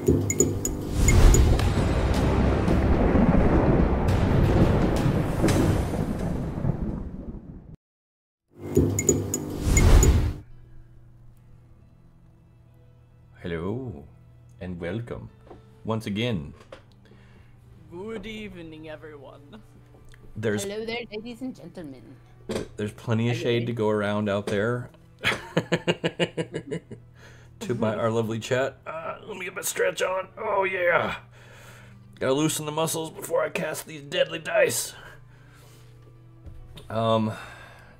Hello, and welcome once again. Good evening, everyone. Hello there, ladies and gentlemen. There's plenty of shade to go around out there. To our lovely chat. Let me get my stretch on. Oh yeah. Gotta loosen the muscles before I cast these deadly dice. Not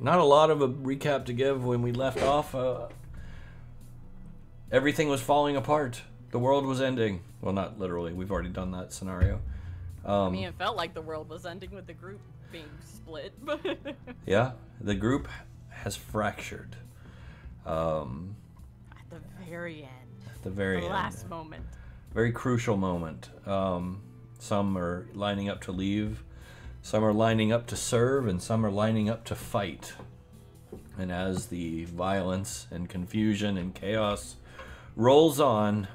a lot of a recap to give when we left off. Everything was falling apart. The world was ending. Well, not literally. We've already done that scenario. I mean, it felt like the world was ending with the group being split. Yeah, the group has fractured. At the very end. At the very end. The last moment. Very crucial moment. Some are lining up to leave. Some are lining up to serve, and some are lining up to fight. And as the violence and confusion and chaos rolls on,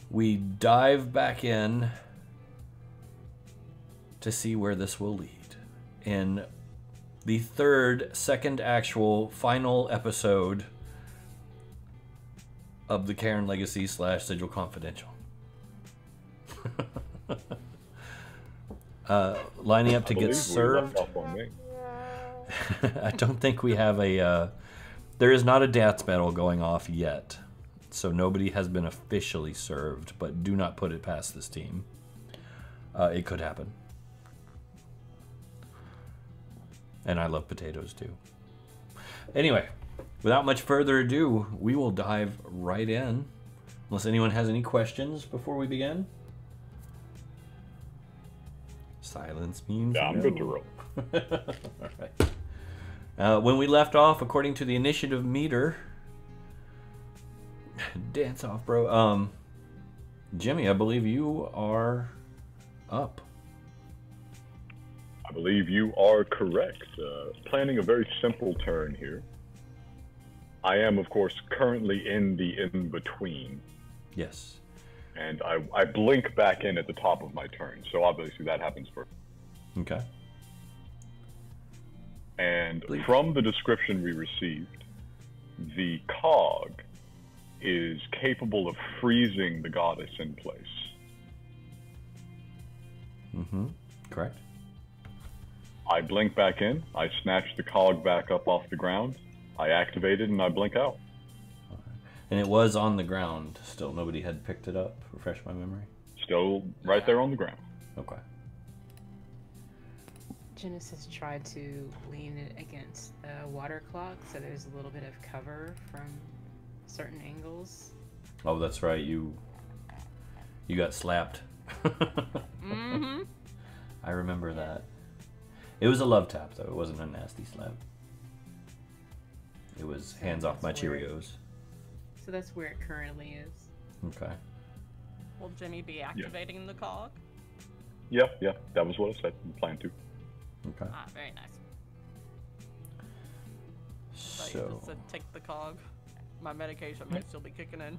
we dive back in to see where this will lead. In the second actual final episode of the Cairne Legacy / Sigil Confidential. Lining up to get served. I don't think we have a... there is not a death battle going off yet. So nobody has been officially served, but do not put it past this team. It could happen. And I love potatoes too. Anyway, without much further ado, we will dive right in. Unless anyone has any questions before we begin. Silence means yeah, I'm no. good to roll. Alright. When we left off, according to the initiative meter... Dance off, bro. Jimmy, I believe you are up. I believe you are correct. Planning a very simple turn here. I am, of course, currently in the in-between. Yes. And I blink back in at the top of my turn, so obviously that happens first. Okay. And from the description we received, the cog is capable of freezing the goddess in place. Mm-hmm. Correct. I blink back in, I snatch the cog back up off the ground, I activate it, and I blink out. And it was on the ground still. Nobody had picked it up. Refresh my memory. Still right there on the ground. Okay. Genesis tried to lean it against the water clock, so there's a little bit of cover from certain angles. Oh, that's right. You got slapped. Mm-hmm. I remember that. It was a love tap, though. It wasn't a nasty slap. It was hands off my Cheerios. So that's where it currently is. Okay. Will Jimmy be activating the cog? Yeah, that was what I said. I plan to. Okay. Ah, very nice. So... just said take the cog. My medication may still be kicking in.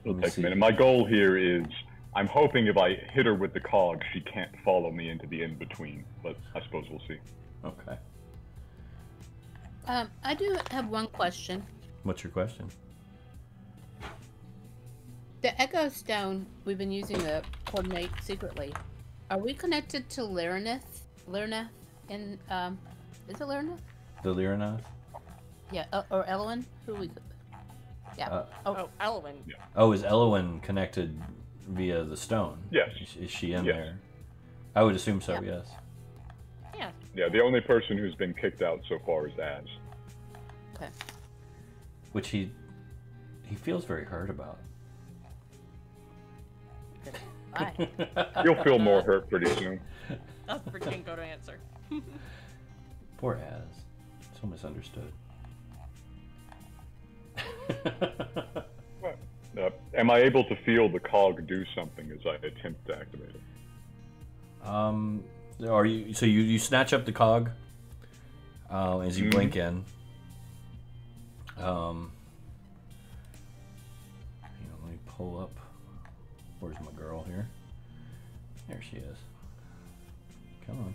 It'll take a minute. My goal here is, I'm hoping if I hit her with the cog, she can't follow me into the in-between, but I suppose we'll see. Okay. I do have one question. What's your question? The Echo Stone we've been using to coordinate secretly. Are we connected to Lyraneth? Lyraneth? In, is it Lyraneth? The Lyraneth? Yeah, or Elwyn? Who we... Yeah. Oh, Elwyn. Yeah. Oh, is Elwyn connected via the stone? Yes. Is she in Yes. there? I would assume so, Yeah. yes. Yeah. Yeah, the only person who's been kicked out so far is Az. Okay. Which he feels very hurt about. Bye. You'll feel more hurt pretty soon. That's a freaking good answer. Poor Az. So misunderstood. Am I able to feel the cog do something as I attempt to activate it? Are you? So you snatch up the cog as you blink in. Hang on, let me pull up Where's my girl here? There she is. Come on.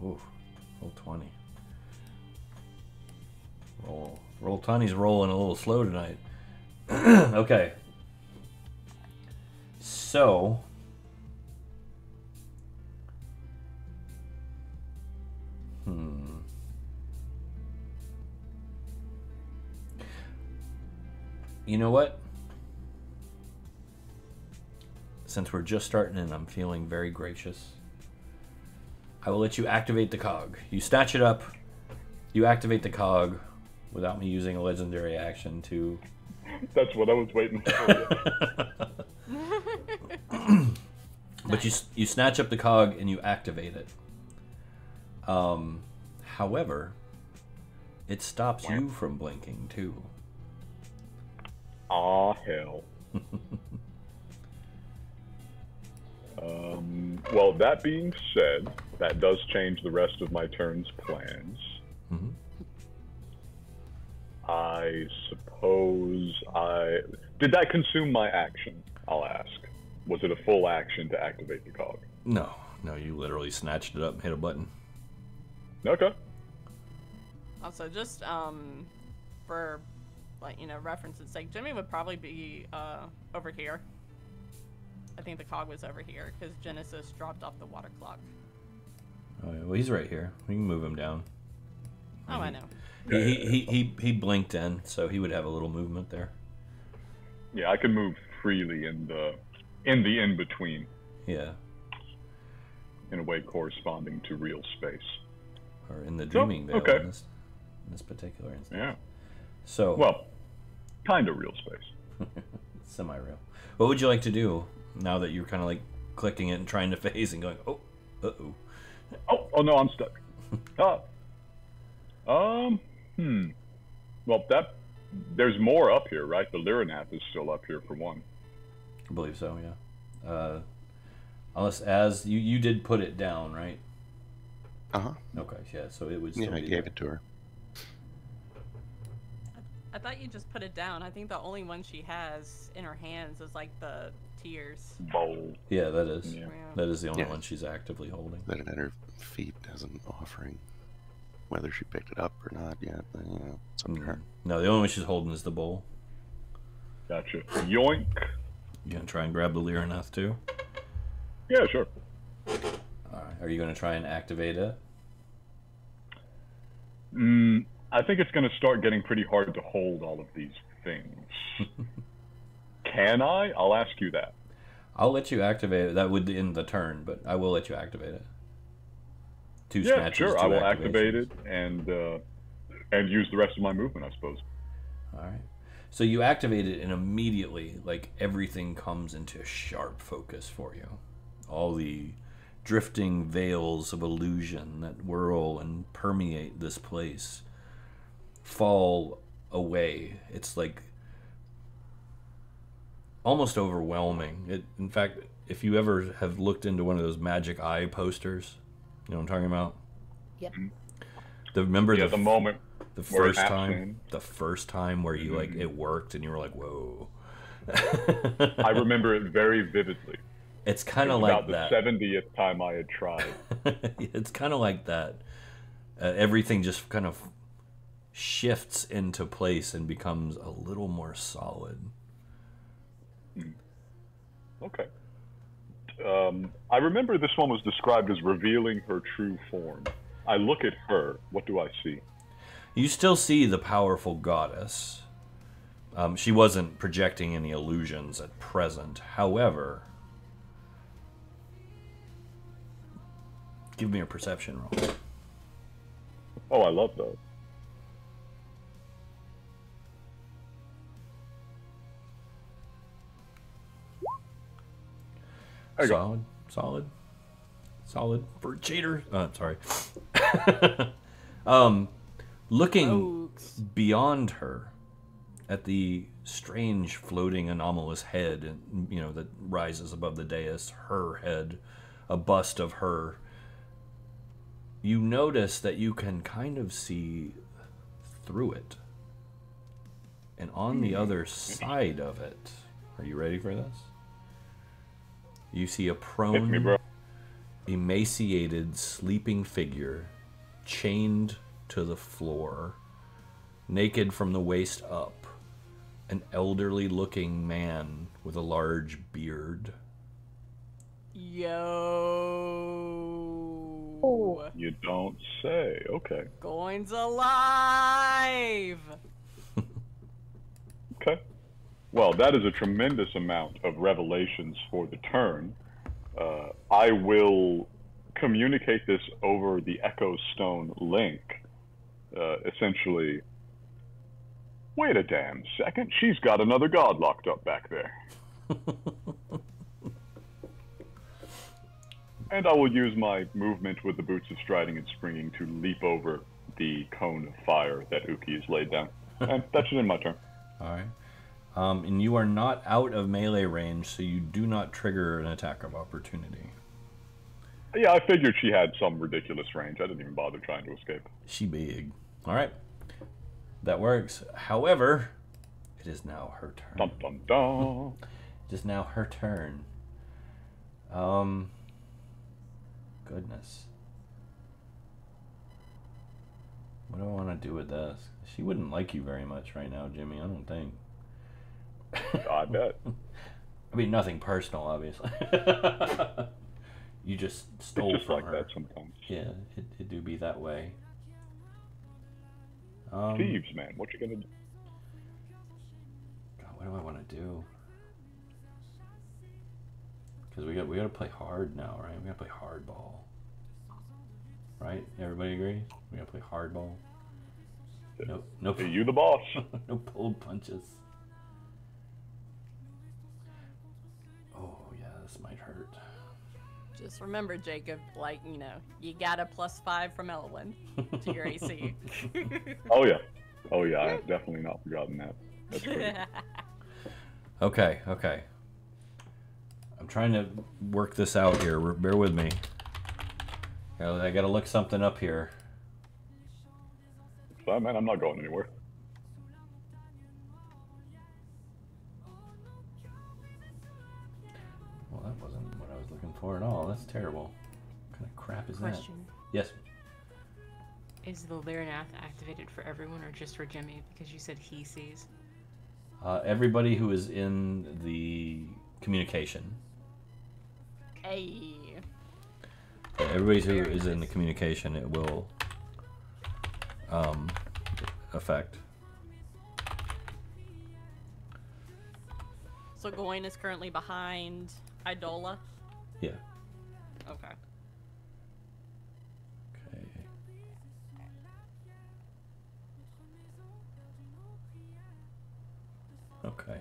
Ooh, roll 20. Roll 20's rolling a little slow tonight. Okay. So, you know what? Since we're just starting and I'm feeling very gracious, I will let you activate the cog. You snatch it up, you activate the cog without me using a legendary action to... That's what I was waiting for. But you snatch up the cog and you activate it. However, it stops you from blinking too. Aw, hell. Well, that being said, that does change the rest of my turn's plans. Mm-hmm. I suppose Did that consume my action, I'll ask? Was it a full action to activate the cog? No, you literally snatched it up and hit a button. Okay. Also, just for reference's sake, Jimmy would probably be over here. I think the cog was over here because Genesis dropped off the water clock. Oh yeah, well he's right here. We can move him down. Oh, I know. He blinked in, so he would have a little movement there. Yeah, I can move freely in the in-between. Yeah. In a way corresponding to real space. Or in the dreaming veil okay. in this particular instance. Yeah. So. Well, kind of real space. Semi-real. What would you like to do now that you're kind of like clicking it and trying to phase and going, oh, uh-oh. Oh no, I'm stuck. Well, there's more up here, right? The Lyrinath is still up here for one. I believe so, yeah. Unless, as you did put it down, right? Uh-huh. Okay, yeah, so it would Yeah, still I be gave there. it to her. I thought you just put it down. I think the only one she has in her hands is like the tears. Bowl. Yeah, that is. Yeah. That is the only Yeah. one she's actively holding. That it at her feet as an offering. Whether she picked it up or not yet, it's up to her. No, the only one she's holding is the bowl. Gotcha. Yoink. You gonna try and grab the Lyrinath too? Yeah, sure. Alright, are you gonna try and activate it? I think it's going to start getting pretty hard to hold all of these things. Can I? I'll ask you that. I'll let you activate it. That would end the turn, but I will let you activate it. Two Yeah, snatches, sure. two I will activations. activate it and use the rest of my movement, I suppose. Alright. So you activate it and immediately, like, everything comes into sharp focus for you. All the drifting veils of illusion that whirl and permeate this place fall away. It's like almost overwhelming. In fact, if you ever have looked into one of those magic eye posters, you know what I'm talking about? Yep. Remember the moment the where it first time where you like it worked and you were like, whoa. I remember it very vividly. It's kind of like like that. that. The 70th time I had tried. It's kind of like that. Everything just kind of shifts into place and becomes a little more solid. Okay. I remember this one was described as revealing her true form. I look at her. What do I see? You still see the powerful goddess. She wasn't projecting any illusions at present. However, give me a perception roll. Oh, I love those. There you go. Solid for a cheater. Sorry. Looking beyond her at the strange floating anomalous head, that rises above the dais, her head, a bust of her. You notice that you can kind of see through it. And on the other side of it, Are you ready for this? You see a Hit me, prone, bro. emaciated, sleeping figure chained to the floor, naked from the waist up. An elderly looking man with a large beard. Yo. Oh. You don't say. Okay. Goin's alive. Okay. Well, that is a tremendous amount of revelations for the turn. I will communicate this over the Echo Stone link. Essentially, wait a damn second. She's got another god locked up back there. And I will use my movement with the boots of striding and springing to leap over the cone of fire that Uki has laid down. And that should end my turn. All right. And you are not out of melee range, so you do not trigger an attack of opportunity. Yeah, I figured she had some ridiculous range. I didn't even bother trying to escape. She big. All right. That works. However, it is now her turn. Dun dun dun. It is now her turn. Goodness. What do I want to do with this? She wouldn't like you very much right now, Jimmy. I don't think. I bet. I mean, nothing personal, obviously. You just stole It's just from like her. that sometimes. Yeah, it do be that way. Thieves, man. What you gonna do? God, what do I want to do? Because we got to play hard now, right? We got to play hardball. Right? Everybody agree? We got to play hardball. No, Are you the boss? no pulled punches. Oh yeah, this might hurt. Just remember, Jacob, like, you know, you got a +5 from Elwyn to your AC. Oh yeah. Oh yeah, I have definitely not forgotten that. That's great. Okay. I'm trying to work this out here. Bear with me. I gotta look something up here. So, man, I'm not going anywhere. Well, that wasn't what I was looking for at all. That's terrible. What kind of crap is that? Question. Yes. Is the Lyraneth activated for everyone or just for Jimmy? Because you said he sees. Everybody who is in the communication. Hey. Everybody who is in the communication, it will affect. So Goin is currently behind Idola. Yeah. Okay. Okay. Okay.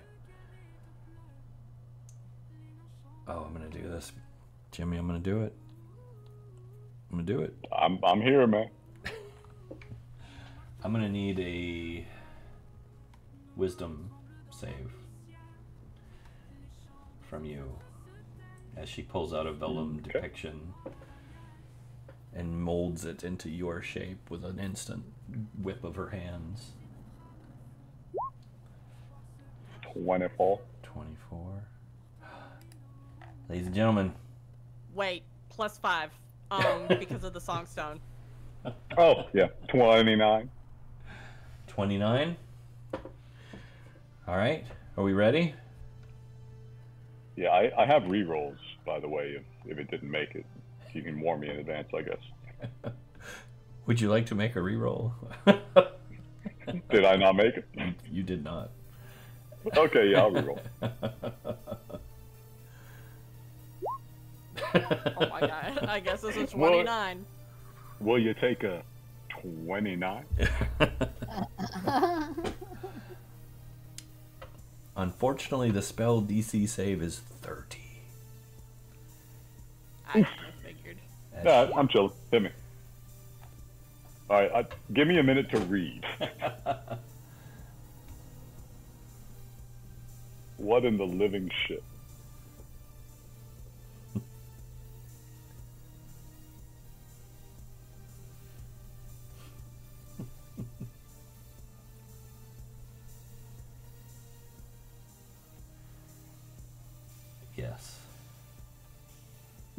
Oh, I'm gonna do this, Jimmy. I'm gonna do it. I'm gonna do it. I'm here, man. I'm gonna need a wisdom save from you as she pulls out a vellum Okay. depiction and molds it into your shape with an instant whip of her hands. 24. 24. Ladies and gentlemen, Wait, +5. Because of the Songstone. Oh yeah, 29. 29. All right, are we ready? Yeah, I have rerolls, by the way, if it didn't make it. You can warn me in advance, I guess. Would you like to make a reroll? Did I not make it? You did not. Okay, yeah, I'll reroll. Oh my god. I guess this is 29. Will you take a 29? Unfortunately, the spell DC save is 30. I figured. Yeah, I'm chilling. Hit me. All right, give me a minute to read. What in the living shit? Yes.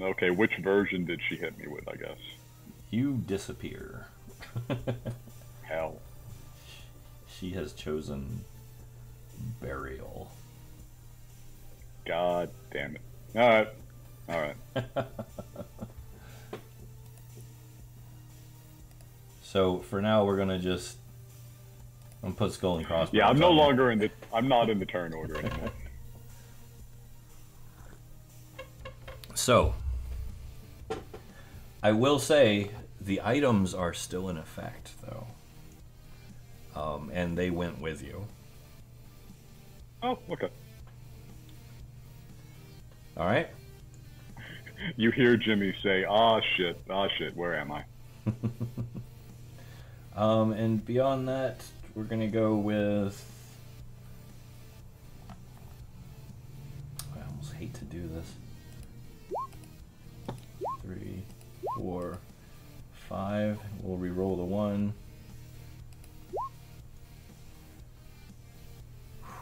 Okay, which version did she hit me with, I guess? You disappear. Hell. She has chosen burial. God damn it. Alright. Alright. So for now, we're gonna just. I'm gonna put skull and crossbones. Yeah, I'm no on. longer in the. I'm not in the turn order anymore. So, I will say the items are still in effect, though, and they went with you. Oh, okay. All right. You hear Jimmy say, ah shit, where am I? And beyond that, we're gonna go with. I almost hate to do this. 3, 4, 5. We'll re-roll the 1.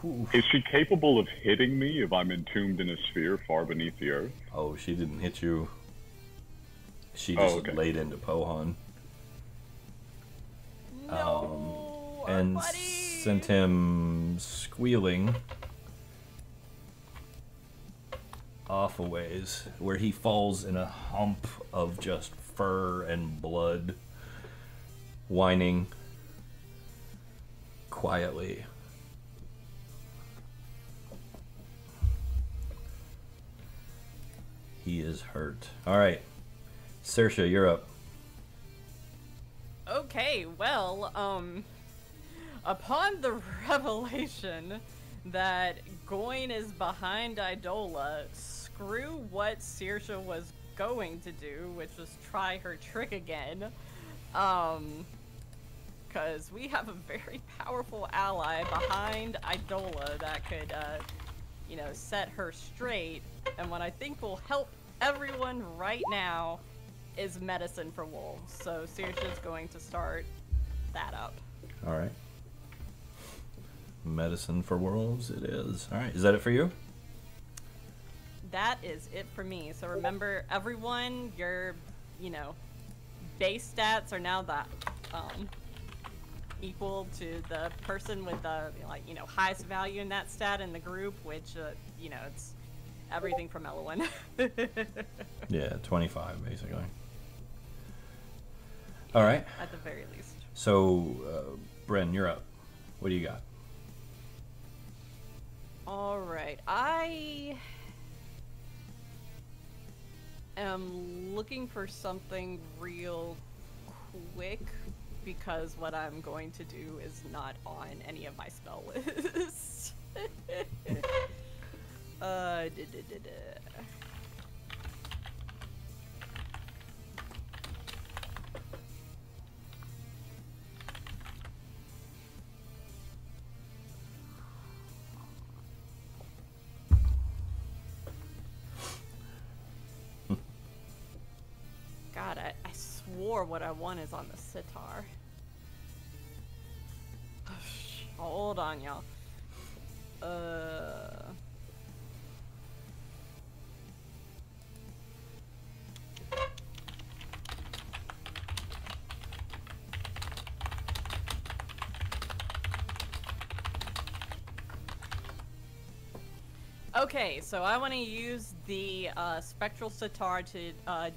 Whew. Is she capable of hitting me if I'm entombed in a sphere far beneath the earth? Oh, she didn't hit you. She Oh, just okay. laid into Pohan. No, our And buddy. sent him squealing off a ways, where he falls in a hump of just fur and blood, whining quietly. He is hurt. All right, Saoirse, you're up. Okay, well, upon the revelation that Goyne is behind Idola, screw what Saoirse was going to do, which was try her trick again. Because we have a very powerful ally behind Idola that could, you know, set her straight. And what I think will help everyone right now is medicine for wolves. So Saoirse's going to start that up. All right. Medicine for wolves it is. All right, is that it for you? That is it for me. So remember, everyone, your, you know, base stats are now that equal to the person with the, like, you know, highest value in that stat in the group, which, you know, it's everything from Elowen. Yeah, 25 basically. All right. At the very least. So, Bren, you're up. What do you got? All right, I am looking for something real quick because what I'm going to do is not on any of my spell lists. God, I swore what I want is on the sitar. Hold on, y'all. Okay, so I want to use the spectral sitar to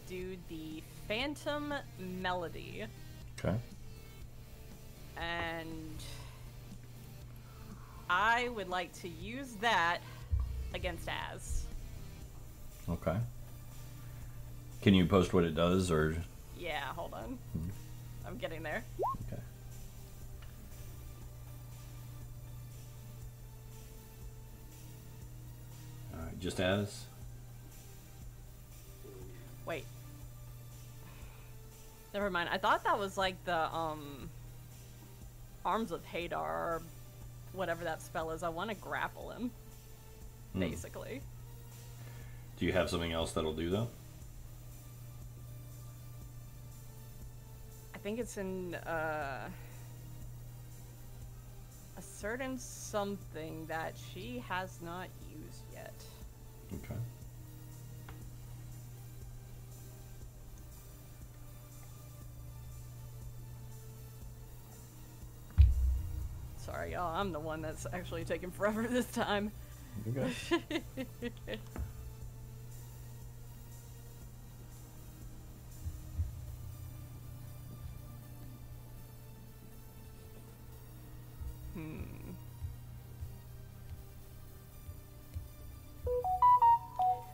do the phantom melody, Okay. and I would like to use that against Az. Okay. Can you post what it does, or? Yeah, hold on. I'm getting there. Okay. All right, just as. Wait. Never mind. I thought that was like the Arms of Hadar, or whatever that spell is. I want to grapple him, basically. Do you have something else that'll do that? I think it's in a certain something that she has not used yet. Okay. Sorry, y'all. I'm the one that's actually taking forever this time. Okay.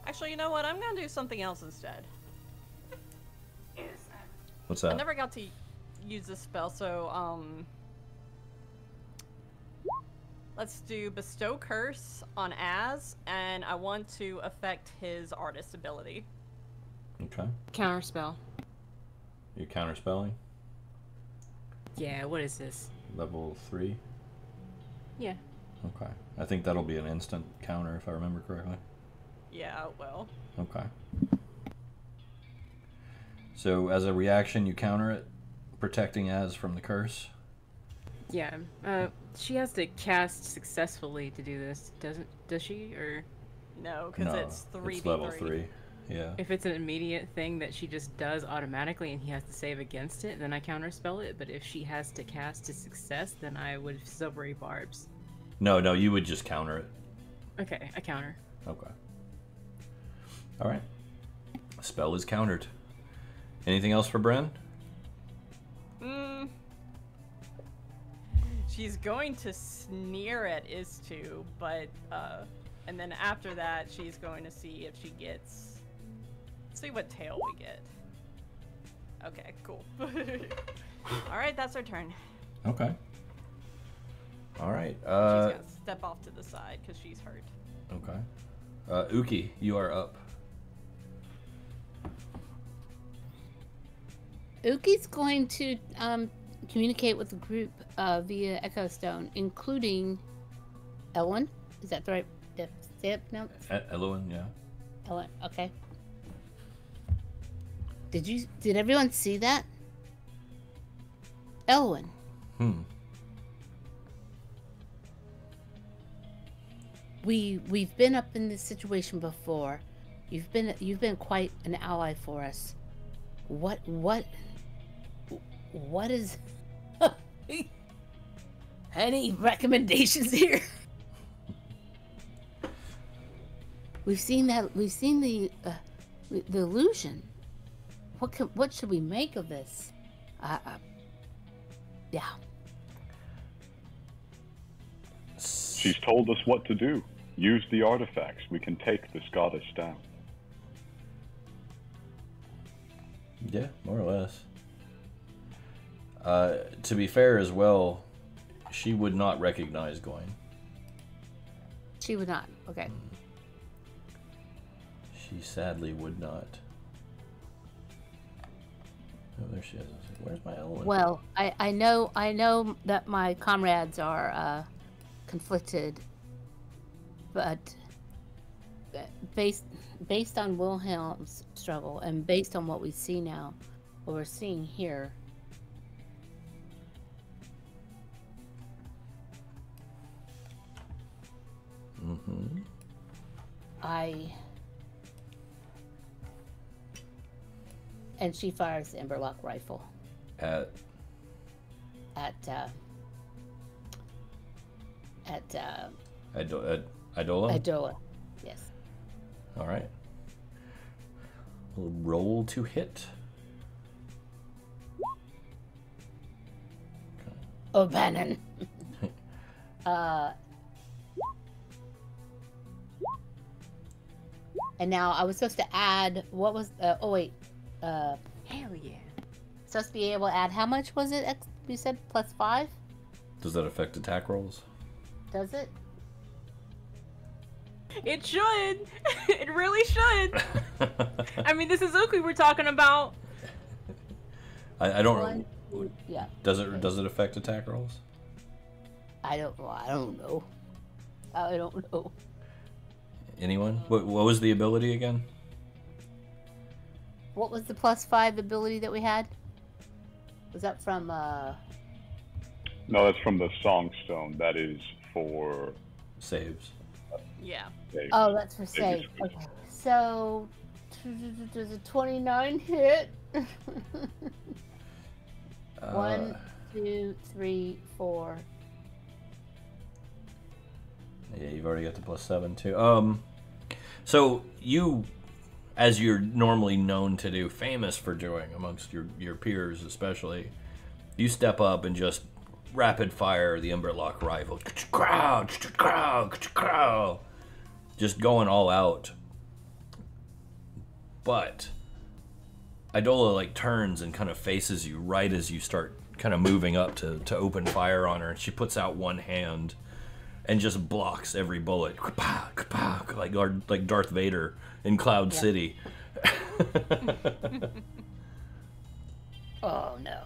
Actually, you know what? I'm gonna do something else instead. What's that? I never got to use this spell, so let's do Bestow Curse on Az, and I want to affect his artist ability. Okay. Counterspell. You're counterspelling? Yeah, what is this? Level 3? Yeah. Okay. I think that'll be an instant counter if I remember correctly. Yeah, well. Okay. So as a reaction, you counter it, protecting Az from the curse? Yeah. She has to cast successfully to do this, does she? Or No, because it's 3d3. It's level 3. Yeah. if it's an immediate thing that she just does automatically and he has to save against it, then I counterspell it. But if she has to cast to success, then I would Silvery Barbs. No, you would just counter it. Okay, I counter. Okay. All right. Spell is countered. Anything else for Bren? She's going to sneer at Istu, but and then after that, she's going to see if she gets. See what tail we get. Okay, cool. All right, that's her turn. Okay. All right. She's gonna step off to the side because she's hurt. Okay. Uki, you are up. Uki's going to communicate with the group via Echo Stone, including Ellen. Is that the right? Say it now. Elowen, yeah. Ellen. Okay. Did everyone see that? Elwyn. We've been up in this situation before. You've been quite an ally for us. What is any recommendations here? We've seen the illusion. What should we make of this? Yeah. She's told us what to do. Use the artifacts. We can take this goddess down. Yeah, more or less. To be fair as well, she would not recognize Goyne. She would not. Okay. She sadly would not. Oh, there she is. Where's my Elwyn? Well, I know that my comrades are conflicted, but based on Wilhelm's struggle and based on what we see now, what we're seeing here, and she fires the Emberlock rifle At Idola? Idola. Yes. All right. We'll roll to hit. O'Bannon. And now I was supposed to add, what was, Hell yeah. supposed to be able to add, how much was it, you said, +5? Does that affect attack rolls? Does it? It should. It really should. I mean, this is Uki we're talking about. I don't know. 1, 2, yeah. Does it affect attack rolls? I don't know. I don't know. Anyone? What was the ability again? What was the +5 ability that we had? Was that from, No, that's from the Songstone. That is for Saves. Yeah. saves. Oh, that's for save. Saves. Okay. So, does a 29 hit? 1, 2, 3, 4, you've already got the +7 too. So you, as you're normally known to do, famous for doing amongst your peers especially, you step up and just rapid fire the Emberlock rifle. Just going all out. But Idola like turns and kind of faces you right as you start kind of moving up to open fire on her, and she puts out one hand and just blocks every bullet. Like Darth Vader in Cloud City. Oh no.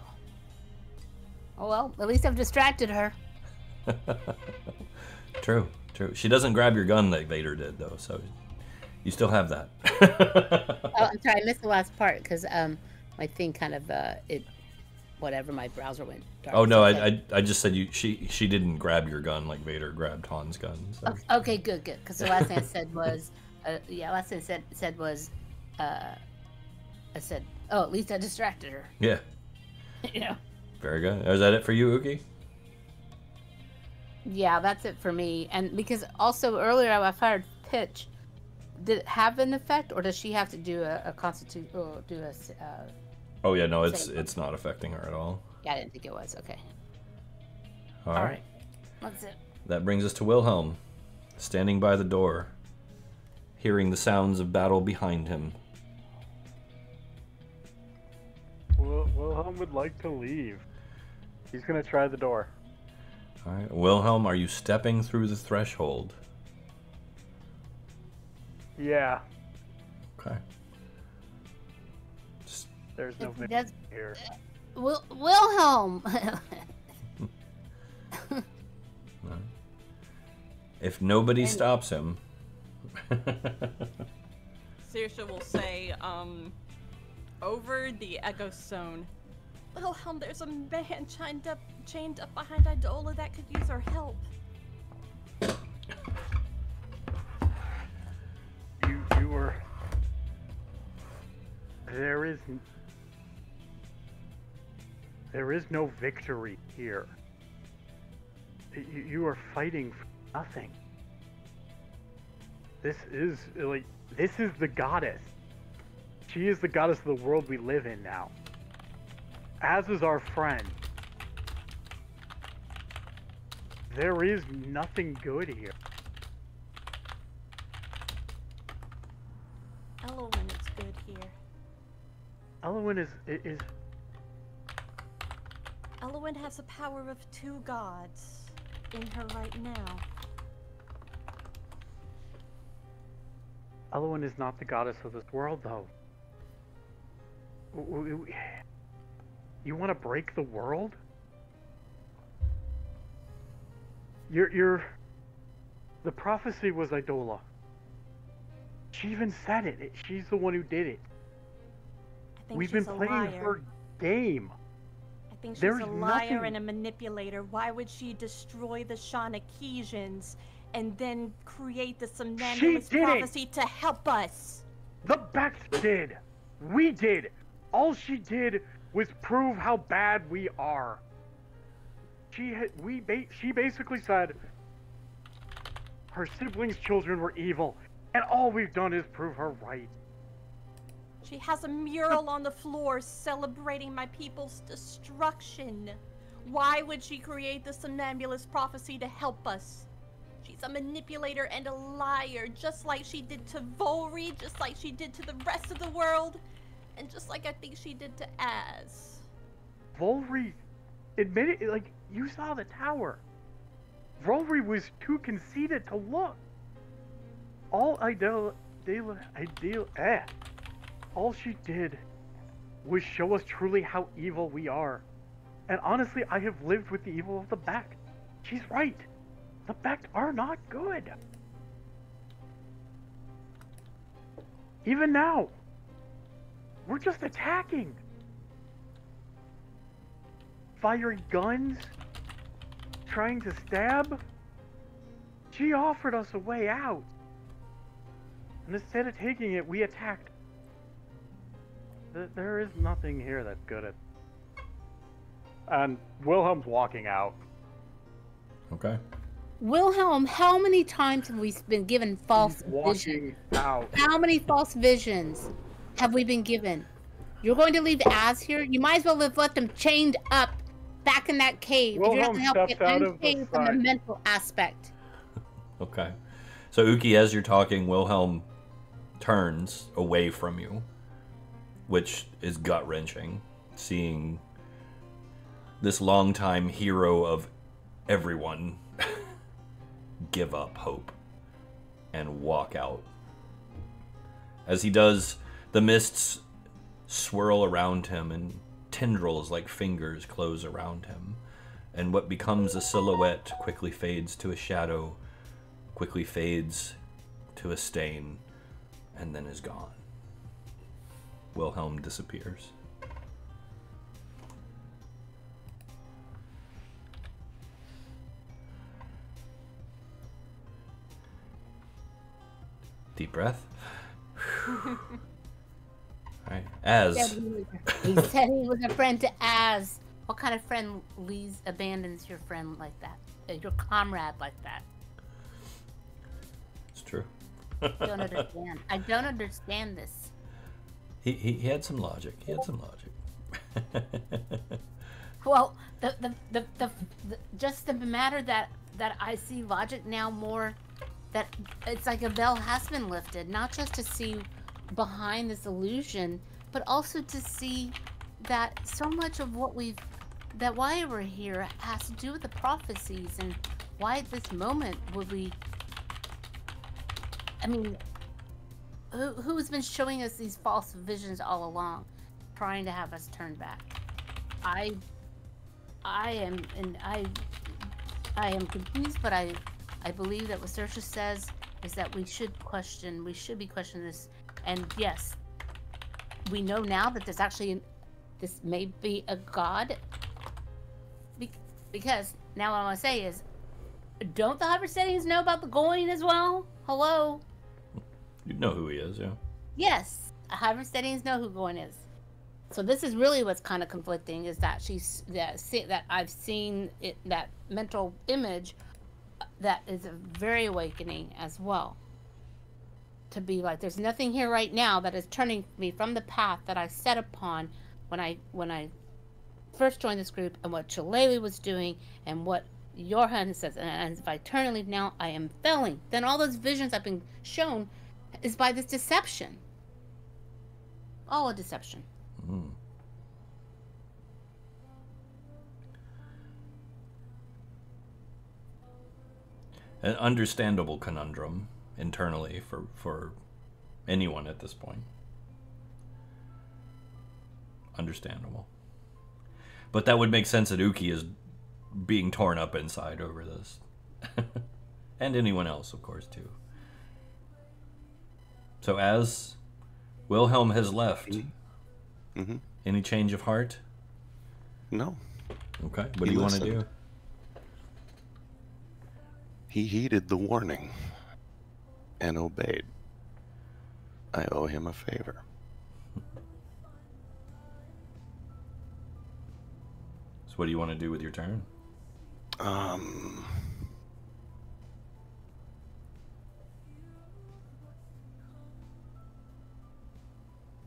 Oh well, at least I've distracted her. True. She doesn't grab your gun like Vader did, though, so you still have that. Oh, I'm sorry, I missed the last part because my thing kind of my browser went dark. Oh no, I just said she didn't grab your gun like Vader grabbed Han's gun. So. Okay, good. Because the last thing I said was, last thing I said was, I said, oh, at least I distracted her. Yeah. You know. Very good. Is that it for you, Uki? Yeah, that's it for me. And because also earlier I fired pitch, did it have an effect, or does she have to do a constitution? Or do a? Oh yeah, no, it's not affecting her at all. Yeah, I didn't think it was. Okay. All right. That's it. That brings us to Wilhelm, standing by the door, hearing the sounds of battle behind him. Wilhelm would like to leave. He's gonna try the door. All right, Wilhelm, are you stepping through the threshold? Yeah. Okay. There's no It does- here. Wilhelm. If nobody stops him. Saoirse will say, over the Echo Stone, Wilhelm, there's a man chained up behind Idola that could use our help. You were. There is no victory here. You are fighting for nothing. This is the goddess. She is the goddess of the world we live in now. As is our friend. There is nothing good here. Elowen is good here. Elowen is Elowen has the power of 2 gods in her right now. Elowen is not the goddess of this world, though. You want to break the world? The prophecy was Idola. She even said it. She's the one who did it. I think We've she's been a playing liar. her game. I think she's There's a liar nothing- and a manipulator. Why would she destroy the Shanakesians and then create the somnambulist did it! prophecy to help us? The Becks did. We did. All she did was prove how bad we are. She basically said her siblings' children were evil, and all we've done is prove her right. She has a mural on the floor celebrating my people's destruction. Why would she create the somnambulist prophecy to help us? She's a manipulator and a liar, just like she did to Volri, just like she did to the rest of the world, and just like I think she did to Az. Volri admitted, you saw the tower. Volri was too conceited to look. All all she did was show us truly how evil we are. And honestly, I have lived with the evil of the Beck. She's right. The Beck are not good. Even now, we're just attacking. Firing guns, trying to stab. She offered us a way out. And instead of taking it, we attacked. There is nothing here that's good at. And Wilhelm's walking out. Okay. Wilhelm, how many times have we been given false visions? Walking out. How many false visions have we been given? You're going to leave Az here? You might as well have left him chained up back in that cave. If you're not Wilhelm going to help steps get out of the unchained from the side. mental aspect. Okay. So Uki, as you're talking, Wilhelm turns away from you, which is gut-wrenching, seeing this longtime hero of everyone give up hope and walk out. As he does, the mists swirl around him and tendrils like fingers close around him, and what becomes a silhouette quickly fades to a shadow, quickly fades to a stain, and then is gone. Wilhelm disappears. Deep breath. Alright, Az. He said he was a friend to Az. What kind of friend abandons your friend like that? Your comrade like that? It's true. I don't understand. I don't understand this. He had some logic. He had some logic. Well, just the matter that I see logic now more, that it's like a veil has been lifted, not just to see behind this illusion, but also to see that so much of that why we're here has to do with the prophecies, and why at this moment would we, I mean, who has been showing us these false visions all along, trying to have us turn back? I am confused, but I believe that what Saoirse says is that we should be questioning this. And yes, we know now that there's actually, this may be a god. Because now what I want to say is, don't the Hyperstadians know about the Goin as well? Hello? You know who he is, yeah. Yes, Hyperstadians know who Goin is. So this is really what's kind of conflicting, is that that I've seen it, that mental image that is a very awakening as well. To be like, there's nothing here right now that is turning me from the path that I set upon when I first joined this group, and what Shillelagh was doing, and what Johan says. And if I turn and leave now, I am failing. Then all those visions I've been shown is by this deception. All a deception. Mm. An understandable conundrum internally for anyone at this point. Understandable. But that would make sense that Uki is being torn up inside over this. And anyone else, of course, too. So as Wilhelm has left, Mm-hmm. any change of heart? No. Okay, what do He you want to listened. do? He heeded the warning and obeyed. I owe him a favor. So what do you want to do with your turn?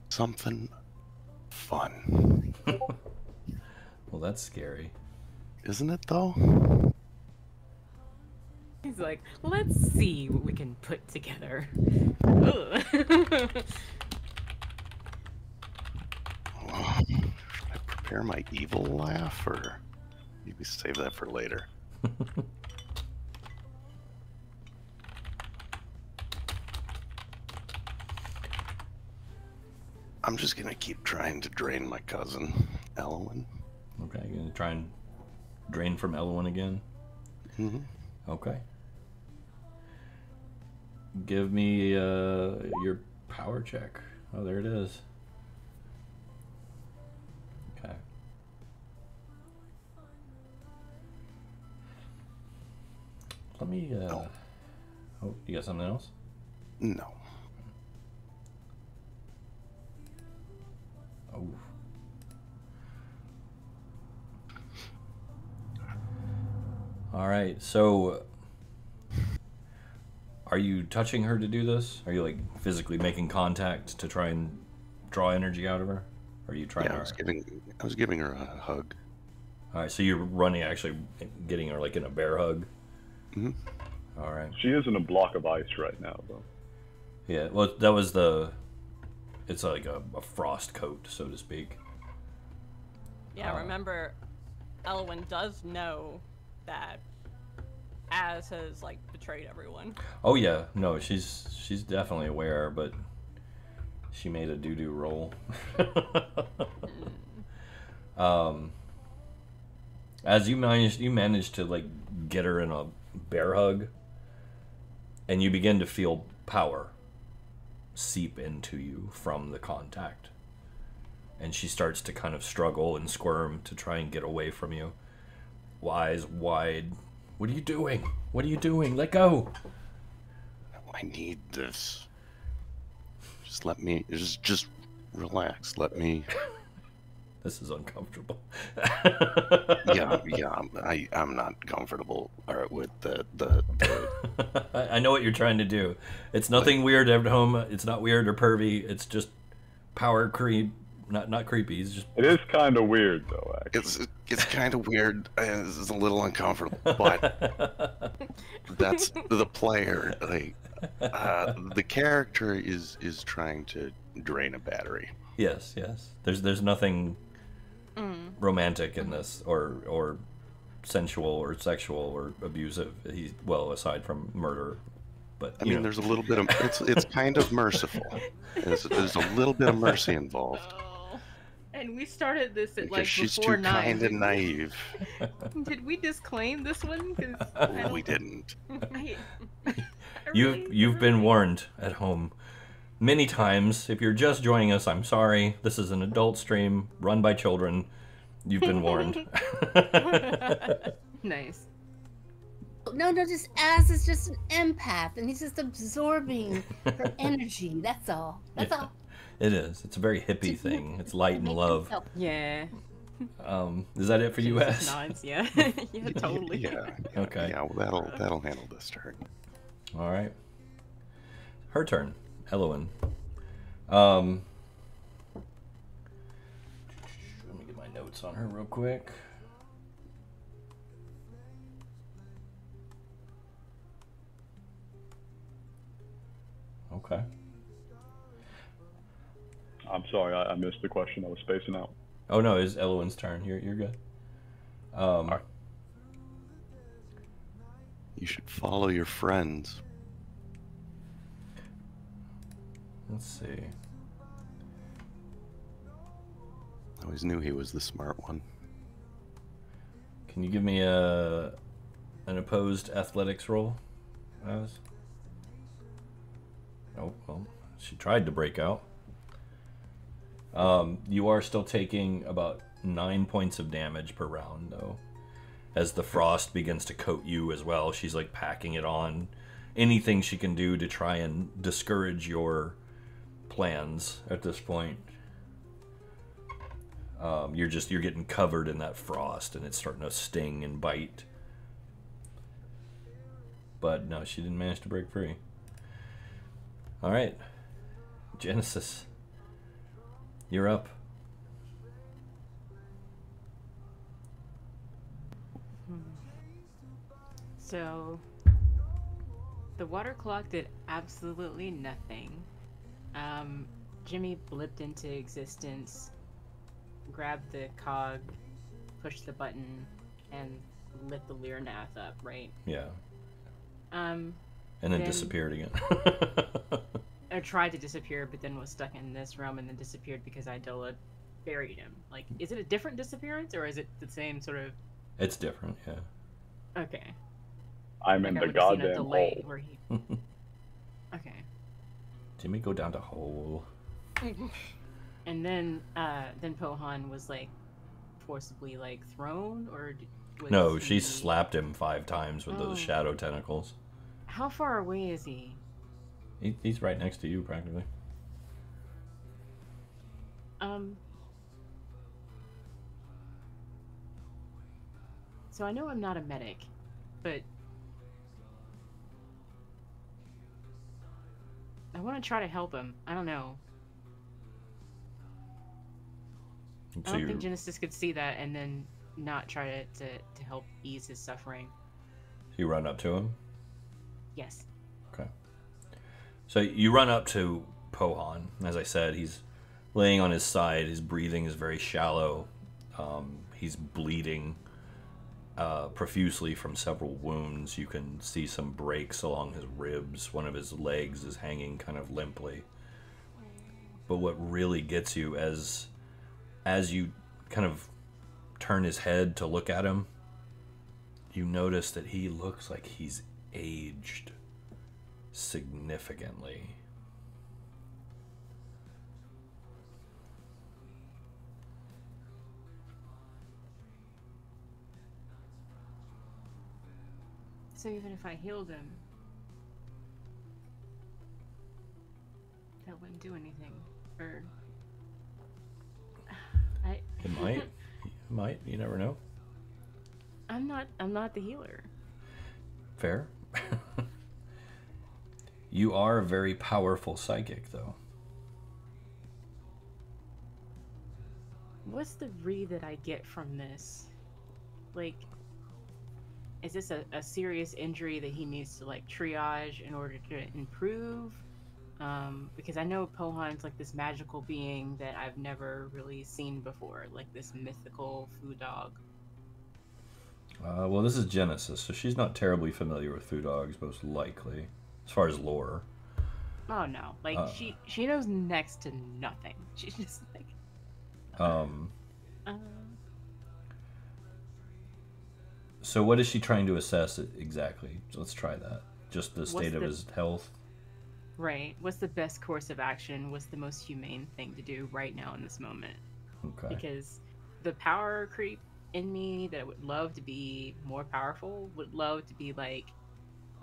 Something fun. Well, that's scary. Isn't it, though? He's like, let's see what we can put together. Ugh. Should I prepare my evil laugh, or maybe save that for later? I'm just gonna keep trying to drain my cousin, Elwyn. Okay, you're gonna try and drain from Elwyn again? Mm-hmm. Okay. Give me your power check. Oh, there it is. Okay. Let me, Oh, you got something else? No. Oh. All right, so Are you touching her to do this? Are you like physically making contact to try and draw energy out of her? Or are you trying Yeah, to? I was giving her a hug. All right, so you're running, actually getting her like in a bear hug. Mm-hmm. All right. She is in a block of ice right now, though. Yeah. Well, that was the. It's like a frost coat, so to speak. Yeah, remember, Elwyn does know that Az has like betrayed everyone. Oh yeah, no, she's definitely aware, but she made a doo-doo roll. As you managed to like get her in a bear hug, and you begin to feel power seep into you from the contact. And she starts to kind of struggle and squirm to try and get away from you. Eyes wide. What are you doing? What are you doing? Let go. I need this. Just let me. Just relax. Let me. This is uncomfortable. Yeah. I'm not comfortable with the. I know what you're trying to do. It's nothing weird at home. It's not weird or pervy. It's just power creep. Not creepy. It's just. It is kind of weird, though. Actually, It's kind of weird. It's a little uncomfortable, but that's the player. Like the character is trying to drain a battery. Yes. There's nothing romantic in this, or sensual, or sexual, or abusive. Aside from murder, but I mean, there's a little bit of it's kind of merciful. There's a little bit of mercy involved. And we started this at Because like she's before too 9. kind and naive. Did we disclaim this one? 'Cause We didn't. You've been warned at home many times. If you're just joining us, I'm sorry. This is an adult stream run by children. You've been warned. Nice. No, just Az is just an empath, and he's just absorbing her energy. That's all. That's all. It is. It's a very hippie thing. It's light and love. Yeah. Is that it for you, Just S? nods, yeah. Yeah, totally. Yeah. Okay. Yeah. Well, that'll handle this turn. All right. Her turn. Elwyn. Let me get my notes on her real quick. Okay. I'm sorry, I missed the question. I was spacing out. Oh no, it's Elwyn's turn. You're good. Alright. You should follow your friends. Let's see. I always knew he was the smart one. Can you give me an opposed athletics roll? Az? Oh, well, she tried to break out. You are still taking about 9 points of damage per round, though. As the frost begins to coat you as well, she's like packing it on. Anything she can do to try and discourage your plans at this point. You're getting covered in that frost, and it's starting to sting and bite. But no, she didn't manage to break free. All right, Genesis, you're up. So, the water clock did absolutely nothing. Jimmy blipped into existence, grabbed the cog, pushed the button, and lit the Learnath up, right? Yeah. And then disappeared again. I tried to disappear, but then was stuck in this realm and then disappeared because Idola buried him. Like, is it a different disappearance, or is it the same sort of... It's different, yeah. Okay. I'm in I the would've seen a goddamn delay hole. where he... Okay. Jimmy, go down the hole. And then Pohan was, like, forcibly, like, thrown, or... No, she slapped him 5 times with those shadow tentacles. How far away is he? He's right next to you, practically. So I know I'm not a medic, but want to try to help him. I don't know. So I don't think Genesis could see that and then not try to help ease his suffering. you run up to him? Yes. Okay. So you run up to Pohan. As I said, he's laying on his side. His breathing is very shallow. He's bleeding profusely from several wounds. You can see some breaks along his ribs. One of his legs is hanging kind of limply. But what really gets you as you kind of turn his head to look at him, you notice that he looks like he's aged significantly. So even if I healed him, that wouldn't do anything. Or It might. It might. You never know. I'm not the healer. Fair. You are a very powerful psychic, though. What's the read that I get from this? Like, is this a serious injury that he needs to like triage in order to improve? Because I know Pohan's like this magical being that I've never really seen before, like this mythical food dog. Well, this is Genesis, so she's not terribly familiar with food dogs, most likely, as far as lore. Oh no, like she knows next to nothing. She's just like. So what is she trying to assess exactly? So let's try that. Just the state of his health. Right. What's the best course of action? What's the most humane thing to do right now in this moment? Okay. Because the power creep in me that would love to be more powerful would love to be like,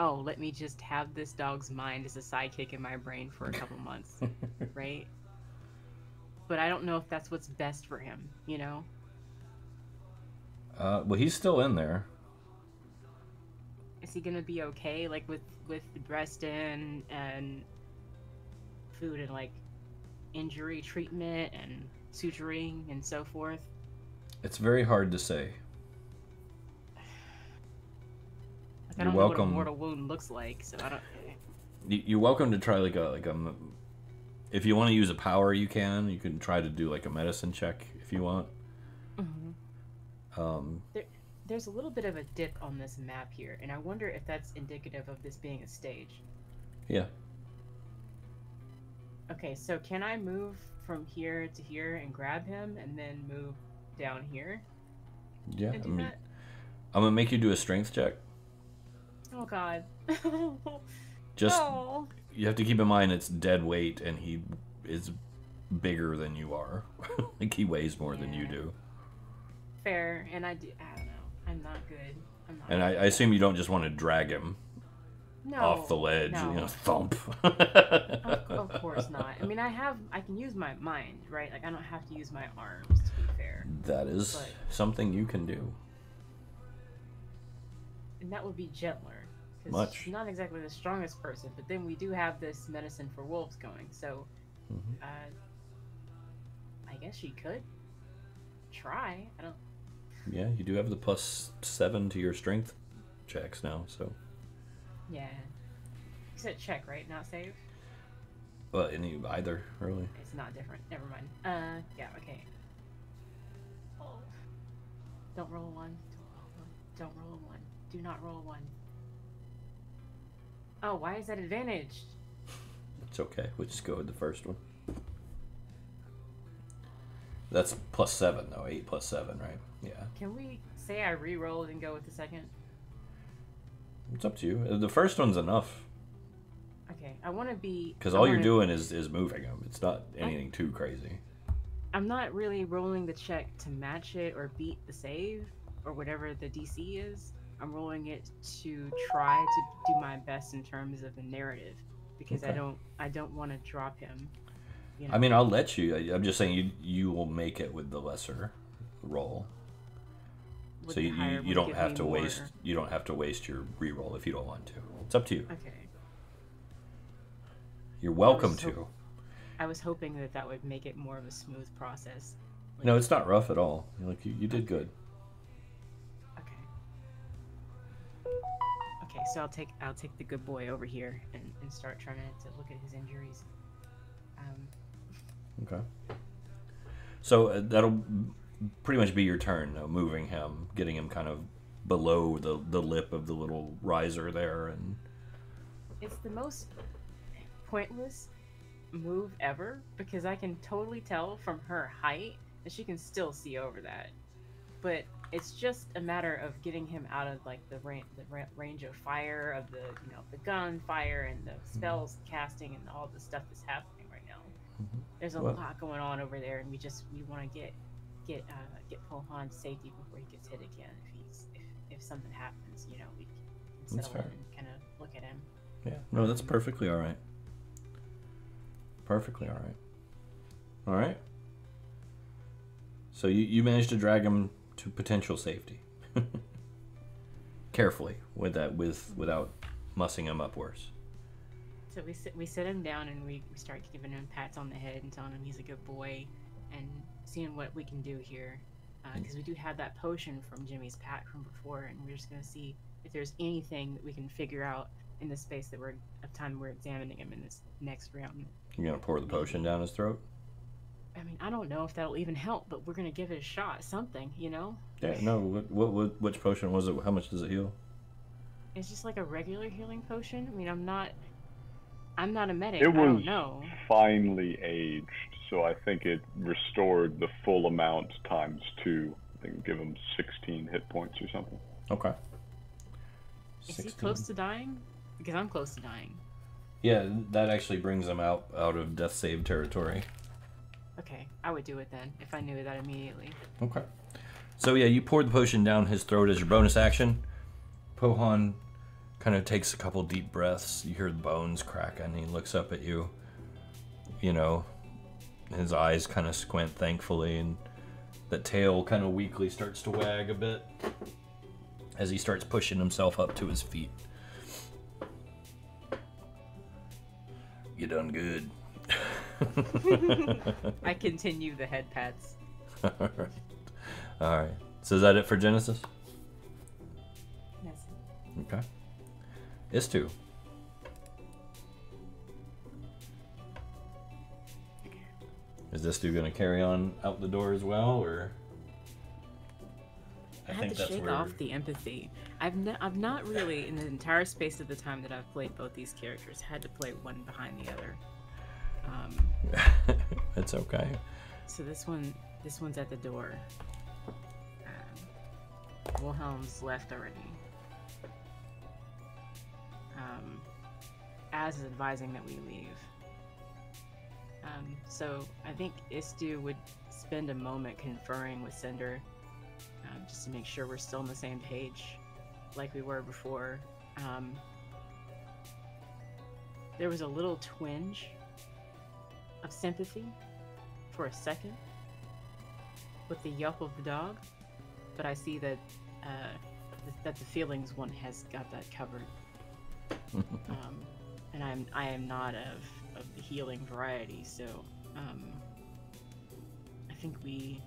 oh, let me just have this dog's mind as a sidekick in my brain for a couple months, right? But I don't know if that's what's best for him, you know? Well, he's still in there. Is he gonna be okay, like with the breast in and food and like injury treatment and suturing and so forth? It's very hard to say. Like, I don't know what a mortal wound looks like, so I don't. You're welcome to try like a. If you want to use a power, you can. You can try to do like a medicine check if you want. Mm-hmm. There's a little bit of a dip on this map here, and I wonder if that's indicative of this being a stage. Yeah. Okay, so can I move from here to here and grab him, and then move down here? Yeah, And do that? I'm gonna make you do a strength check. Oh God. Just No. you have to keep in mind it's dead weight, and he is bigger than you are. Like he weighs more than you do. Fair, and I don't know. I'm not good. And I assume you don't just want to drag him off the ledge, no. thump. Of course not. I mean, I can use my mind, right? Like, I don't have to use my arms, to be fair. That is something you can do. And that would be gentler. Much. She's not exactly the strongest person, but then we do have this medicine for wolves going, so I guess she could try. I don't. Yeah, you do have the +7 to your strength checks now, so. Yeah. You said check, right? Not save? Well, either, really. It's not different. Never mind. Yeah, okay. Oh. Don't roll a 1. Don't roll a 1. Do not roll a 1. Oh, why is that advantaged? It's okay. We'll just go with the first one. That's +7, though. 8 + 7, right? Yeah. Can we say I re-rolled and go with the second? It's up to you. The first one's enough. Okay, I want to be... Because all you're doing is moving them. It's not anything too crazy. I'm not really rolling the check to match it or beat the save or whatever the DC is. I'm rolling it to try to do my best in terms of the narrative because Okay. I don't want to drop him. You know? I mean, I'll let you. I'm just saying you will make it with the lesser roll. With So the you higher would don't give have me to more. waste your reroll if you don't want to. It's up to you. Okay. You're welcome was to. I was hoping that that would make it more of a smooth process. Like, No, it's not rough at all. Like you did good. okay. Okay, so I'll take the good boy over here and start trying to look at his injuries. Okay. So that'll pretty much be your turn, though, moving him, getting him kind of below the lip of the little riser there, and It's the most pointless move ever because I can totally tell from her height that she can still see over that. But it's just a matter of getting him out of like the range of fire of the the gun fire and the spells casting and all the stuff that's happening right now. There's a lot going on over there, and we want to get Pohan to safety before he gets hit again. If something happens, we can That's settle in fair. and kind of look at him. yeah, no, that's perfectly all right. Perfectly all right. All right. So you managed to drag him to potential safety, carefully without mussing him up worse. So we sit him down and we start giving him pats on the head and telling him he's a good boy and seeing what we can do here. Because we do have that potion from Jimmy's pack from before, and we're just going to see if there's anything that we can figure out in the space that we're examining him in this next round. You're gonna pour the potion down his throat? I mean, I don't know if that'll even help, but we're going to give it a shot. Something, Yeah. No. Which potion was it? How much does it heal? It's just like a regular healing potion. I mean, I'm not a medic. It I don't was know. finely aged, so I think it restored the full amount times 2. I think give him 16 hit points or something. Okay. Is he close to dying? Because I'm close to dying. Yeah, that actually brings him out of death save territory. Okay, I would do it then if I knew that immediately. Okay. So yeah, you pour the potion down his throat as your bonus action. Pohan kind of takes a couple deep breaths. You hear the bones crack, and he looks up at you. His eyes kind of squint thankfully, and the tail kind of weakly starts to wag a bit as he starts pushing himself up to his feet. You done good. I continue the head pats. All right. So is that it for Genesis? Yes. Okay. Istu. Is this dude gonna carry on out the door as well, or? I had to shake off the empathy. I've not really, in the entire space of the time that I've played both these characters, had to play one behind the other. It's okay. So this one's at the door. Wilhelm's left already. Az is advising that we leave. So I think Istu would spend a moment conferring with Cinder, just to make sure we're still on the same page, like we were before. There was a little twinge of sympathy for a second with the yelp of the dog, but I see that that the feelings one has got that covered. And I am not of the healing variety, so I think we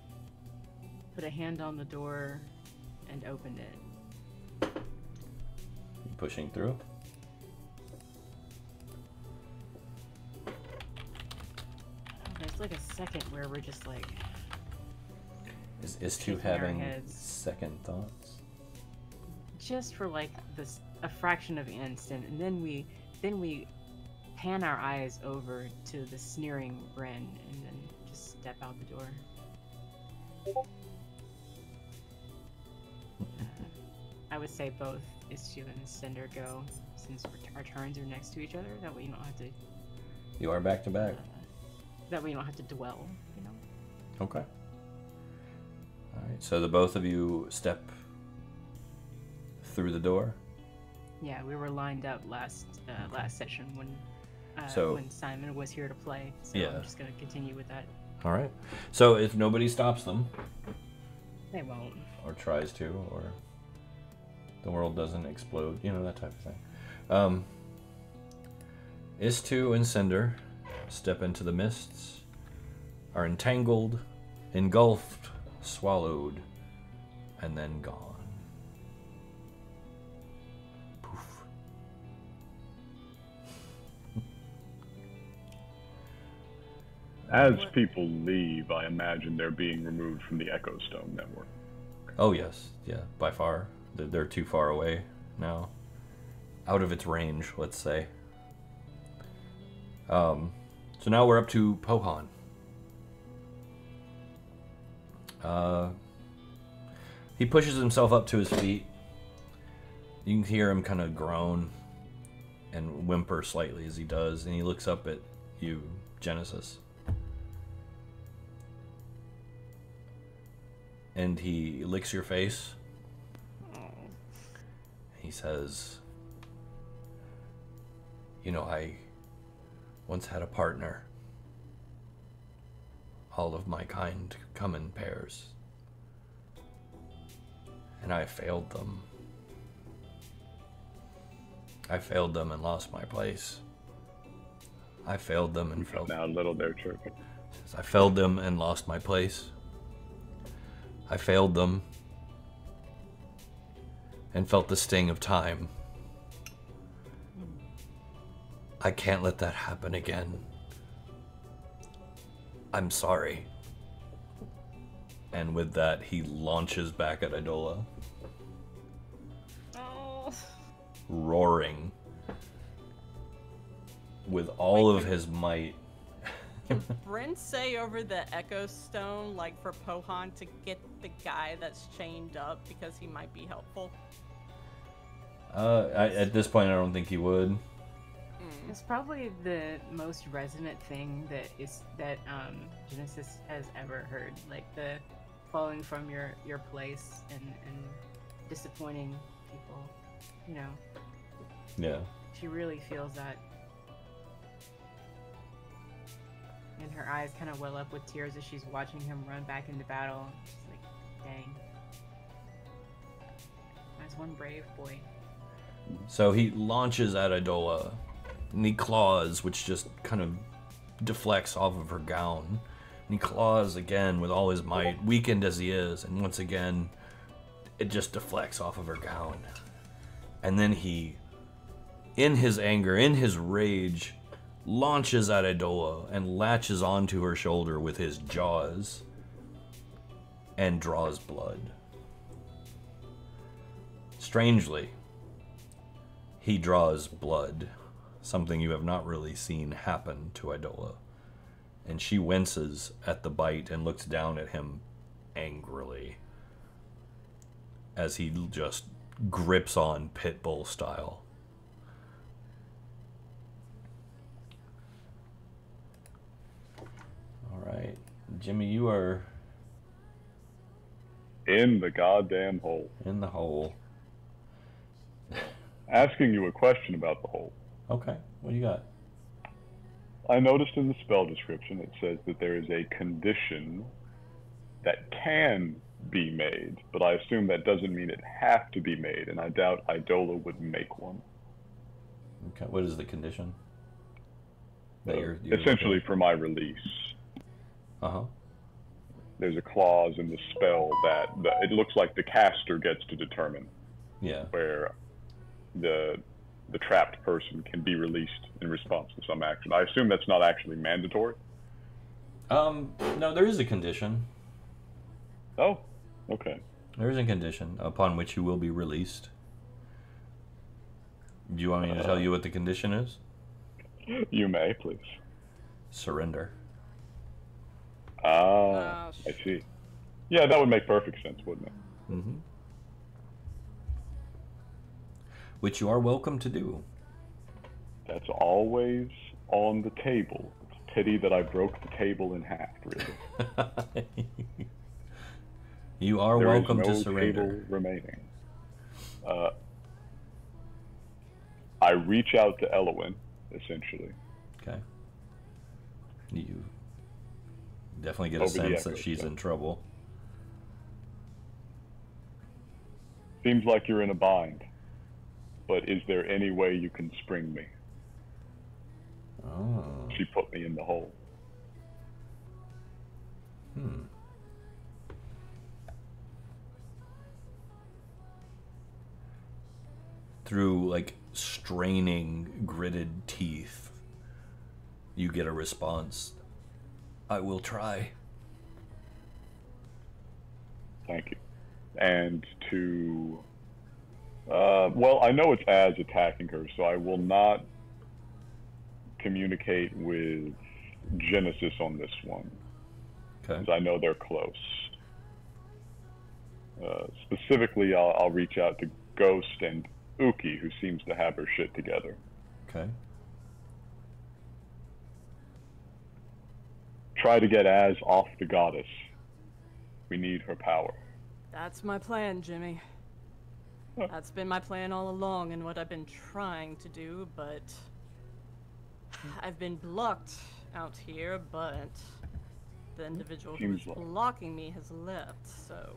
put a hand on the door and opened it. You pushing through? There's like a second where we're just like Is Istu shaking our having heads. second thoughts? Just for like a fraction of an instant, and then we pan our eyes over to the sneering Bren and then just step out the door. I would say both Istu and Cinder go, since our turns are next to each other. That way you don't have to. You are back to back. That way you don't have to dwell. Okay. All right. So the both of you step through the door. Yeah, we were lined up last session when Simon was here to play. So Yeah. I'm just gonna continue with that. All right. So if nobody stops them, They won't. or tries to, or the world doesn't explode, that type of thing. Istu and Cinder step into the mists, are entangled, engulfed, swallowed, and then gone. Poof. As people leave, I imagine they're being removed from the Echo Stone network. Oh yes, yeah, by far. They're too far away now. Out of its range, let's say. So now we're up to Pohan. He pushes himself up to his feet. You can hear him kind of groan and whimper slightly as he does, and he looks up at you, Genesis. And he licks your face. He says, "You know, I once had a partner. All of my kind come in pairs. And I failed them. I failed them and lost my place. I failed them and felt... Now a little there, chirping. I failed them and lost my place. I failed them and felt the sting of time. I can't let that happen again. I'm sorry." And with that, he launches back at Idola, Oh. roaring with all of his might. Can Brent say over the Echo Stone, like for Pohan to get the guy that's chained up because he might be helpful? At this point, I don't think he would. It's probably the most resonant thing that Genesis has ever heard. Like the falling from your place and disappointing people. You know. Yeah. She really feels that. And her eyes kind of well up with tears as she's watching him run back into battle. She's like, dang. That's one brave boy. So he launches at Idola, and he claws, which just kind of deflects off of her gown. And he claws again with all his might, weakened as he is, and once again, it just deflects off of her gown. And then he, in his anger, in his rage, launches at Idola and latches onto her shoulder with his jaws and draws blood. Strangely, he draws blood, something you have not really seen happen to Idola. And she winces at the bite and looks down at him angrily as he just grips on Pitbull style. Alright, Jimmy, you are In the goddamn hole. in the hole. Asking you a question about the hole. Okay, what do you got? I noticed in the spell description it says that there is a condition that can be made, but I assume that doesn't mean it has to be made, and I doubt Idola would make one. Okay, what is the condition? That you're Essentially for my release. Uh-huh. There's a clause in the spell that it looks like the caster gets to determine Yeah. where the trapped person can be released in response to some action. I assume that's not actually mandatory. No, there is a condition. Oh, okay. There is a condition upon which you will be released. Do you want me to tell you what the condition is? You may, please. Surrender. Ah, I see. Yeah, that would make perfect sense, wouldn't it? Mm-hmm. Which you are welcome to do. That's always on the table. It's a pity that I broke the table in half, really. You are There is welcome no to surrender. table remaining. I reach out to Elowin, essentially. Okay. You definitely get a Over the sense that echoes, she's yeah. in trouble. Seems like you're in a bind, but is there any way you can spring me? she put me in the hole. Through, like, straining, gritted teeth, you get a response. I will try. Thank you. And to... well, I know it's Az attacking her, so I will not communicate with Genesis on this one. Okay. Because I know they're close. Specifically, I'll reach out to Ghost and Uki, who seems to have her shit together. Okay. Try to get Az off the goddess. We need her power. That's my plan, Jimmy. That's been my plan all along and what I've been trying to do, but I've been blocked out here, but the individual who's blocking me has left, so...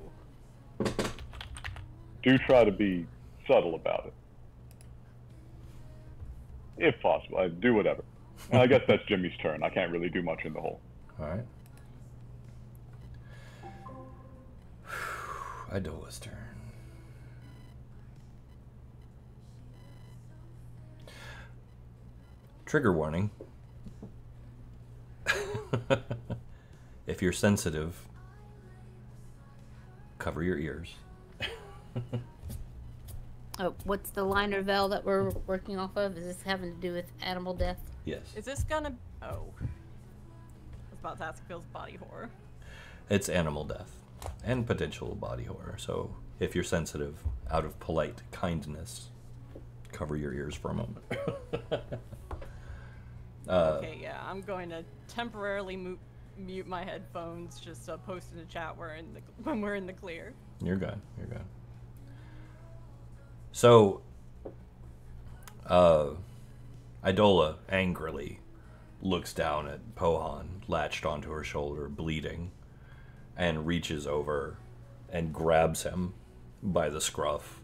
Do try to be subtle about it. If possible. I do whatever. I guess that's Jimmy's turn. I can't really do much in the hole. Alright. Idola's turn. Trigger warning. If you're sensitive, cover your ears. Oh, what's the liner veil that we're working off of? Is this having to do with animal death? Yes. Is this gonna... Oh. I was about to ask if it was body horror. It's animal death and potential body horror. So if you're sensitive, out of polite kindness, cover your ears for a moment. Okay, yeah, I'm going to temporarily mute my headphones. Just post in the chat when we're in the clear. You're good. You're good. So, Idola angrily looks down at Pohan, latched onto her shoulder, bleeding, and reaches over and grabs him by the scruff,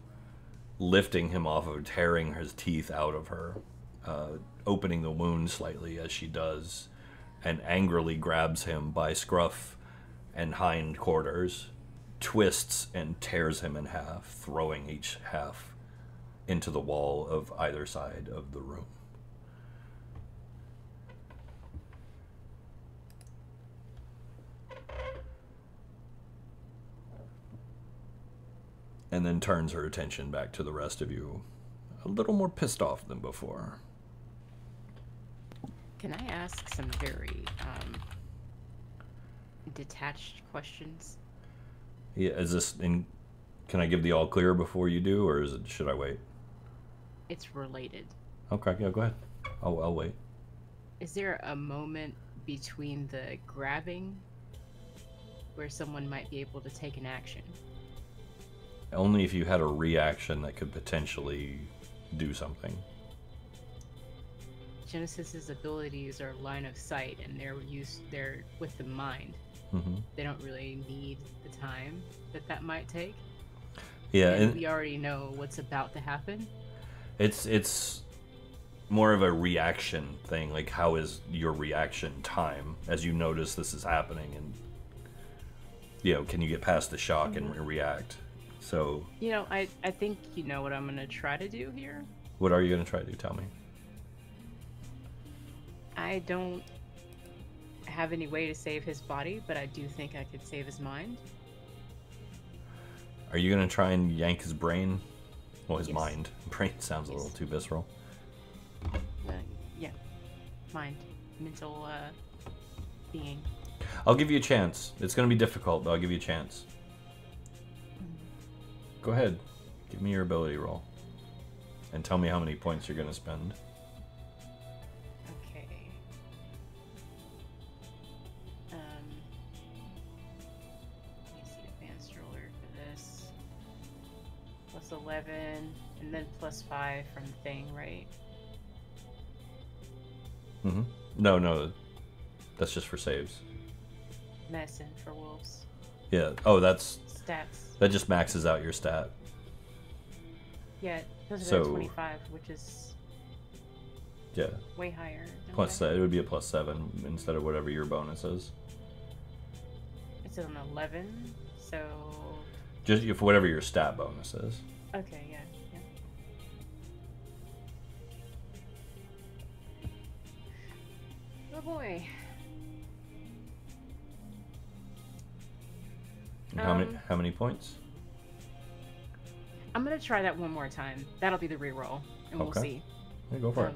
lifting him off of, tearing his teeth out of her, opening the wound slightly as she does, and angrily grabs him by scruff and hind quarters, twists and tears him in half, throwing each half into the wall of either side of the room. And then turns her attention back to the rest of you, a little more pissed off than before. Can I ask some very detached questions? Yeah, is this in? Can I give the all clear before you do, or should I wait? It's related. Okay, yeah, go ahead. I'll wait. Is there a moment between the grabbing where someone might be able to take an action? Only if you had a reaction that could potentially do something. Genesis's abilities are line of sight, and they're with the mind. Mm-hmm. They don't really need the time that might take. Yeah, and we already know what's about to happen. It's more of a reaction thing. Like, how is your reaction time as you notice this is happening, and can you get past the shock and react? So I think you know what I'm gonna try to do here. What are you gonna try to do? Tell me. I don't have any way to save his body, but I do think I could save his mind. Are you gonna try and yank his brain? Well, his Yes. mind. Brain sounds a little too visceral. Yeah, mind, mental being. I'll give you a chance. It's gonna be difficult, but I'll give you a chance. Go ahead. Give me your ability roll. And tell me how many points you're gonna spend. Okay. Let me see, advanced roller for this. Plus 11, and then plus 5 from the thing, right? Mm-hmm. No. That's just for saves. Medicine for wolves. Yeah. Oh, that's... Stats. That just maxes out your stat. Yeah, those are So- 25, which is Yeah. way higher. Than Plus, what it would be a +7 instead of whatever your bonus is. It's an 11, so... Just if whatever your stat bonus is. Okay, yeah. Oh boy. And how many points? I'm gonna try that one more time. That'll be the reroll, and we'll Okay. see. Yeah, go for it.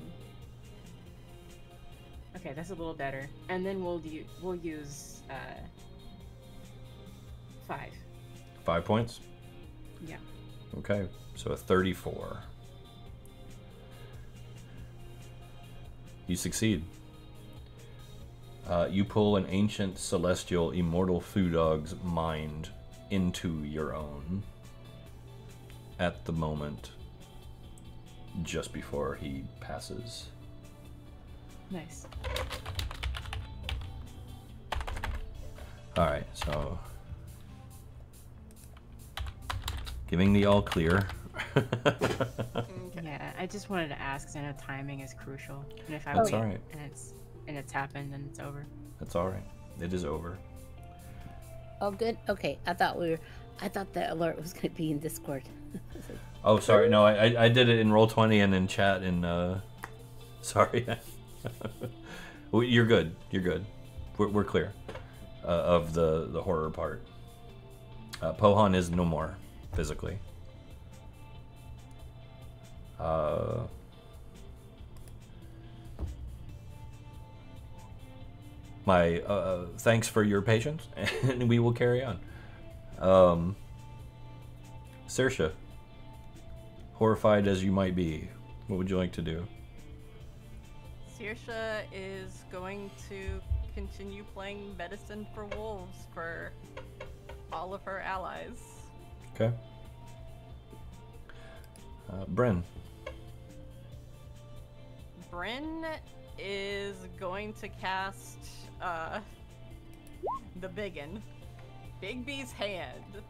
Okay, that's a little better. And then we'll use 5. 5 points? Yeah. Okay, so a 34. You succeed. You pull an ancient celestial immortal foo dog's mind into your own at the moment just before he passes. Nice. Alright, so giving the all clear. Yeah, I just wanted to ask because I know timing is crucial. And if I That's wait alright. and it's happened, then it's over. That's alright. It is over. Oh, good. Okay, I thought the alert was going to be in Discord. Oh, sorry. No, I did it in Roll20 and in chat and sorry. Well, you're good. You're good. We're clear of the horror part. Pohan is no more physically. My thanks for your patience, and we will carry on. Saoirse, horrified as you might be, what would you like to do? Saoirse is going to continue playing medicine for wolves for all of her allies. Okay. Bryn. Bryn is going to cast the biggin. Big B's hand.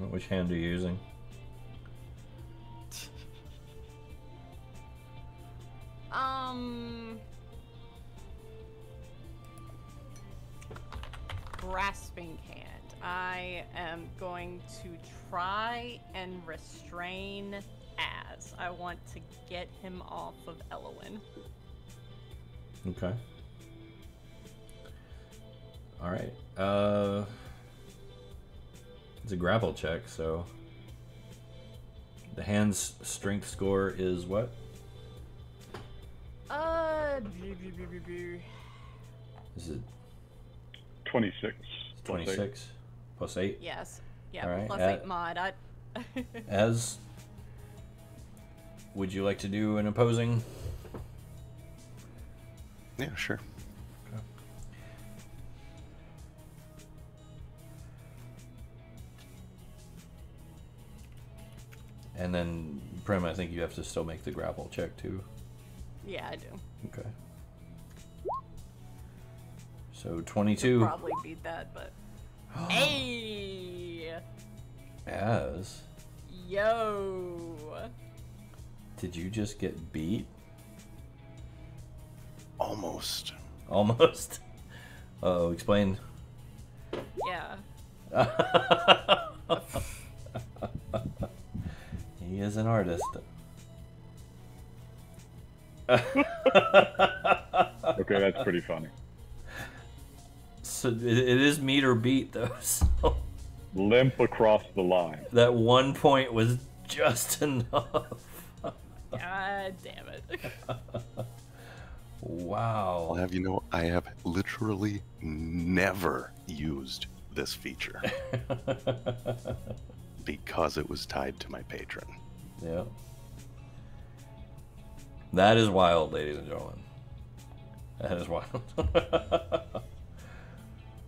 Which hand are you using? Grasping hand. I am going to try and restrain Az. I want to get him off of Elowin. Okay. All right. It's a grapple check, so the hand's strength score is what? Is it 26. 26 plus 8? Yes. Yeah, All right, plus 8 mod. Az, would you like to do an opposing? Yeah, sure. Okay. And then, Prim, I think you have to still make the grapple check too. Yeah, I do. Okay. So 22. Probably beat that, but. Hey! Az, Yo! did you just get beat? Almost. Almost. Uh-oh, explain. Yeah. He is an artist. Okay, that's pretty funny. So it is meet or beat though. So Limp across the line. that 1 point was just enough. God damn it. Wow. I'll have you know, I have literally never used this feature because it was tied to my patron. Yeah. That is wild, ladies and gentlemen. That is wild.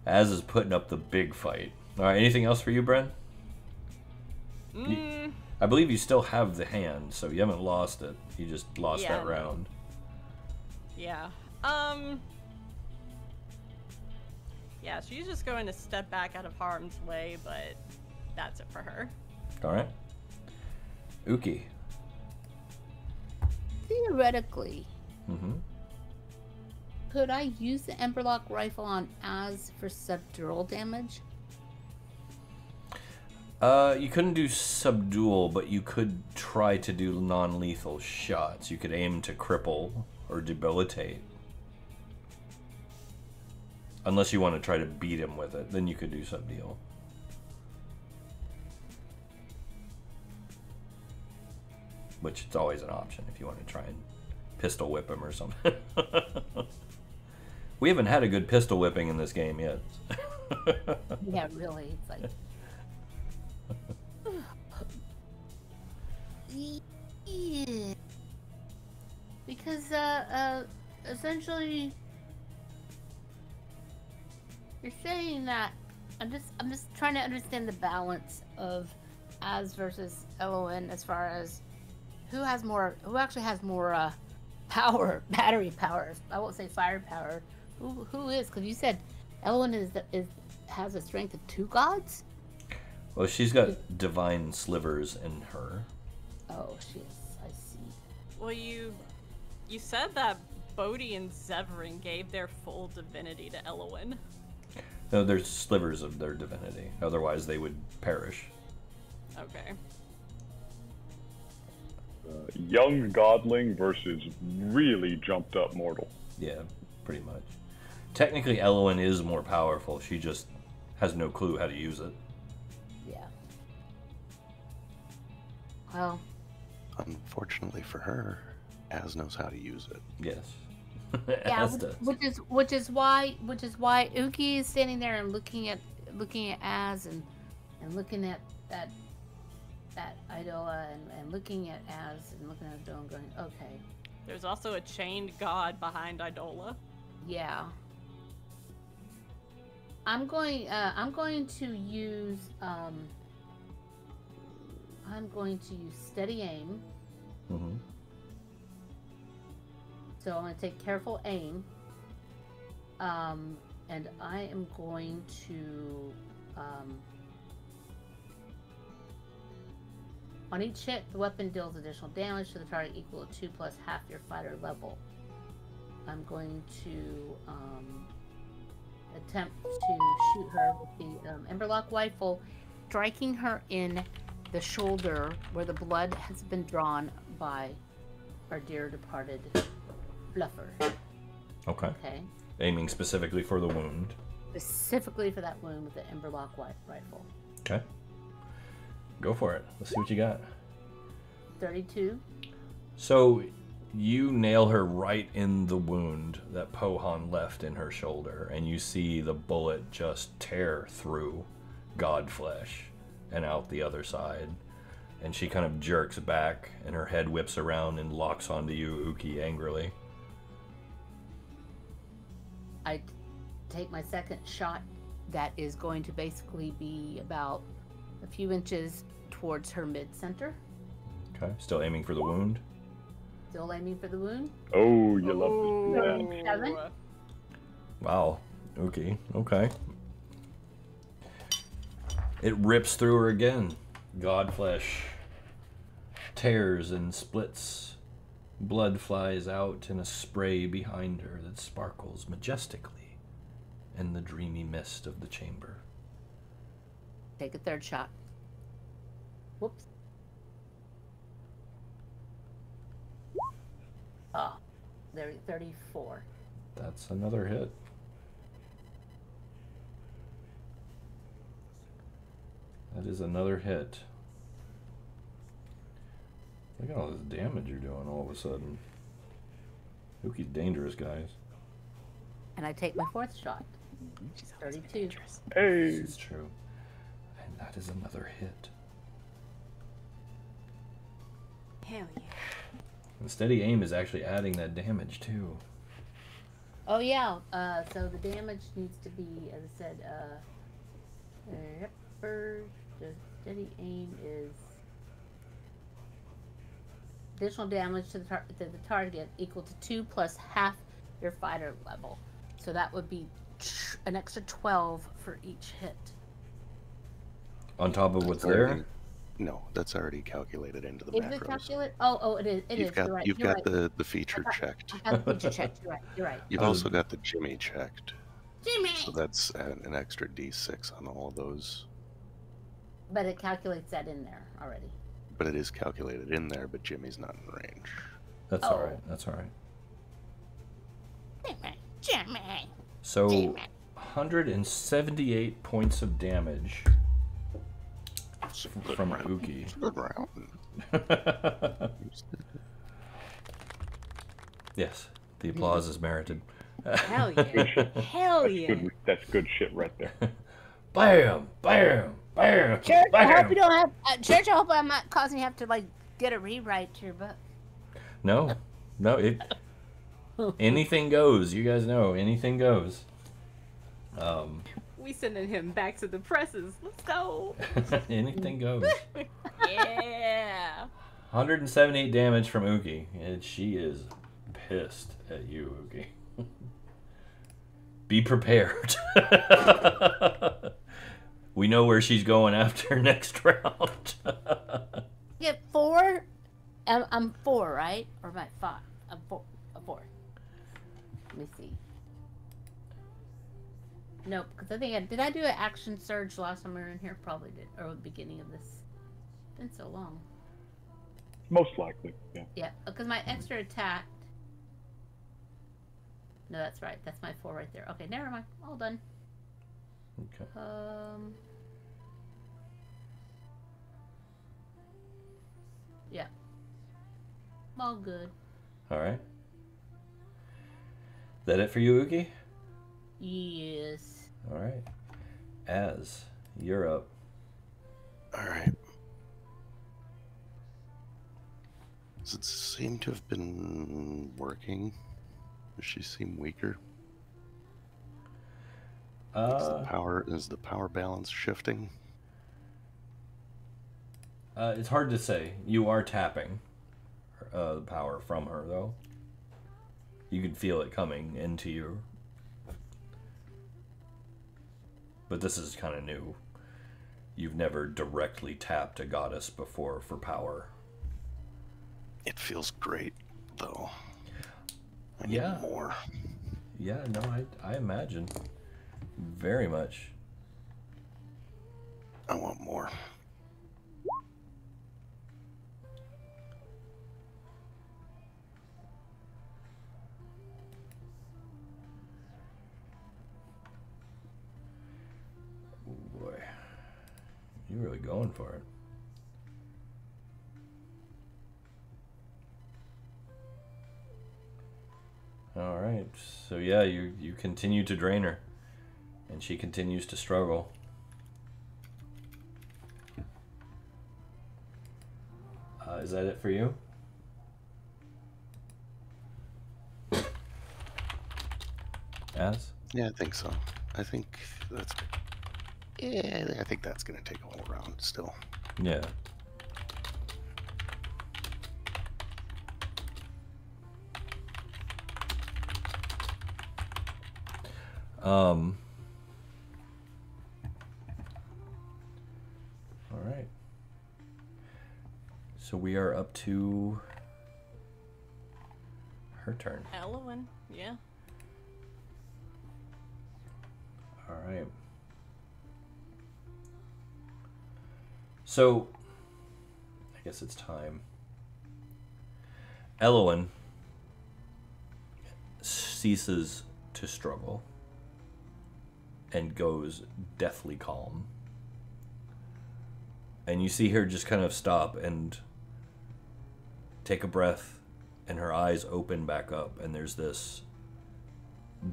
Az is putting up the big fight. All right, anything else for you, Bren? I believe you still have the hand, so you haven't lost it. You just lost Yeah, that no. round. Yeah. Yeah, she's just going to step back out of harm's way, but that's it for her. All right. Uki. Theoretically, Mm-hmm. Could I use the Emberlock rifle on Az for subdural damage? You couldn't do subdual, but you could try to do non-lethal shots. You could aim to cripple or debilitate. Unless you want to try to beat him with it, then you could do subdual. Which it's always an option if you want to try and pistol whip him or something. We haven't had a good pistol whipping in this game yet. Yeah, really. It's like. Yeah. Because essentially you're saying that I'm just trying to understand the balance of Az versus Elowen as far as who actually has more power, battery power. I won't say firepower. Who is? Because you said Elowen has a strength of 2 gods. Well, she's got divine slivers in her. Oh, she is. I see. Well, you said that Bodhi and Zevran gave their full divinity to Elowen. No, there's slivers of their divinity. Otherwise, they would perish. Okay. Young godling versus really jumped up mortal. Yeah, pretty much. Technically, Elowen is more powerful. She just has no clue how to use it. Yeah. Well. Unfortunately for her, Az knows how to use it. Yes. Yeah, Az does. which is why Uki is standing there and looking at Az and looking at that Idola and looking at Az and looking at Idola and going, okay. There's also a chained god behind Idola. Yeah. I'm going to use steady aim. Mm-hmm. So I'm going to take careful aim. And I am going to on each hit, the weapon deals additional damage to the target equal to 2 plus half your fighter level. I'm going to attempt to shoot her with the Emberlock rifle, striking her in the shoulder where the blood has been drawn by our dear departed Fluffer. Okay. Okay. Aiming specifically for the wound. Specifically for that wound with the Emberlock rifle. Okay. Go for it. Let's see what you got. 32. So you nail her right in the wound that Pohan left in her shoulder, and you see the bullet just tear through god flesh and out the other side. And she kind of jerks back, and her head whips around and locks onto you, Uki, angrily. I take my second shot that is going to basically be about a few inches towards her mid-center. Okay. Still aiming for the wound. Still aiming for the wound. Oh, you love this. 7. Wow. Uki. Okay. It rips through her again. God flesh tears and splits. Blood flies out in a spray behind her that sparkles majestically in the dreamy mist of the chamber. Take a third shot. Whoops. Oh, there, 34. That's another hit. That is another hit. Look at all this damage you're doing all of a sudden. Uki's dangerous, guys. And I take my fourth shot. 32. Hey. This is true. And that is another hit. Hell yeah. And steady aim is actually adding that damage too. Oh yeah. So the damage needs to be, as I said, the steady aim is additional damage to the target equal to 2 plus half your fighter level. So that would be an extra 12 for each hit. On top of what's there? No, that's already calculated into the Is macros. it calculate? Oh, it is. It You've is. got You're right. you've You're got right. the feature checked. I got the feature checked. You're right. You're right. You've Oh. also got the Jimmy checked. Jimmy. So that's an extra D6 on all those. But it calculates that in there already. But it is calculated in there, but Jimmy's not in range. That's all right. That's all right. Jimmy. So, 178 points of damage from Uki. Good round. Yes, the applause is merited. Hell yeah. Hell yeah. That's good shit right there. Bam! Bam! Bam! Church, I bam. hope you don't have. Church, I hope I'm not causing you have to like get a rewrite to your book. No, it. Anything goes. You guys know anything goes. We sending him back to the presses. Let's go. Anything goes. Yeah. 178 damage from Uki, and she is pissed at you, Uki. Be prepared. We know where she's going after next round. Get 4. I'm 4, right? Or am I 5? I'm 4. I'm 4. Let me see. Nope, because I think did I do an action surge last time we were in here? Probably did, or the beginning of this. It's been so long. Most likely, yeah. Yeah, because my extra attack. No, that's right. That's my 4 right there. Okay, never mind. All done. Okay. Yeah. All good. All right. Is that it for you, Uki? Yes. All right. Az, you're up. All right. Does it seem to have been working? Does she seem weaker? Is the power balance shifting? It's hard to say. You are tapping the power from her, though. You can feel it coming into you. But this is kind of new. You've never directly tapped a goddess before for power. It feels great, though. I need Yeah. more. Yeah, no, I imagine. Very much. I want more. Oh boy. You're really going for it. All right. So yeah, you continue to drain her, and she continues to struggle. Is that it for you? Az? Yeah, I think so. I think that's. Yeah, I think that's gonna take a whole round still. Yeah. All right. So we are up to her turn. Elowen, yeah. All right. So, I guess it's time. Elowen ceases to struggle and goes deathly calm. And you see her just kind of stop and take a breath, and her eyes open back up, and there's this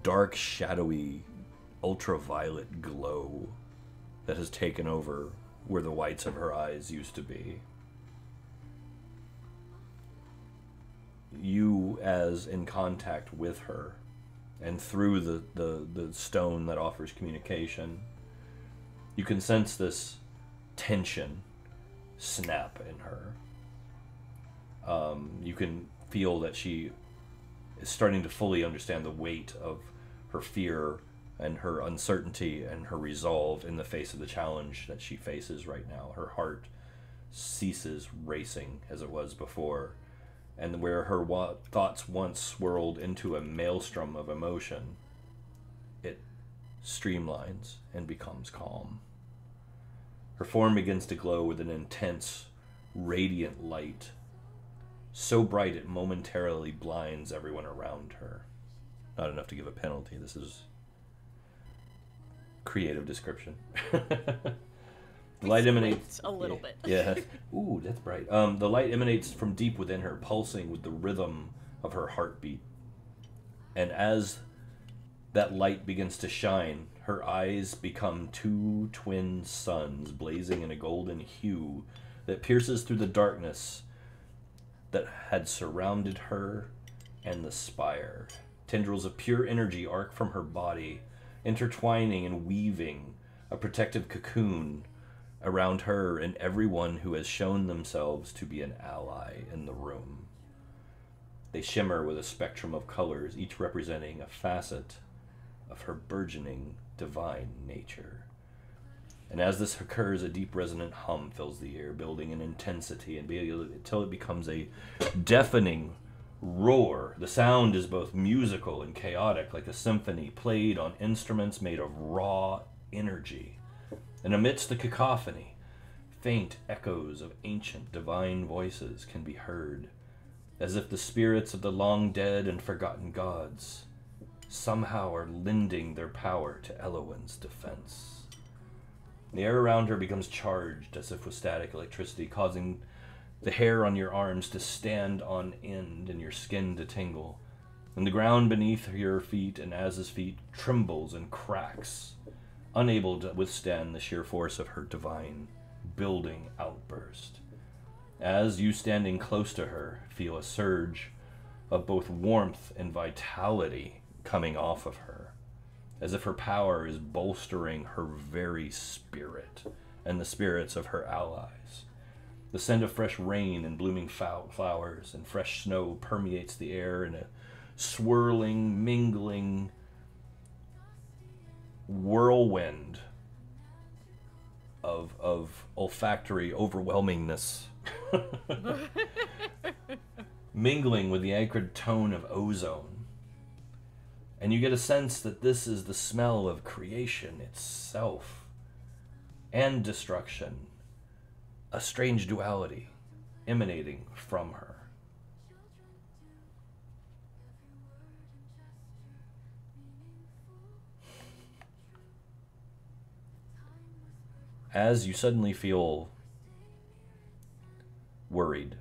dark, shadowy, ultraviolet glow that has taken over where the whites of her eyes used to be. You, as in contact with her, and through the stone that offers communication, you can sense this tension snap in her. You can feel that she is starting to fully understand the weight of her fear and her uncertainty and her resolve in the face of the challenge that she faces right now. Her heart ceases racing as it was before, and where her thoughts once swirled into a maelstrom of emotion, it streamlines and becomes calm. Her form begins to glow with an intense, radiant light, so bright it momentarily blinds everyone around her. Not enough to give a penalty. This is creative description. The light emanates a little bit. Yeah. Ooh, that's bright. The light emanates from deep within her, pulsing with the rhythm of her heartbeat. And as that light begins to shine, her eyes become two twin suns blazing in a golden hue that pierces through the darkness that had surrounded her and the spire. Tendrils of pure energy arc from her body, intertwining and weaving a protective cocoon around her and everyone who has shown themselves to be an ally in the room. They shimmer with a spectrum of colors, each representing a facet of her burgeoning divine nature. And as this occurs, a deep resonant hum fills the air, building in intensity until it becomes a deafening roar. The sound is both musical and chaotic, like a symphony played on instruments made of raw energy. And amidst the cacophony, faint echoes of ancient divine voices can be heard, as if the spirits of the long dead and forgotten gods somehow are lending their power to Elowen's defense. The air around her becomes charged as if with static electricity, causing the hair on your arms to stand on end and your skin to tingle. And the ground beneath your feet and Az's feet trembles and cracks, unable to withstand the sheer force of her divine building outburst. As you standing close to her feel a surge of both warmth and vitality coming off of her, as if her power is bolstering her very spirit and the spirits of her allies. The scent of fresh rain and blooming flowers and fresh snow permeates the air in a swirling, mingling whirlwind of olfactory overwhelmingness, mingling with the acrid tone of ozone. And you get a sense that this is the smell of creation itself and destruction, a strange duality emanating from her. As you suddenly feel worried,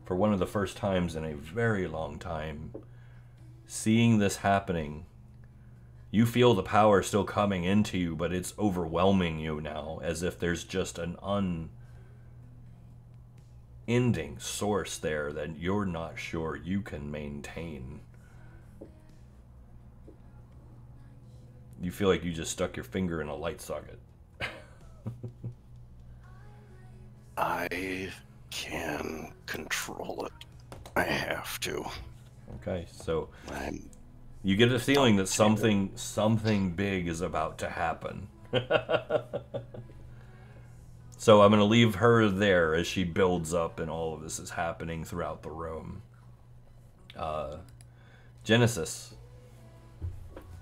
for one of the first times in a very long time, seeing this happening, you feel the power still coming into you, but it's overwhelming you now, as if there's just an unending source there that you're not sure you can maintain. You feel like you just stuck your finger in a light socket. I can control it. I have to. Okay, so I'm you get a feeling that something big is about to happen. So I'm going to leave her there as she builds up and all of this is happening throughout the room. Genesis.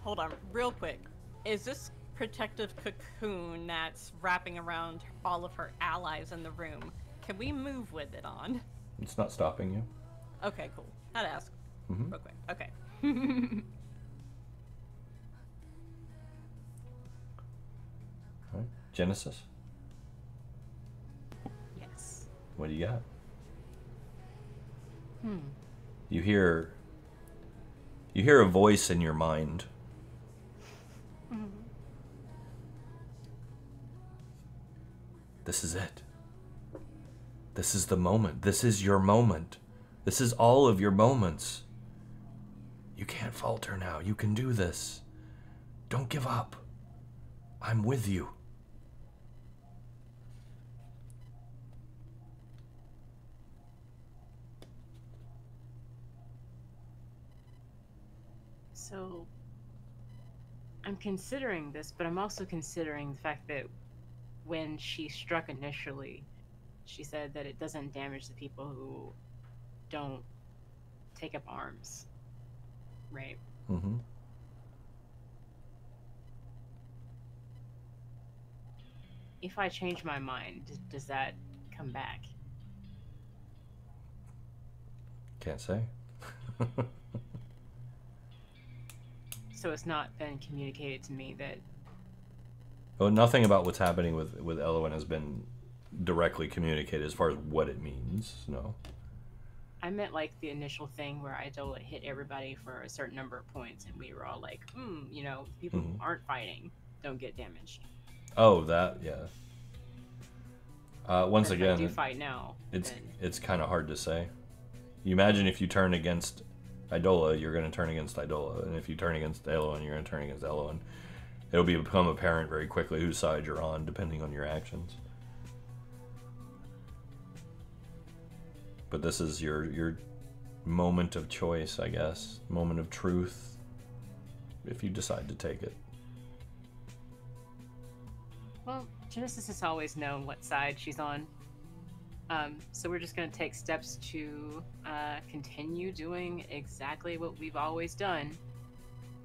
Hold on, real quick. Is this protective cocoon that's wrapping around all of her allies in the room, can we move with it on? It's not stopping you. Okay, cool. Had to ask. Mm-hmm. Real quick. Okay. All right. Genesis, Yes. what do you got? Hmm. You hear a voice in your mind. This is it. This is the moment. This is your moment. This is all of your moments. You can't falter now. You can do this. Don't give up. I'm with you. I'm considering this, but I'm also considering the fact that when she struck initially, she said that it doesn't damage the people who don't take up arms. Right. Mm-hmm. If I change my mind, does that come back? Can't say. So it's not been communicated to me that. Well, nothing about what's happening with Elowen has been directly communicated as far as what it means. No. I meant like the initial thing where Idola hit everybody for a certain number of points, and we were all like, you know, people who aren't fighting don't get damaged. Oh, that, yeah. Once If again, I do fight now, it's kind of hard to say. You imagine if you turn against Idola, you're going to turn against Idola, and if you turn against Elowen, you're going to turn against Elowen. It'll become apparent very quickly whose side you're on, depending on your actions. But this is your moment of choice, I guess. Moment of truth, if you decide to take it. Well, Genesis has always known what side she's on. So we're just going to take steps to continue doing exactly what we've always done.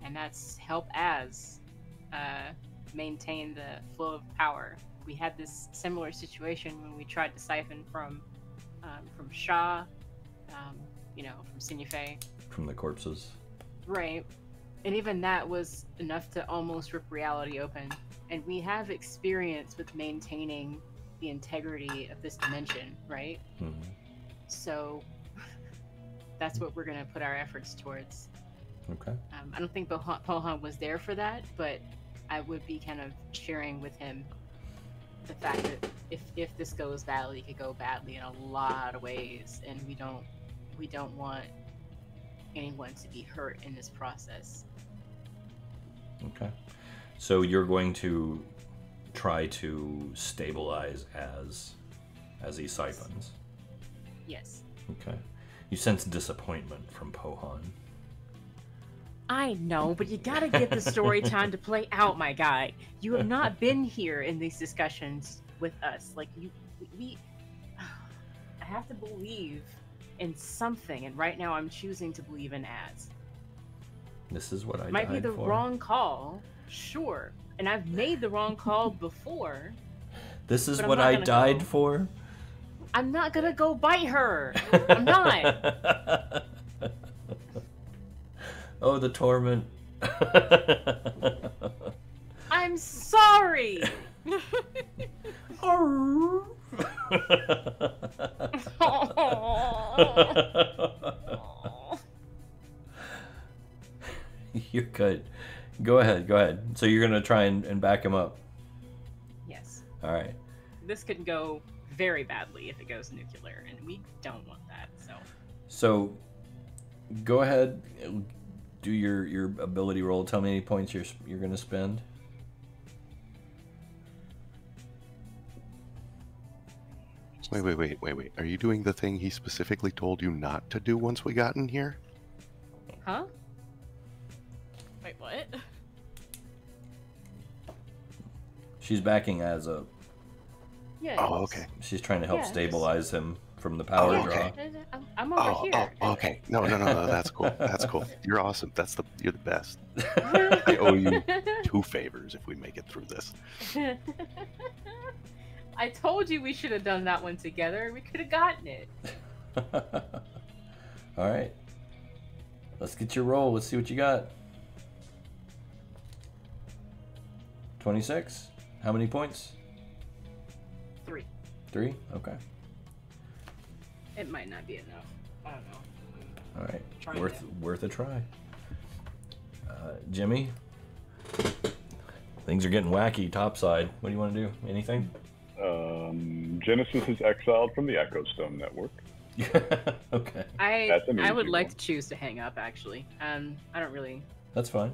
And that's help Az maintain the flow of power. We had this similar situation when we tried to siphon from Shah, you know, from Sinufe. From the corpses. Right. And even that was enough to almost rip reality open. And we have experience with maintaining the integrity of this dimension, right? Mm-hmm. So that's what we're going to put our efforts towards. Okay. I don't think Pohan was there for that, but I would be kind of sharing with him the fact that if this goes badly, it could go badly in a lot of ways, and we don't want anyone to be hurt in this process. Okay. So you're going to try to stabilize as he siphons. Yes. Okay. You sense disappointment from Pohan. I know, but you gotta give the story time to play out, my guy. You have not been here in these discussions with us. Like, we I have to believe in something, and right now I'm choosing to believe in Az. This is what I Might be died the for. wrong call, sure. And I've made the wrong call before. This is but I'm what not I gonna died go. for? I'm not gonna go bite her. I'm not. Oh, the torment. I'm sorry. You're good. Go ahead. So you're gonna try and back him up. Yes. All right. This could go very badly if it goes nuclear, and we don't want that. So go ahead, do your ability roll. Tell me any points you're gonna spend. Wait. Are you doing the thing he specifically told you not to do once we got in here? Huh? Wait, what? She's backing Az up. Yeah. Oh, okay. She's trying to help Yeah, stabilize him from the power Oh, draw. okay. I'm over here. Okay. No, that's cool. That's cool. You're awesome. You're the best. I owe you 2 favors if we make it through this. I told you we should have done that one together. We could have gotten it. All right. Let's get your roll. Let's see what you got. 26. How many points? 3. 3? Okay. It might not be enough. I don't know. All right. Trying Worth a try. Jimmy? Things are getting wacky topside. What do you want to do? Anything? Genesis is exiled from the Echo Stone network. Okay. That's an I would easy like one. to choose to hang up, actually. I don't really... That's fine.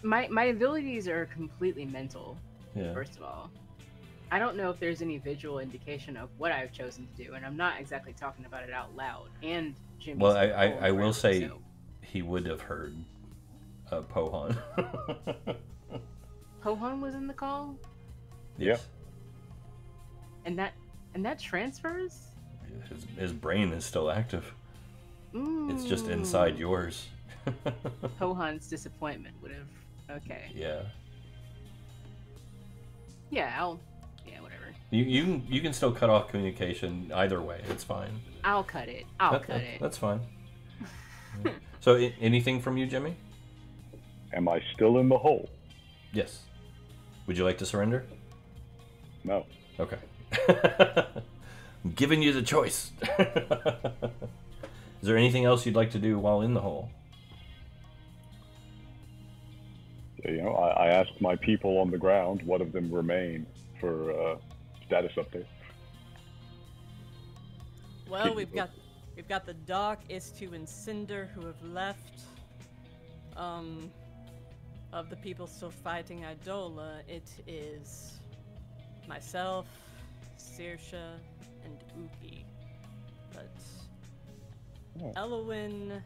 My abilities are completely mental, Yeah. first of all. I don't know if there's any visual indication of what I've chosen to do, and I'm not exactly talking about it out loud. And Jimmy's Well, pulling I will around, say so- he would have heard Pohan. Pohan was in the call? Yes. And that transfers? His brain is still active. It's just inside yours. Hohan's disappointment would have. Okay. Yeah. Yeah, whatever. You can still cut off communication either way. It's fine. I'll cut it. I'll cut it. That's fine. Yeah. So, anything from you, Jimmy? Am I still in the hole? Yes. Would you like to surrender? No. Okay. I'm giving you the choice. Is there anything else you'd like to do while in the hole? You know, I asked my people on the ground what of them remain for status update. Well, we've got the Doc, Istu, and Cinder who have left. Of the people still fighting Idola, it is myself, Saoirse, and Uki. But Elowin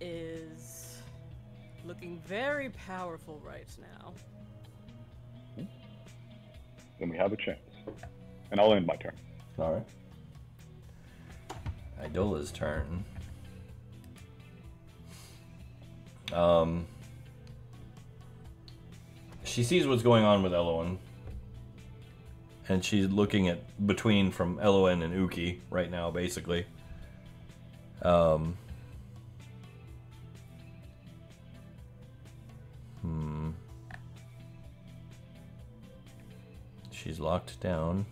is looking very powerful right now. Then we have a chance. And I'll end my turn. All right. Idola's turn. She sees what's going on with Elowin, and she's looking at between from Elowin and Uki right now, basically. She's locked down.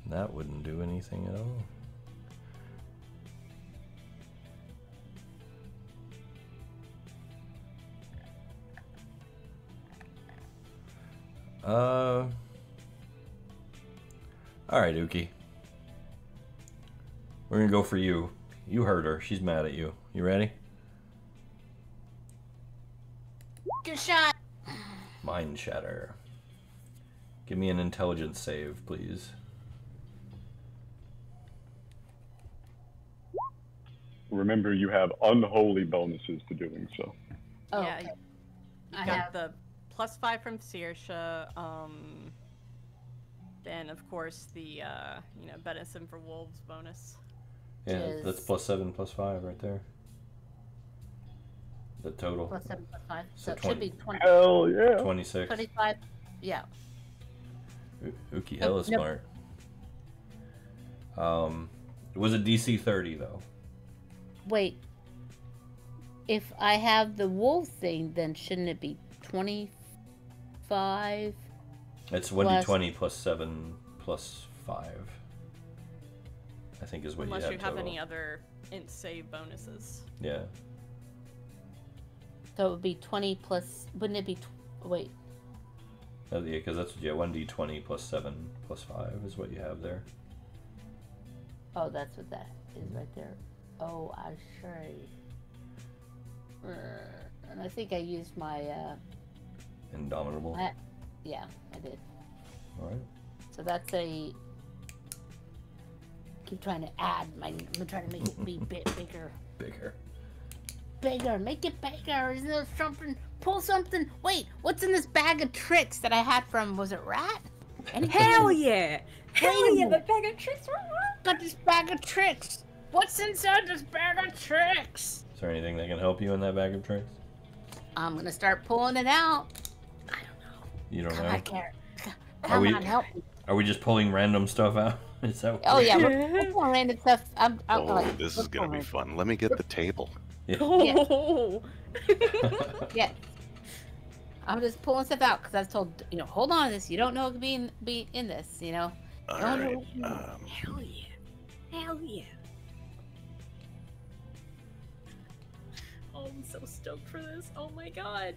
That wouldn't do anything at all. Alright, Uki. We're gonna go for you. You heard her. She's mad at you. You ready? Good shot. Mind Shatter. Give me an intelligence save, please. Remember, you have unholy bonuses to doing so. Oh, Yeah, okay. you I got have the +5 from Saoirse. Then of course the Benison for Wolves bonus. Yeah, Is- that's +7, +5 right there. The total. +7 +5. So So it should be 20, Hell yeah. 26. 25. Yeah. Uki hella Nope. smart. It was a DC 30 though. Wait. If I have the wolf thing, then shouldn't it be 25? It's 1d20 +7 +5. I think is what Unless you you had have total. any other int save bonuses. Yeah. So it would be 20 plus. Wouldn't it be? Wait. Yeah, because that's 1d20 +7 +5 is what you have there. Oh, that's what that is right there. Oh, I sure. And I think I used my. Indomitable. Yeah, I did. All right. So that's a. Keep trying to add my. I'm trying to make it be bigger. Bigger. Bigger, make it bigger. Isn't there something? Pull something. Wait, what's in this bag of tricks that I had from? Was it Rat? Hell yeah! Wait Hell a yeah! The minute. bag of tricks were Got this bag of tricks. What's inside this bag of tricks? Is there anything that can help you in that bag of tricks? I'm gonna start pulling it out. You don't Come know. on, Karen. Are Come we- on, help me. Are we just pulling random stuff out? Is that what Oh yeah, we're pulling random stuff. I'm Oh, like, this we're is gonna be pulling- fun. Let me get the table. Oh. Yeah. I'm just pulling stuff out because I was told, hold on to this. You don't know it could be in this, All Oh, right. no. Hell yeah! Hell yeah! Oh, I'm so stoked for this. Oh my god.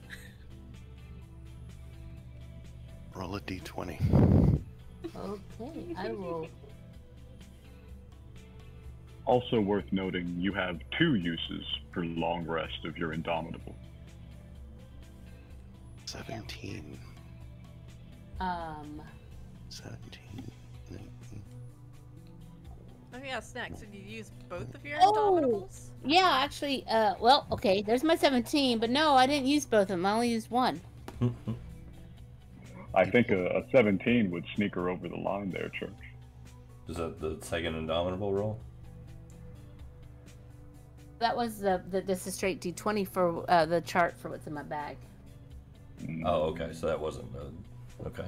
Roll a d20. Okay, I will. Also worth noting, you have 2 uses for long rest of your Indomitable. 17. 17. 19. Oh yeah, Snacks. Did you use both of your Oh! Indomitables? Yeah, actually, well, okay, there's my 17, but no, I didn't use both of them. I only used one. I think a 17 would sneak her over the line there, Church. Is that the second Indomitable roll? That was this is straight D20 for the chart for what's in my bag. Oh, okay. So that wasn't okay.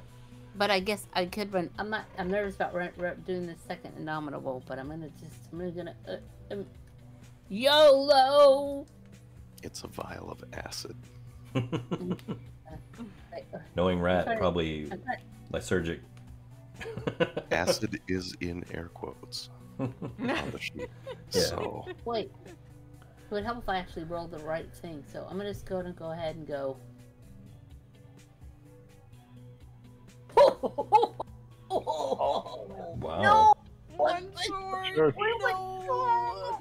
But I guess I could run. I'm nervous about doing the second Indomitable, but I'm gonna YOLO. It's a vial of acid. Knowing Rat, probably lysergic. Acid is in air quotes on the sheet. Yeah. So Wait, it would help if I actually rolled the right thing. So I'm just going to go ahead and go. Wow. No! One sword. Sure. No.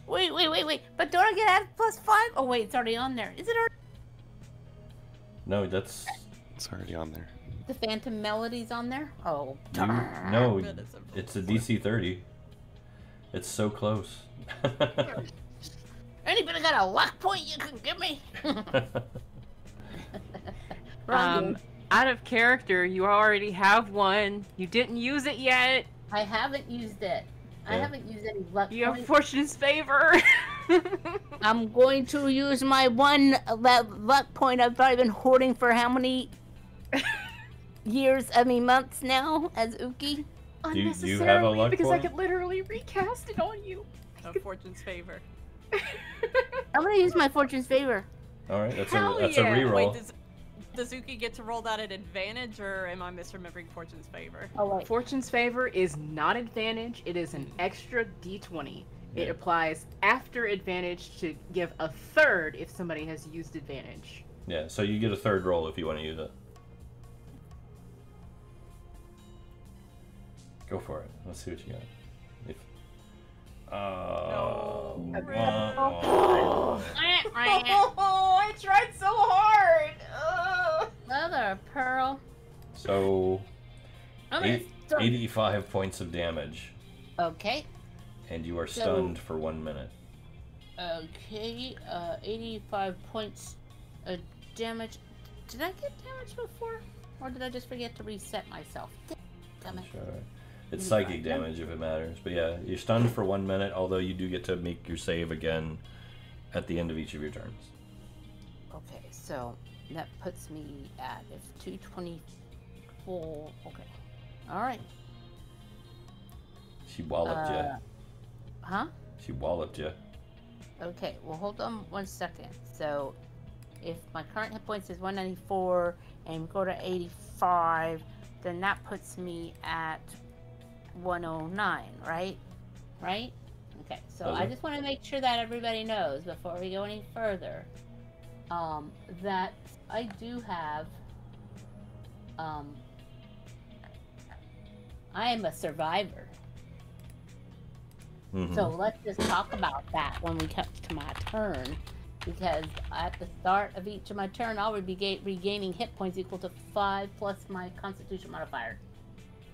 Wait. But don't I get added +5? Oh wait, it's already on there. Is it already? No, that's it's already on there. The Phantom Melody's on there? Oh. no. Goodness, I'm It's a DC 30. It's so close. Anybody got a luck point you can give me? Wrong. Out of character, you already have one. You didn't use it yet. I haven't used it. I Yeah. haven't used any luck You have points. Fortune's favor. I'm going to use my one luck point I've probably been hoarding for how many months now as Uki? Do you have a Unnecessarily, luck because point? I could literally recast it on you. Of Fortune's favor. I'm gonna use my Fortune's favor. All right, that's Hell a yeah. reroll. Wait, does Uki get to roll that at advantage, or am I misremembering Fortune's favor? Oh wait. Fortune's favor is not advantage. It is an extra d20. It Yeah. applies after advantage to give a third if somebody has used advantage. Yeah, so you get a third roll if you want to use it. Go for it. Let's see what you got. If... No. Oh, I tried so hard. Mother of pearl. So, I'm gonna start- 85 points of damage, Okay. and you are So- stunned for 1 minute. Okay. 85 points of damage. Did I get damage before, or did I just forget to reset myself? Damn it. Sure. It's psychic damage if it matters. But yeah, you're stunned for 1 minute, although you do get to make your save again at the end of each of your turns. Okay, so that puts me at 224. Okay. All right. She walloped you. Huh? She walloped you. Okay, well, hold on 1 second. So, if my current hit points is 194 and go to 85, then that puts me at 109, right? Right? Okay, so Does I it? just want to make sure that everybody knows before we go any further that I do have. I am a survivor. Mhm. So let's just talk about that when we come to my turn, because at the start of each of my turn, I'll be regaining hit points equal to 5 plus my Constitution modifier,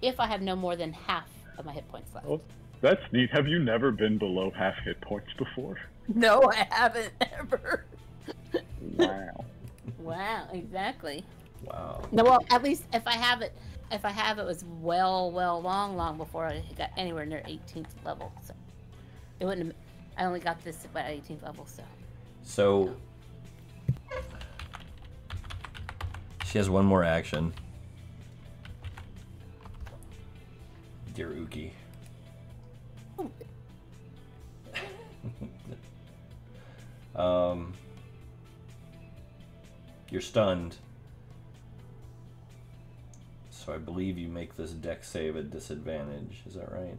if I have no more than half of my hit points left. Well, that's neat. Have you never been below half hit points before? No, I haven't ever. Wow. Wow, exactly. Wow. No, well, at least if I have it, it was long before I got anywhere near 18th level. So it wouldn't have, I only got this at 18th level, so. So she has one more action. Dear Uki. You're stunned. So I believe you make this dex save at disadvantage. Is that right?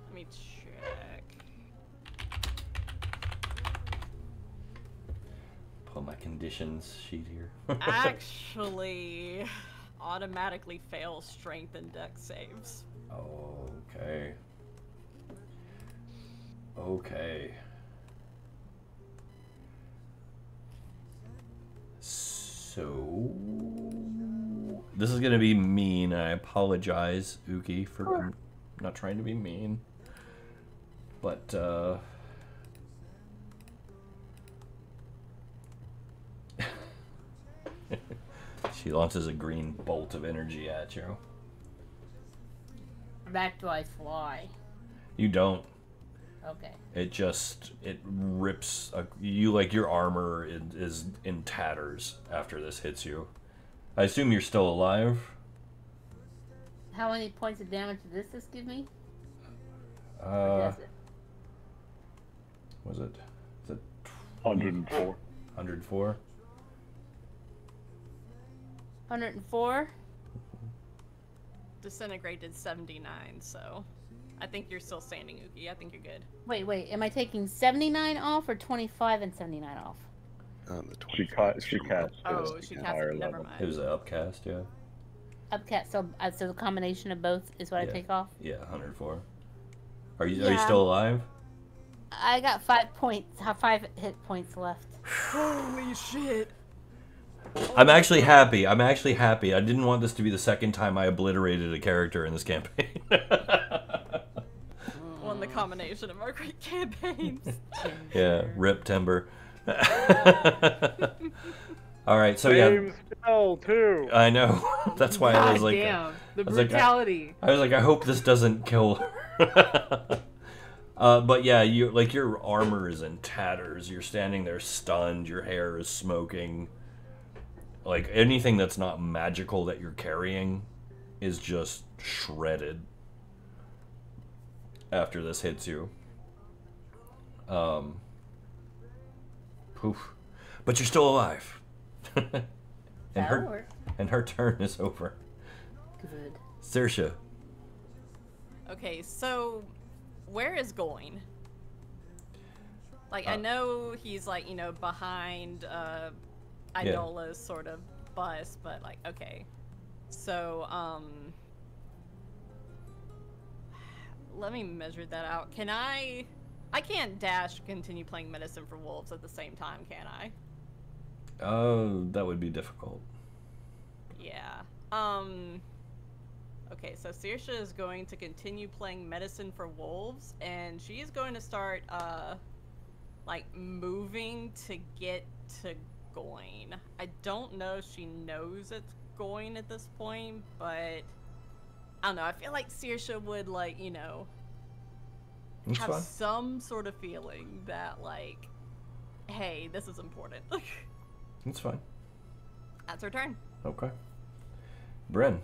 Let me check. Pull my conditions sheet here. Actually, automatically fails strength and dex saves. Okay. Okay. So this is gonna be mean. I apologize, Uki, for I'm not trying to be mean. But she launches a green bolt of energy at you. Back do I fly? You don't. Okay. It rips you, like your armor is in tatters after this hits you. I assume you're still alive. How many points of damage did this give me? Was it? Is it 104. 104? 104? Disintegrate did 79, so I think you're still standing, Uki. I think you're good. Wait. Am I taking 79 off or 25 and 79 off? She cast Oh, she a cast higher it. Never level. mind. It was an upcast, yeah. Okay, so the combination of both is what I Yeah. take off? Yeah, 104. Are you Yeah. still alive? I got 5 points, 5 hit points left. Holy shit. I'm actually happy. I didn't want this to be the second time I obliterated a character in this campaign. Well, in the combination of our great campaigns. Yeah, rip Timber. All right, so yeah, Same spell too. I know. That's why I was like, damn, the I was like, brutality. I was like, I hope this doesn't kill her. But yeah, your armor is in tatters. You're standing there stunned. Your hair is smoking. Like anything that's not magical that you're carrying is just shredded after this hits you. Poof. But you're still alive. and That'll work. her turn is over. Good. Saoirse. Okay, so where is going? Like, I know he's like, behind Idola's sort of bus, but like, okay. So, let me measure that out. Can I can't dash continue playing Medicine for Wolves at the same time, can I? Oh, that would be difficult. Yeah. Okay, so Saoirse is going to continue playing Medicine for Wolves, and she is going to start, like, moving to get to Goyne. I don't know if she knows it's Goyne at this point, but I don't know. I feel like Saoirse would, like, That's have fine. some sort of feeling that, like, hey, this is important. It's fine. That's her turn. Okay. Bryn.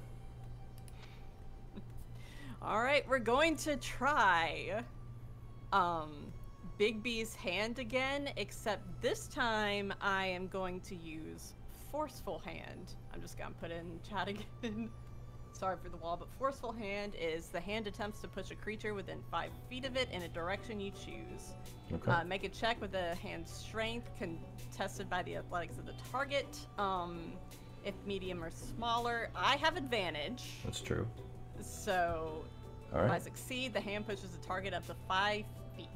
All right, we're going to try Big B's hand again, except this time I am going to use Forceful Hand. I'm just gonna put in chat again. Sorry for the wall, but Forceful Hand is the hand attempts to push a creature within 5 feet of it in a direction you choose. Okay. Make a check with the hand's strength contested by the athletics of the target. If medium or smaller, I have advantage. That's true. So, All if I right. succeed, the hand pushes the target up to 5 feet.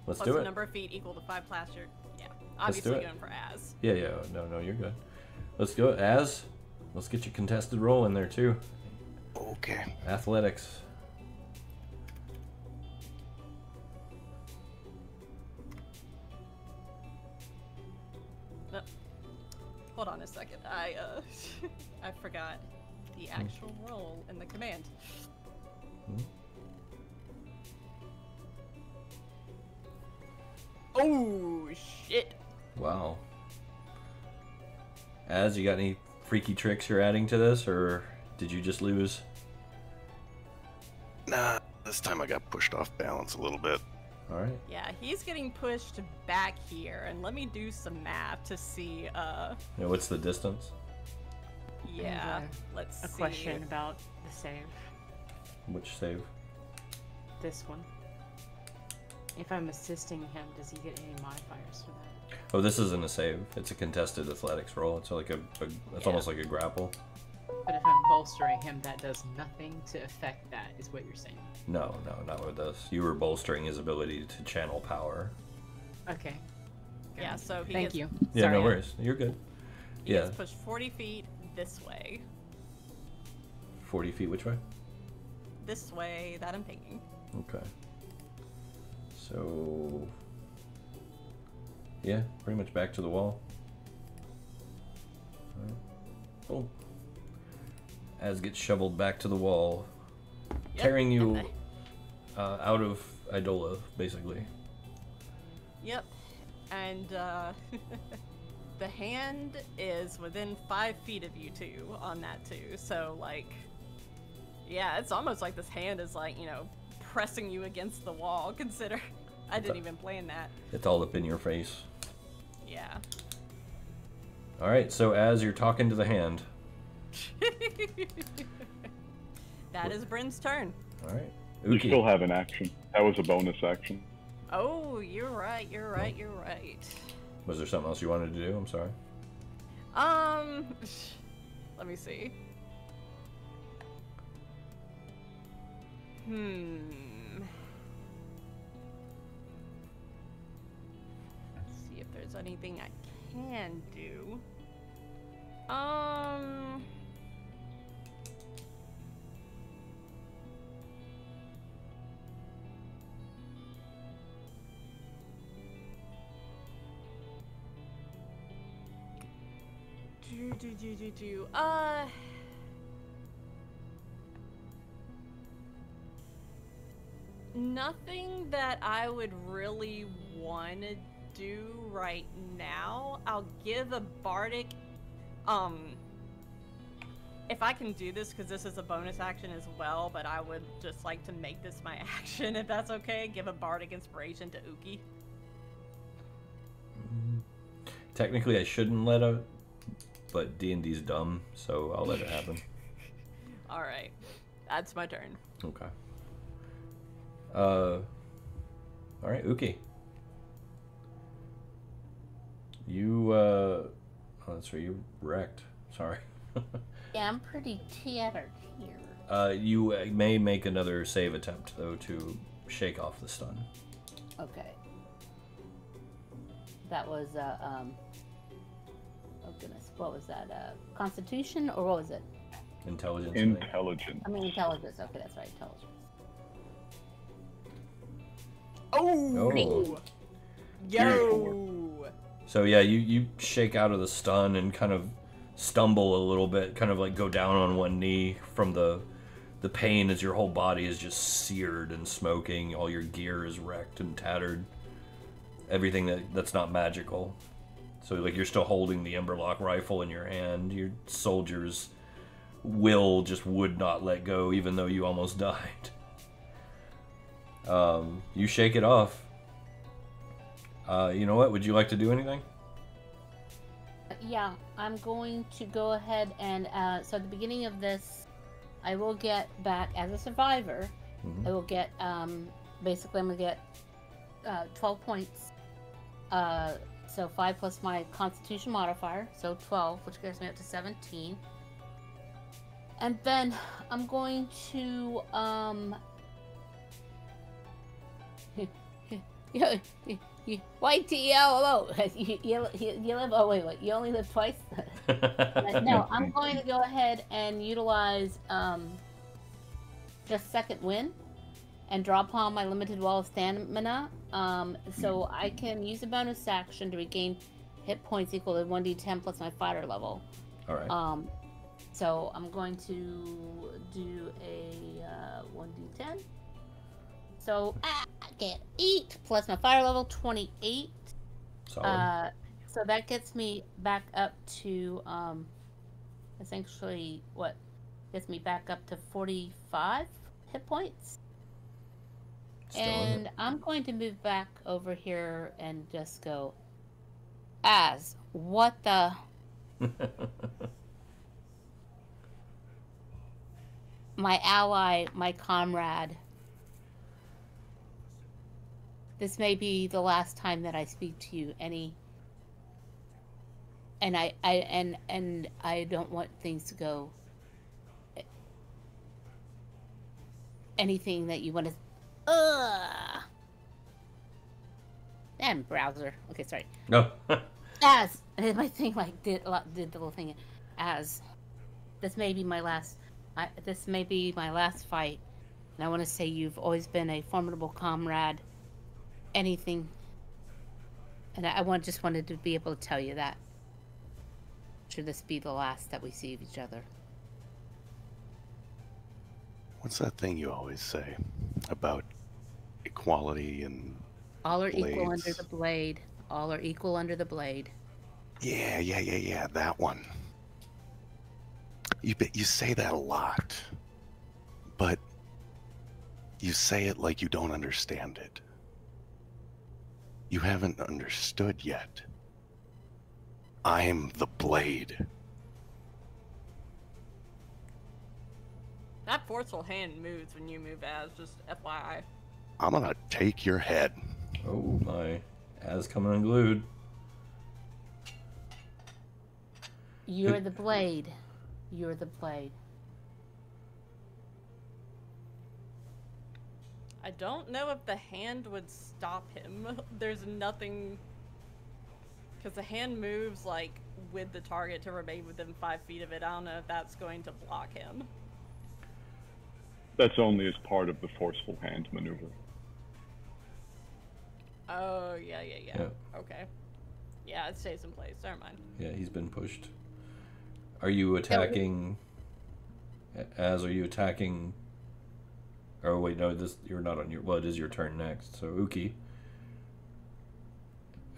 Let's Plus do the it. number of feet equal to 5 plaster. Yeah, Let's do obviously it. going for Az. Yeah. No, you're good. Let's go. Let's get your contested roll in there too. Okay. Athletics. No. Hold on a second. I I forgot the actual roll in the command. Oh shit! Wow. Az, you got any freaky tricks you're adding to this, or did you just lose? Nah, this time I got pushed off balance a little bit. All right. Yeah, he's getting pushed back here, and let me do some math to see. Yeah, what's the distance? Yeah, And, let's A see. question about the save. Which save? This one. If I'm assisting him, does he get any modifiers for that? Oh, this isn't a save. It's a contested athletics roll. It's like it's Yeah. almost like a grapple. But if I'm bolstering him, that does nothing to affect that, is what you're saying. No, not with this. You were bolstering his ability to channel power. Okay. Yeah, so he Thank gets, you. Yeah, Sorry, no Ann. worries. You're good. he Yeah. gets pushed 40 feet this way. 40 feet which way? This way that I'm taking. Okay. So, yeah, pretty much back to the wall. Alright. Cool. Az gets shoveled back to the wall, Yep, carrying you and out of Idola, basically. Yep, and the hand is within 5 feet of you two on that too. So like, yeah, it's almost like this hand is like, you know, pressing you against the wall. Consider, I didn't even plan that. It's all up in your face. Yeah. All right, so as you're talking to the hand. That is Bryn's turn. All right. You Uki. still have an action. That was a bonus action. Oh, you're right. You're right. You're right. Was there something else you wanted to do? I'm sorry. Let me see. Let's see if there's anything I can do. Nothing that I would really want to do right now. I'll give a bardic, if I can do this, because this is a bonus action as well, but I would just like to make this my action, if that's okay. Give a bardic inspiration to Uki. Technically, I shouldn't let a, but D&D's dumb, so I'll let it happen. All right, that's my turn. Okay. All right, Uki. You, oh, that's right, you wrecked. Sorry. Yeah, I'm pretty tattered here. You may make another save attempt, though, to shake off the stun. Okay. That was, oh goodness, what was that? Constitution, or what was it? Intelligence. I think. Intelligence. I mean, intelligence. Okay, that's right, intelligence. Oh. Yo! So yeah, you shake out of the stun and kind of stumble a little bit, kind of like go down on one knee from the pain as your whole body is just seared and smoking. All your gear is wrecked and tattered. Everything that's not magical. So like you're still holding the Emberlock rifle in your hand. Your soldier's will just would not let go, even though you almost died. You shake it off. You know what? Would you like to do anything? Yeah, I'm going to go ahead and, so at the beginning of this, I will get back, as a survivor, I will get, basically I'm going to get 12 points. So 5 plus my Constitution modifier, so 12, which gets me up to 17. And then I'm going to, wait till you hello. You live. Oh wait. You only live twice. No, I'm going to go ahead and utilize just second wind and draw upon my limited wall of stamina. So I can use a bonus action to regain hit points equal to 1d10 plus my fighter level. All right. So I'm going to do a 1d10. So I get 8 plus my fire level, 28. Solid. So that gets me back up to essentially what gets me back up to 45 hit points. Still in And it. I'm going to move back over here and just go, Az, what the? My ally, my comrade. This may be the last time that I speak to you. And I don't want things to go. Anything that you want to. Damn browser. Okay, sorry. No. As my thing like did the little thing. As this may be my last This may be my last fight, and I want to say you've always been a formidable comrade. Anything, and just wanted to be able to tell you that. Should this be the last that we see of each other? What's that thing you always say about equality and All are equal blades? under the blade. All are equal under the blade. Yeah, that one. You say that a lot, but you say it like you don't understand it. You haven't understood yet. I'm the blade. That forceful hand moves when you move as, just FYI. I'm gonna take your head. Oh my. Az coming unglued. You're the blade. You're the blade. I don't know if the hand would stop him. There's nothing... Because the hand moves, like, with the target to remain within 5 feet of it. I don't know if that's going to block him. That's only as part of the forceful hand maneuver. Oh, yeah. Yeah. Okay. Yeah, it stays in place. Never mind. Yeah, he's been pushed. Are you attacking... Az, are you attacking... Oh, wait, no, you're not on your... Well, it is your turn next. So, Uki,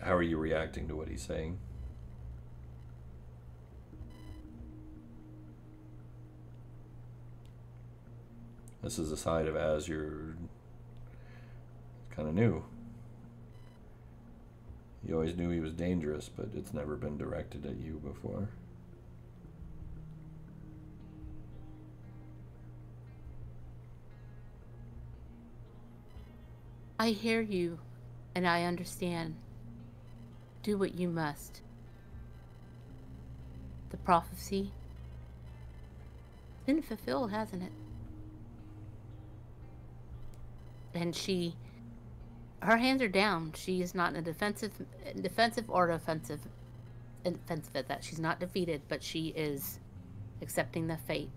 how are you reacting to what he's saying? This is a side of Az you're kind of new. You always knew he was dangerous, but it's never been directed at you before. I hear you, and I understand. Do what you must. The prophecy has been fulfilled, hasn't it? And her hands are down. She is not in a defensive or offensive at that. She's not defeated, but she is accepting the fate.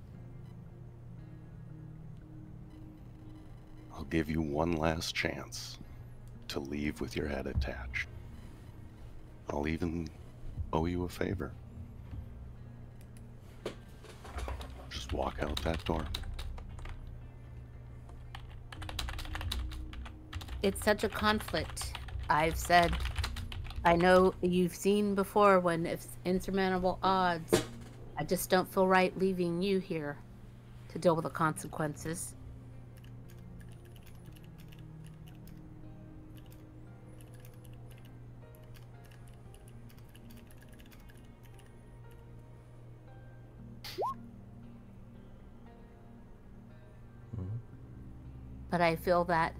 I'll give you one last chance to leave with your head attached. I'll even owe you a favor. Just walk out that door. It's such a conflict. I've said, I know you've seen before when it's insurmountable odds. I just don't feel right leaving you here to deal with the consequences. But I feel that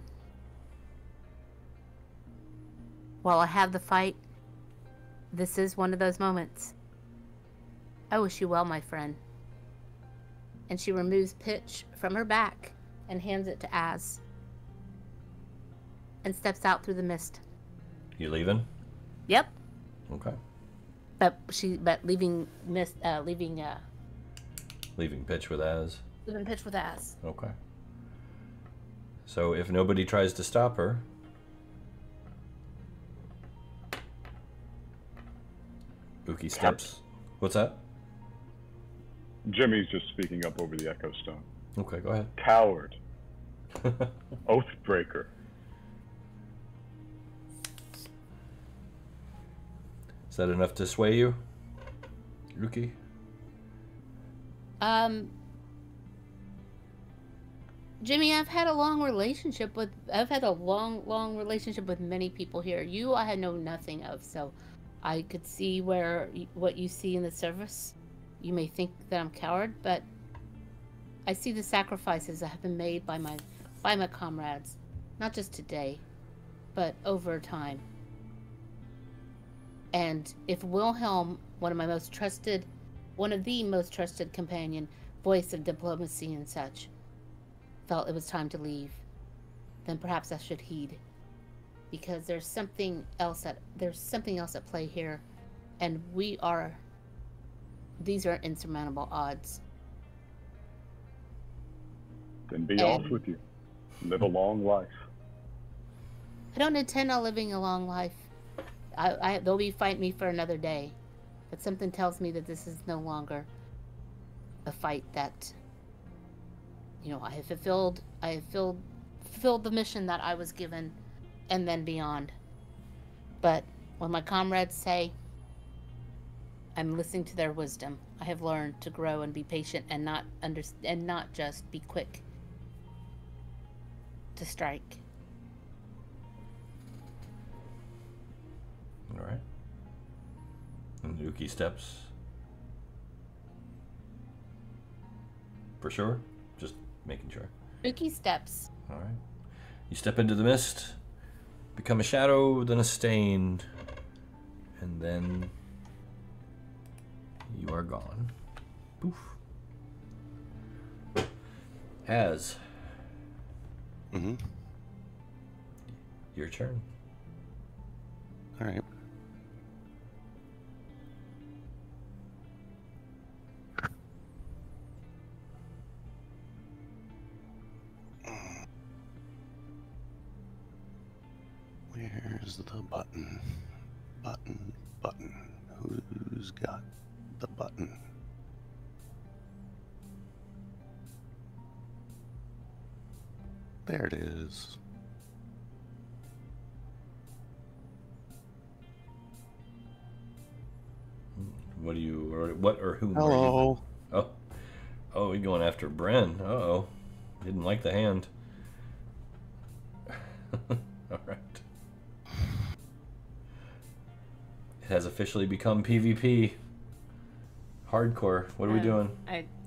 while I have the fight, this is one of those moments. I wish you well, my friend. And she removes Pitch from her back and hands it to Az. And steps out through the mist. You leaving? Yep. Okay. But leaving Leaving Pitch with Az. leaving Pitch with Az. Okay. So if nobody tries to stop her, Uki steps. What's that? Jimmy's just speaking up over the Echo Stone. Okay, go ahead. Coward. Oathbreaker. Is that enough to sway you, Uki? Jimmy, I've had a long relationship with many people here. You, I had known nothing of, so I could see what you see in the service. You may think that I'm coward, but I see the sacrifices that have been made by my comrades, not just today, but over time. And if Wilhelm, one of the most trusted companion, voice of diplomacy and such, felt it was time to leave, then perhaps I should heed, because there's something else at play here, and these are insurmountable odds. Then be off with you. Live a long life. I don't intend on living a long life. They'll be fighting me for another day, but something tells me that this is no longer a fight that, you know, I have fulfilled the mission that I was given, and then beyond. But when my comrades say, I'm listening to their wisdom. I have learned to grow and be patient and not just be quick to strike. All right. And Yuki steps. For sure? Just making sure. Uki steps. All right. You step into the mist, become a shadow, then a stain, and then you are gone. Poof. Az. Mm-hmm. Your turn. All right. Where's the button? Button. Who's got the button? There it is. What or whom are you? Hello. Oh, you're going after Bren. Uh-oh. Didn't like the hand. All right. It has officially become PvP. Hardcore. What are we doing?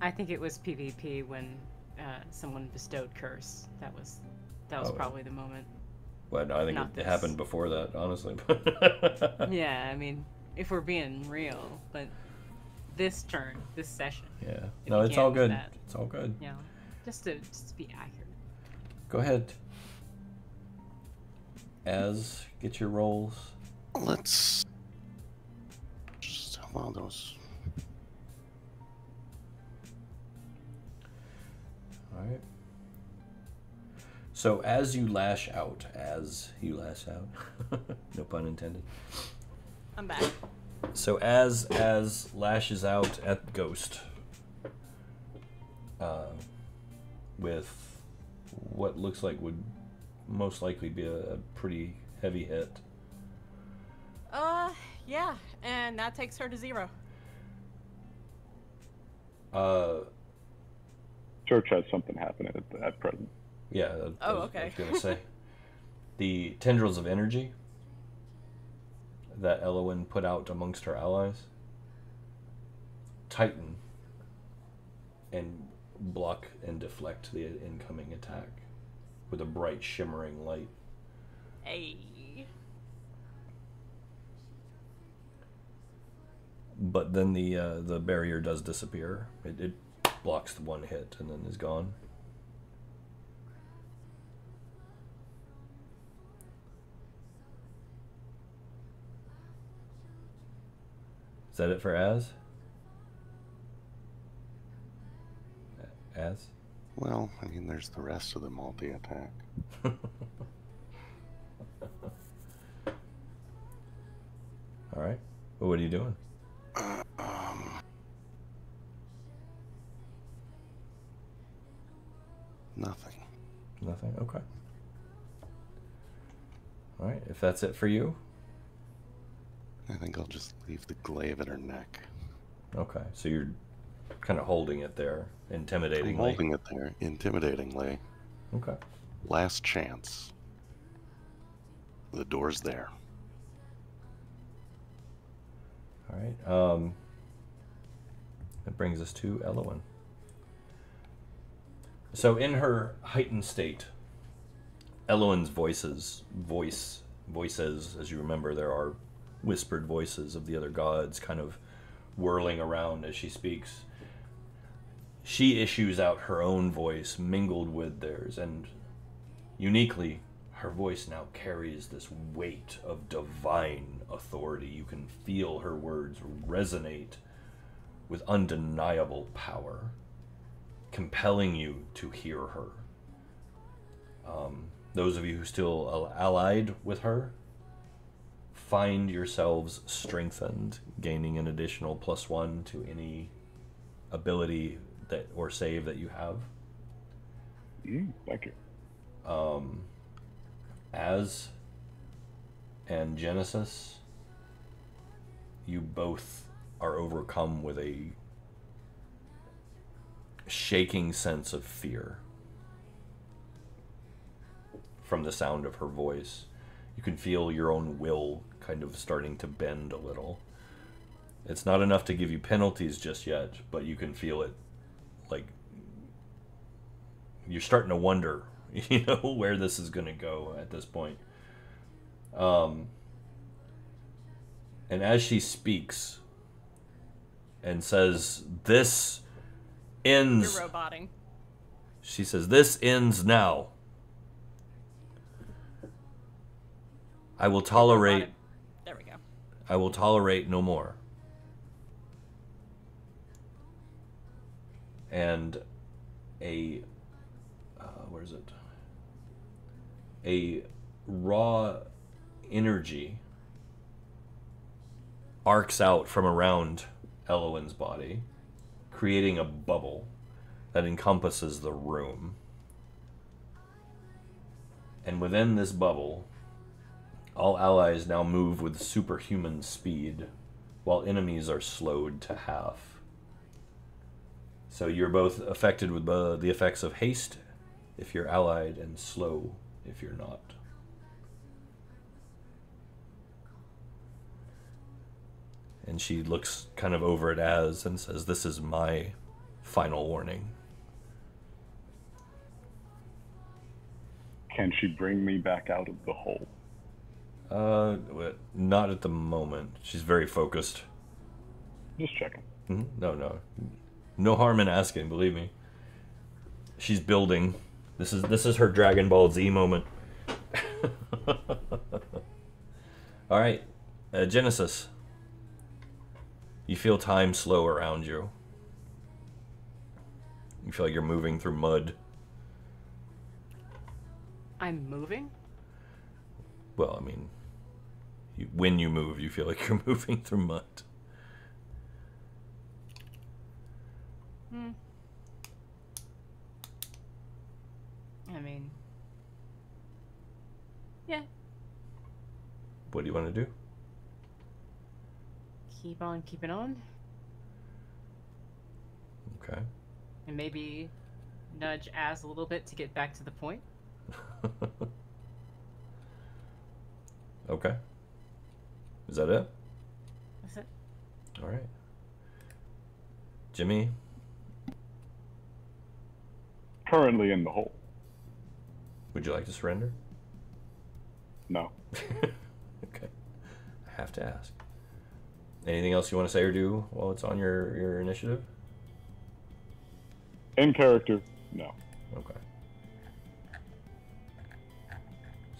I think it was PvP when someone bestowed curse. That was Oh. probably the moment. Well, no, I think Not it this. happened before that, honestly. Yeah, I mean, if we're being real, but this session. Yeah. It No, it's began all with good. that. It's all good. You know, just to be accurate. Go ahead. Az, get your rolls. Let's just allow those. All right. So as you lash out, no pun intended. I'm back. So as lashes out at Ghost, with what looks like would most likely be a pretty heavy hit. Yeah, and that takes her to 0. Church has something happening at present. Yeah. Oh, I okay. was gonna say the tendrils of energy that Elowen put out amongst her allies tighten and block and deflect the incoming attack with a bright shimmering light. Hey. But then the barrier does disappear. It blocks the one hit and then is gone. Is that it for Az? Az? Well, I mean, there's the rest of the multi-attack. All right. Well, what are you doing? Nothing. Nothing? Okay. All right. If that's it for you. I think I'll just leave the glaive at her neck. Okay. So you're kind of holding it there, intimidatingly. I'm holding it there, intimidatingly. Okay. Last chance. The door's there. All right. That brings us to Elowen. So in her heightened state, Elowen's voices, as you remember, there are whispered voices of the other gods kind of whirling around as she speaks. She issues out her own voice mingled with theirs, and uniquely, her voice now carries this weight of divine authority. You can feel her words resonate with undeniable power. compelling you to hear her. Those of you who still allied with her, find yourselves strengthened, gaining an additional +1 to any ability that or save that you have. Thank you. Az and Genesis, you both are overcome with a shaking sense of fear from the sound of her voice. You can feel your own will kind of starting to bend a little. It's not enough to give you penalties just yet, but you can feel it, like you're starting to wonder, where this is going to go at this point. And as she speaks and says, "This ends," You're roboting. she says, "This ends now. I will tolerate. There we go. I will tolerate no more." And where is it? A raw energy arcs out from around Elowen's body, creating a bubble that encompasses the room. And within this bubble, all allies now move with superhuman speed, while enemies are slowed to half. So you're both affected with the effects of haste if you're allied, and slow if you're not. And she looks kind of over at Az and says, "This is my final warning." Can she bring me back out of the hole? Not at the moment. She's very focused. Just checking. No. No harm in asking, believe me. She's building. This is her Dragon Ball Z moment. All right, Genesis. You feel time slow around you. You feel like you're moving through mud. I'm moving? Well, I mean, when you move, you feel like you're moving through mud. I mean, yeah. What do you want to do? Keep on keeping on. Okay. And maybe nudge Az a little bit to get back to the point. Okay. Is that it? That's it. All right. Jimmy? Currently in the hole. Would you like to surrender? No. Okay. I have to ask. Anything else you want to say or do while it's on your initiative? In character, no. Okay.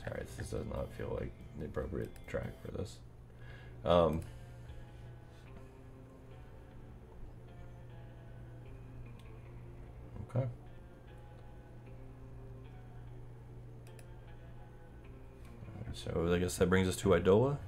Sorry, this does not feel like the appropriate track for this. Okay. So I guess that brings us to Idola.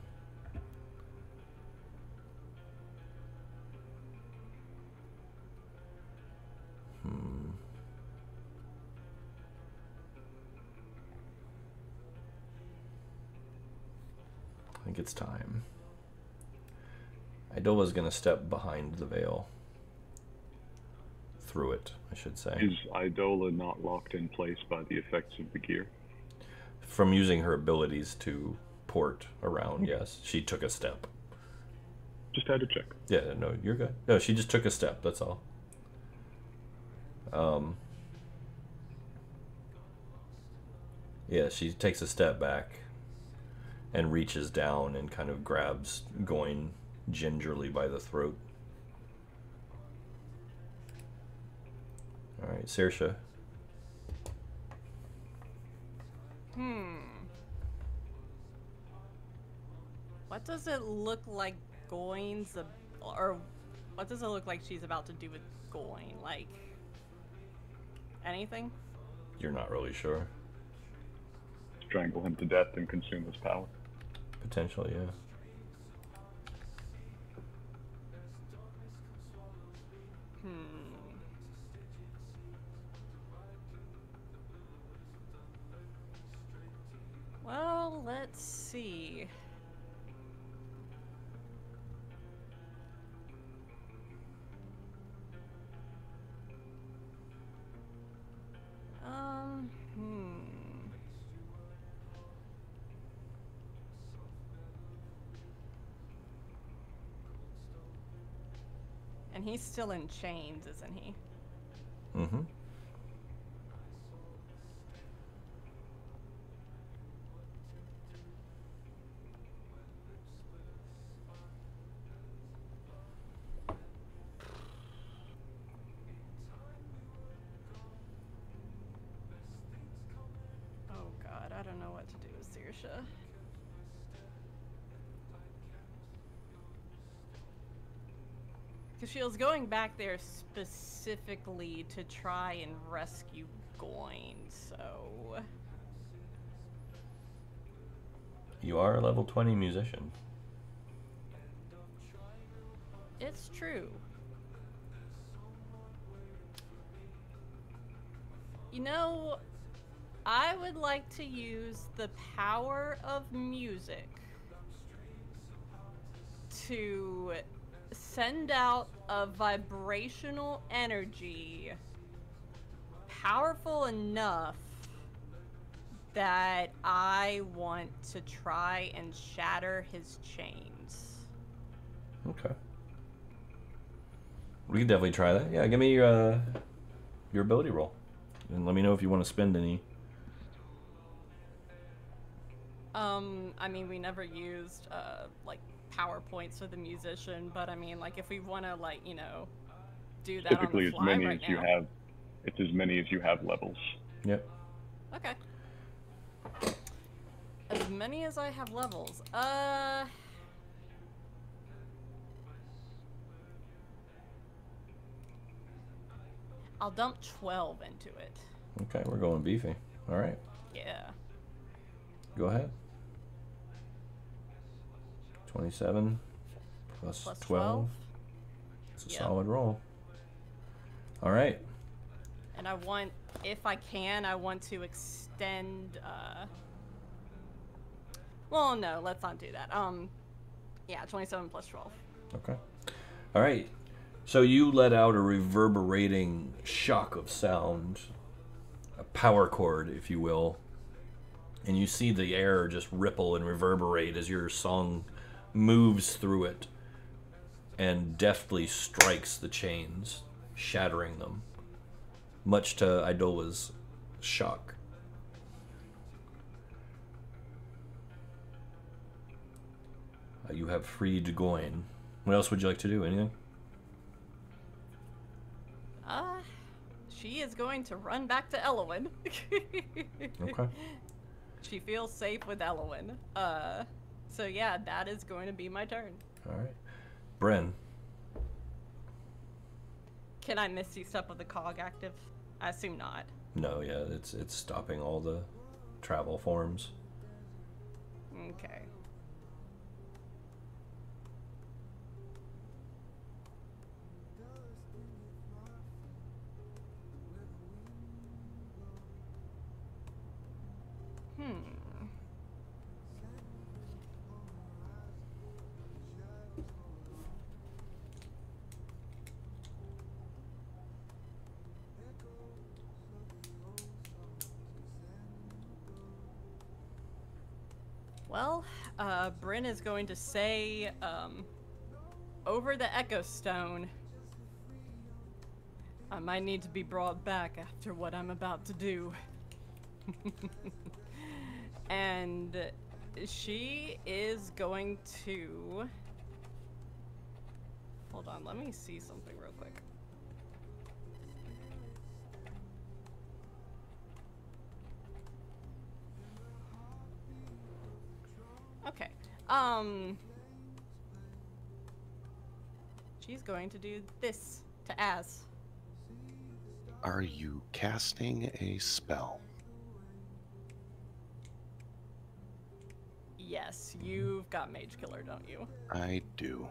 I think it's time. Idola's gonna step behind the veil. Through it, I should say. Is Idola not locked in place by the effects of the gear? From using her abilities to port around, yes. She took a step. Just had to check. Yeah, no, you're good. No, she just took a step, that's all. Yeah, she takes a step back and reaches down and kind of grabs Goyne gingerly by the throat. Alright, Saoirse. What does it look like Goyne's or what does it look like she's about to do with Goyne? Like, anything? You're not really sure. Strangle him to death and consume his power. Potentially, yeah. Well, let's see. And he's still in chains, isn't he? Mm-hmm. Oh god, I don't know what to do with Saoirse. Because she was going back there specifically to try and rescue Goyne, so... You are a level 20 musician. It's true. You know, I would like to use the power of music to send out a vibrational energy powerful enough that I want to try and shatter his chains. Okay. We can definitely try that. Yeah, give me your ability roll. And let me know if you want to spend any. I mean, we never used, like, PowerPoints for the musician, but I mean, like, if we want to, like, you know, do that Typically, on the fly as many right as you now. have. It's as many as you have levels. Yep. Okay. As many as I have levels. I'll dump 12 into it. Okay, we're going beefy. All right. Yeah. Go ahead. 27 plus 12. It's a Yep. solid roll. All right. And I want, if I can, I want to extend, well, no, let's not do that. Yeah, 27 plus 12. Okay. All right. So you let out a reverberating shock of sound, a power chord, if you will, and you see the air just ripple and reverberate as your song moves through it and deftly strikes the chains, shattering them, much to Idola's shock. You have freed Goyne. What else would you like to do? Anything? She is going to run back to Elowin. Okay. She feels safe with Elowin. So yeah, that is going to be my turn. All right. Bryn. Can I Misty Step with the cog active? I assume not. No, yeah, it's stopping all the travel forms. Okay. Well, Bryn is going to say, over the Echo Stone, I might need to be brought back after what I'm about to do. And she is going to... Hold on, let me see something real quick. Okay. She's going to do this to Az. Are you casting a spell? Yes, you've got Mage Killer, don't you? I do.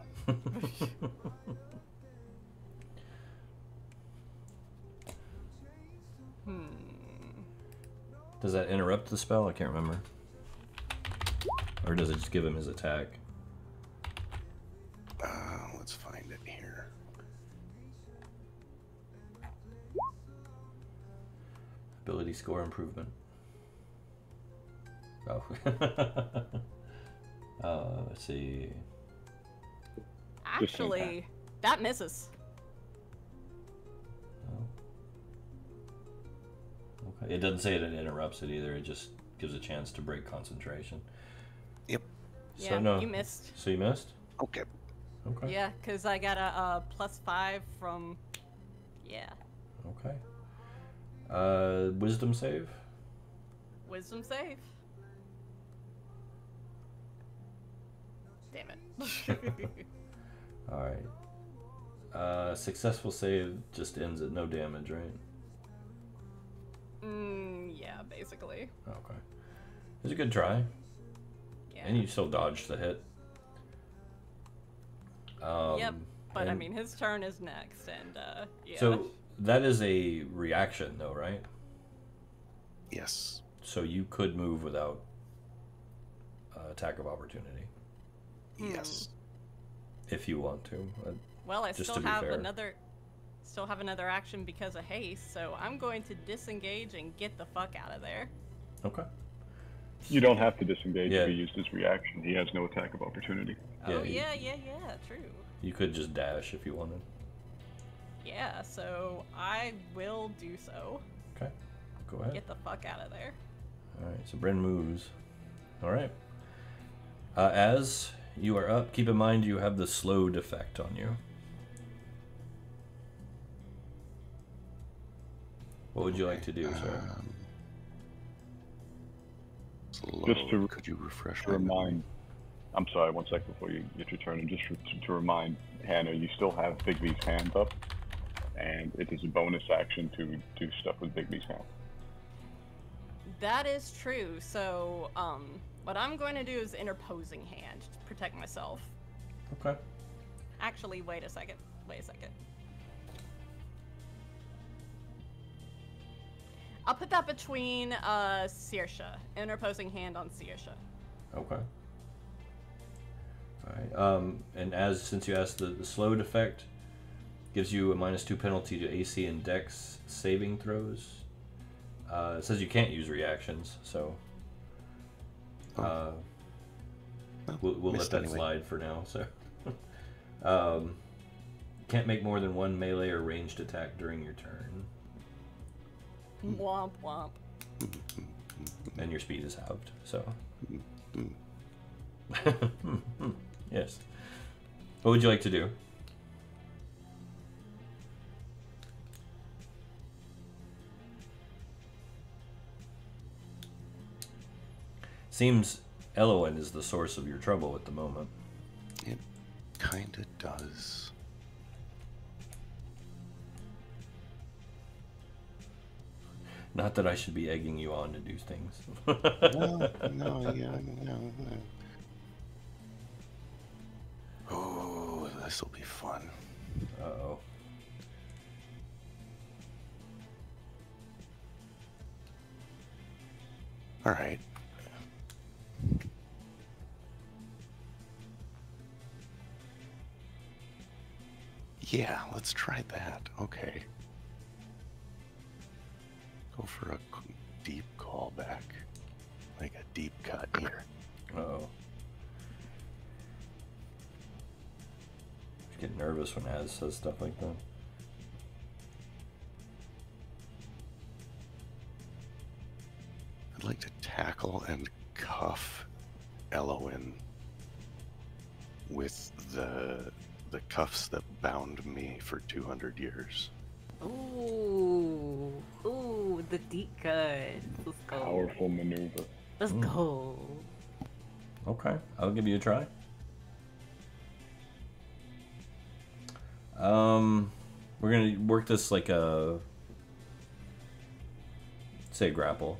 Does that interrupt the spell? I can't remember. Or does it just give him his attack? Let's find it here. Ability score improvement. Oh. Let's see. Actually, that misses. Oh. Okay. It doesn't say that it interrupts it either. It just gives a chance to break concentration. Yep. Yeah, So no. you missed. So you missed? Okay. Okay. Yeah, because I got a +5 from... Yeah. Okay. Wisdom save? Wisdom save. Damn it. Alright. Successful save just ends at no damage, right? Yeah, basically. Okay. It was a good try. Yeah. And you still dodged the hit. Yep, but I and- mean, his turn is next, and yeah. So that is a reaction, though, right? Yes. So you could move without attack of opportunity Yes. if you want to. Well, I just still to be have fair. another action because of haste, so I'm going to disengage and get the fuck out of there. Okay. You don't have to disengage Yeah. if he used his reaction. He has no attack of opportunity. Yeah, Oh you- yeah, true. You could just dash if you wanted. Yeah, so I will do so. Okay. Go ahead. Get the fuck out of there. All right. So Bryn moves. All right. As you are up, keep in mind you have the slow defect on you. What would you like to do, sir? Slow. Just to- Could you refresh To my memory? remind, I'm sorry, one second before you get your turn, and just to remind Hannah, you still have Bigby's hand up, and it is a bonus action to do stuff with Bigby's hand. That is true. So, what I'm going to do is interposing hand to protect myself. Okay. Actually, wait a second. I'll put that between Saoirse. Interposing hand on Saoirse. Okay. Alright, and since you asked, the slow defect gives you a -2 penalty to AC and Dex saving throws. It says you can't use reactions, so Well, we'll let missed that anyway. slide for now. So, can't make more than one melee or ranged attack during your turn, Womp womp. and your speed is halved. So, yes. What would you like to do? Seems Elowen is the source of your trouble at the moment. It kinda does. Not that I should be egging you on to do things. No. Oh, this will be fun. Uh-oh. All right. Yeah, let's try that. Okay. Go for a deep callback. Like a deep cut here. Uh-oh. I get nervous when Az says stuff like that. I'd like to tackle and cuff Elowen with the cuffs that bound me for 200 years. Ooh, the deep cut. Let's go. Powerful maneuver. Let's go. Okay, I'll give you a try. We're gonna work this like a say grapple.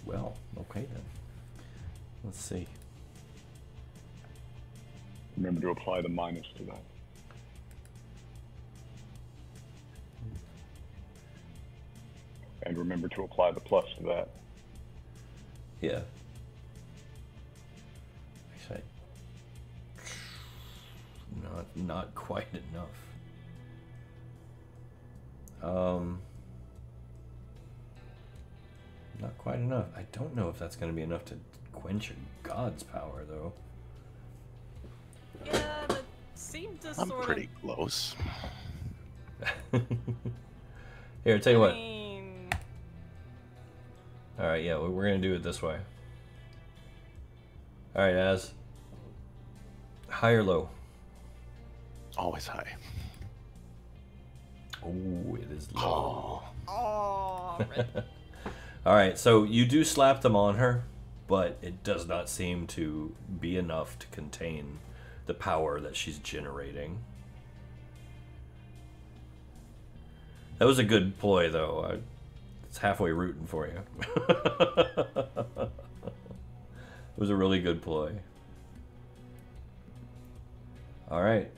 Well, okay then. Let's see. Remember to apply the minus to that. And remember to apply the plus to that. Yeah. Actually, not quite enough. Not quite enough. I don't know if that's going to be enough to quench a god's power, though. Yeah, that seemed to I'm sort pretty close. Here, I'll tell you of. what. I mean, All right, yeah, we're going to do it this way. All right, Az. High or low? Always high. Oh, it is low. Oh. oh, red. All right, so you do slap them on her, but it does not seem to be enough to contain the power that she's generating. That was a good ploy, though. It's halfway rooting for you. It was a really good ploy. All right.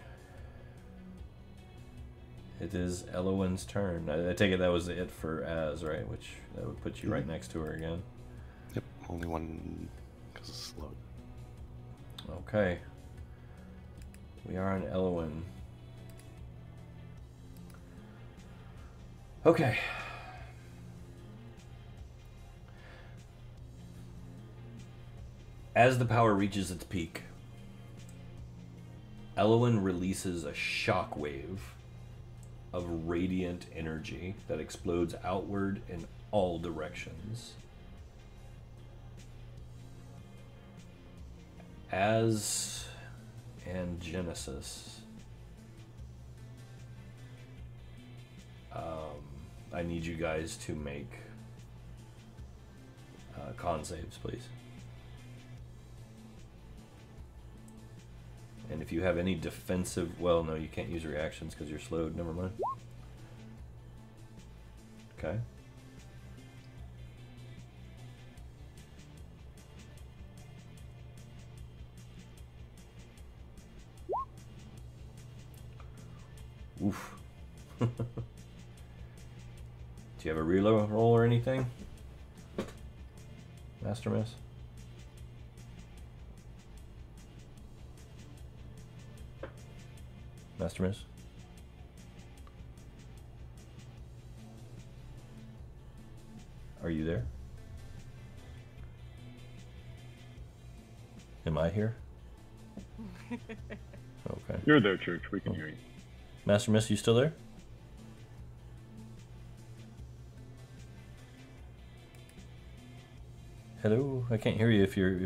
It is Elowen's turn. I take it that was it for Az, right? Which that would put you right next to her again. Yep, only one because it's slowed. Okay. We are on Elowen. Okay. As the power reaches its peak, Elowen releases a shockwave of radiant energy that explodes outward in all directions. Az and Genesis, I need you guys to make con saves, please. And if you have any defensive, well, no, you can't use reactions because you're slowed. Never mind. Okay. Oof. Do you have a reload roll or anything? Master Miss? Master Miss? Are you there? Am I here? Okay. You're there, Church. We can hear you. Master Miss, you still there? Hello? I can't hear you if you're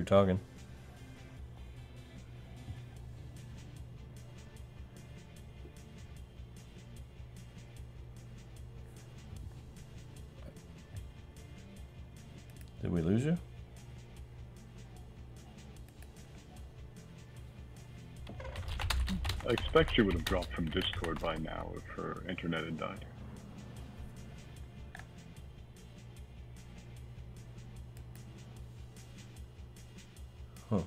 talking. Did we lose you? I expect she would have dropped from Discord by now if her internet had died. Huh.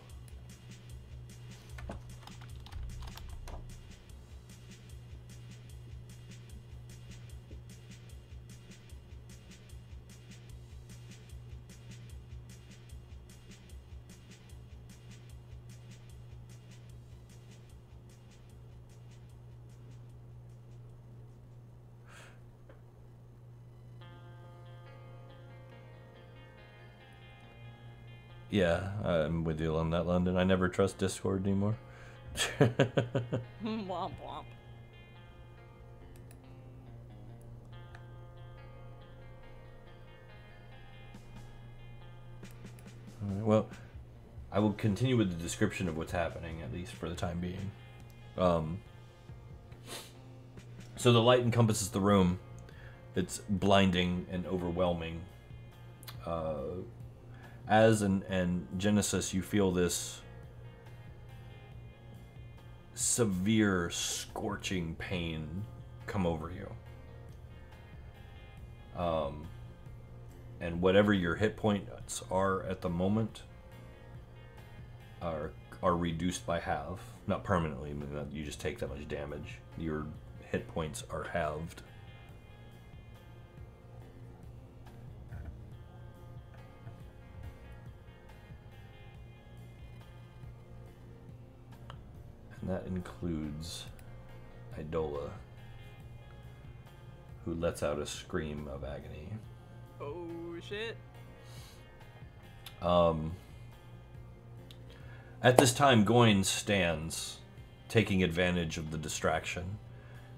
Yeah, I'm with you on that, London. I never trust Discord anymore. Womp womp. Alright, well, I will continue with the description of what's happening, at least for the time being. So the light encompasses the room. It's blinding and overwhelming. and Genesis, you feel this severe scorching pain come over you. And whatever your hit points are at the moment are reduced by half. Not permanently, I mean, you just take that much damage. Your hit points are halved. And that includes Idola, who lets out a scream of agony. Oh shit. At this time, Goin stands, taking advantage of the distraction.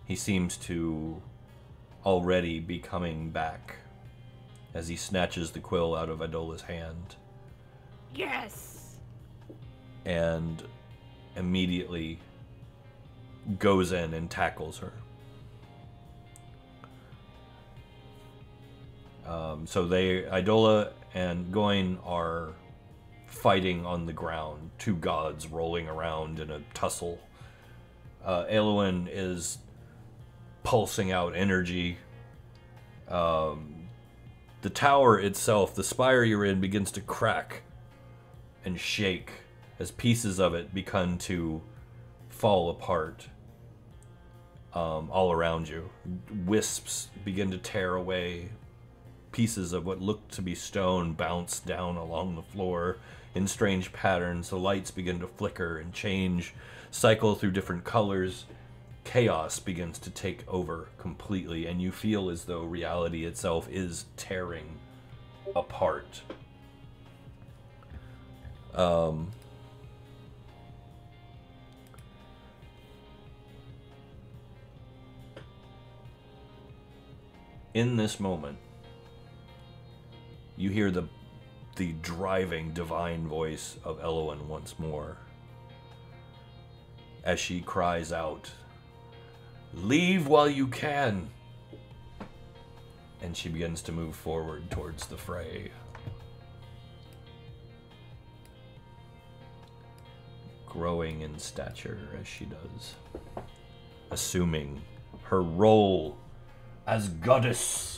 He seems to already be coming back as he snatches the quill out of Idola's hand. Yes! And immediately goes in and tackles her. So Idola and Goin are fighting on the ground, two gods rolling around in a tussle. Eowyn is pulsing out energy. The tower itself, the spire you're in, begins to crack and shake as pieces of it begin to fall apart all around you. Wisps begin to tear away. Pieces of what looked to be stone bounce down along the floor in strange patterns. The lights begin to flicker and change, cycle through different colors. Chaos begins to take over completely, and you feel as though reality itself is tearing apart. In this moment, you hear the driving divine voice of Eowyn once more as she cries out, "Leave while you can!" And she begins to move forward towards the fray. Growing in stature as she does, assuming her role as goddess.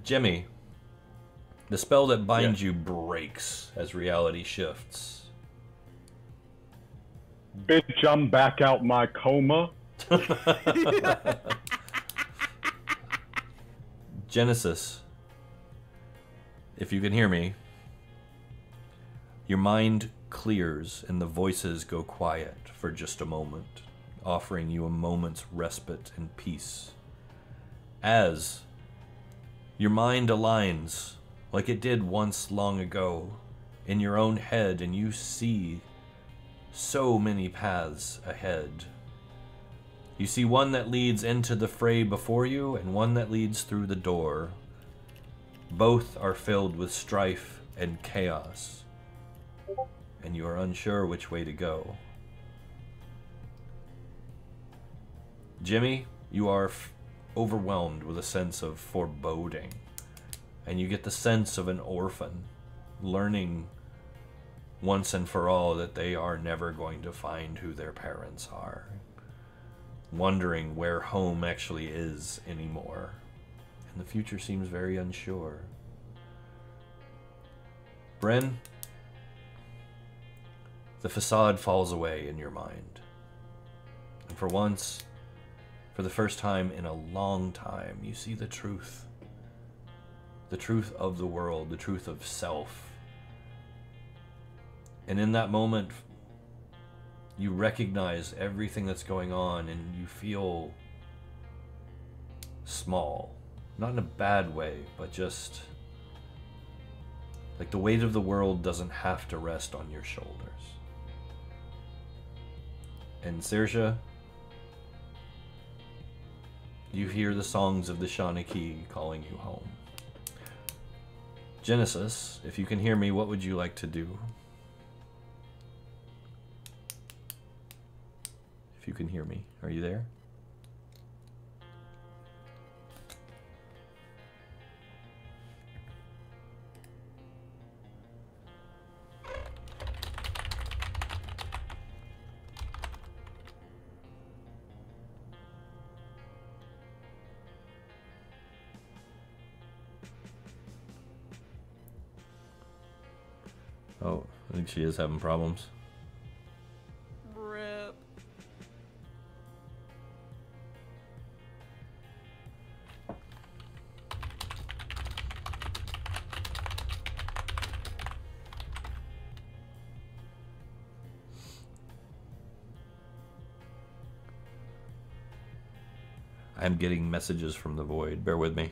Jimmy, the spell that binds you breaks as reality shifts. Bitch, I'm back out my coma. Genesis, if you can hear me, your mind clears and the voices go quiet for just a moment, offering you a moment's respite and peace. As your mind aligns, like it did once long ago, in your own head, and you see so many paths ahead. You see one that leads into the fray before you, and one that leads through the door. Both are filled with strife and chaos, and you are unsure which way to go. Jimmy, you are overwhelmed with a sense of foreboding, and you get the sense of an orphan learning once and for all that they are never going to find who their parents are, wondering where home actually is anymore, and the future seems very unsure. Bryn, the facade falls away in your mind, and for once, for the first time in a long time, you see the truth. The truth of the world, the truth of self. And in that moment, you recognize everything that's going on, and you feel small. Not in a bad way, but just like the weight of the world doesn't have to rest on your shoulders. And Saoirse, you hear the songs of the Shanaki calling you home. Genesis, if you can hear me, what would you like to do? If you can hear me, are you there? Oh, I think she is having problems. Rip. I'm getting messages from the void. Bear with me.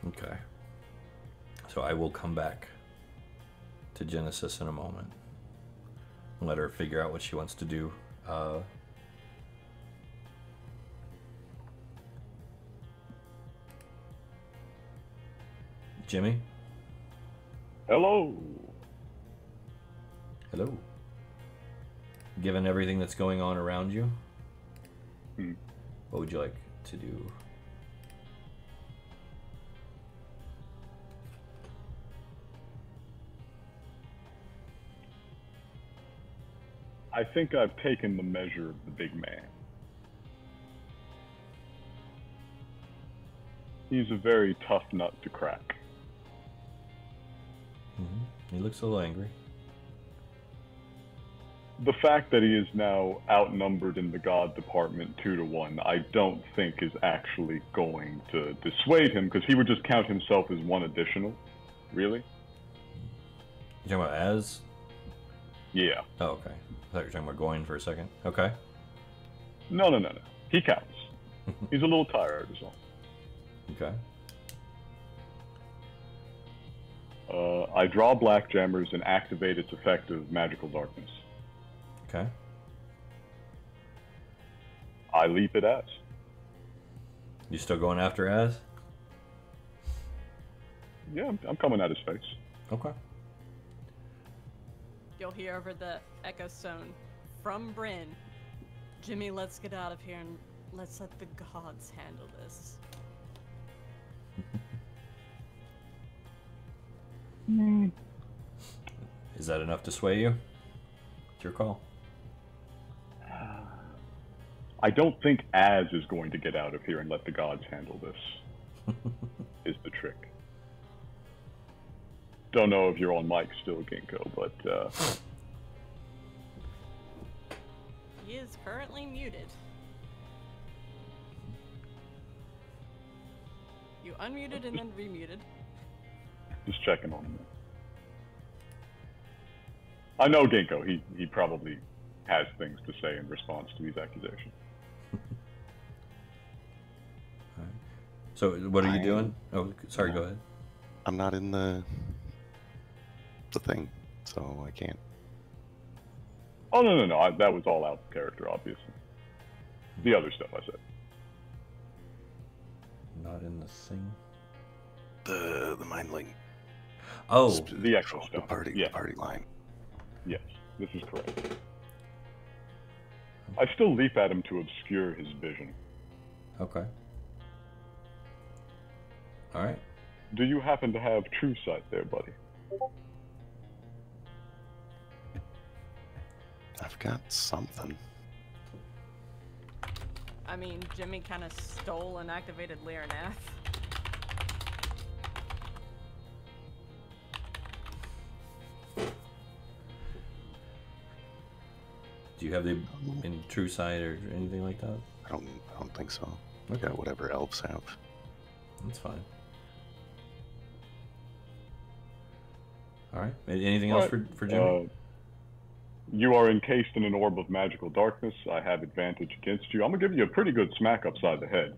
Okay. So I will come back to Genesis in a moment. Let her figure out what she wants to do. Jimmy? Hello. Hello. Given everything that's going on around you, what would you like to do? I think I've taken the measure of the big man. He's a very tough nut to crack. He looks a little angry. The fact that he is now outnumbered in the god department 2-1, I don't think is actually going to dissuade him, because he would just count himself as one additional. Really? You talking about Az? Yeah. Oh, okay. I thought you were talking about going for a second. Okay. No. He counts. He's a little tired is all. Okay. I draw Black Jammers and activate its effective magical darkness. Okay. I leap at Az. You still going after Az? Yeah, I'm coming at his face. Okay. You'll hear over the echo stone from Bryn. Jimmy, let's get out of here and let's let the gods handle this. Is that enough to sway you? It's your call. I don't think Az is going to get out of here and let the gods handle this. Is the trick. Don't know if you're on mic still, Ginkgo, but He is currently muted. You unmuted and then remuted. just checking on him. I know Ginkgo. He probably has things to say in response to these accusations. So what are you doing? Oh, sorry. Go ahead. I'm not in the thing, so I can't. Oh no! That was all out of character, obviously. The other stuff I said. Not in the thing. The mind link. Oh, The actual the stuff. party. Yeah. The party line. Yes, this is correct. I still leap at him to obscure his vision. okay. All right. Do you happen to have true sight there, buddy? I've got something. I mean, Jimmy kind of stole and activated Lyraneth. Do you have any true sight or anything like that? I don't think so. I Okay. got whatever elves have. That's fine. All right. Anything else for Jimmy? You are encased in an orb of magical darkness. I have advantage against you. I'm gonna give you a pretty good smack upside the head.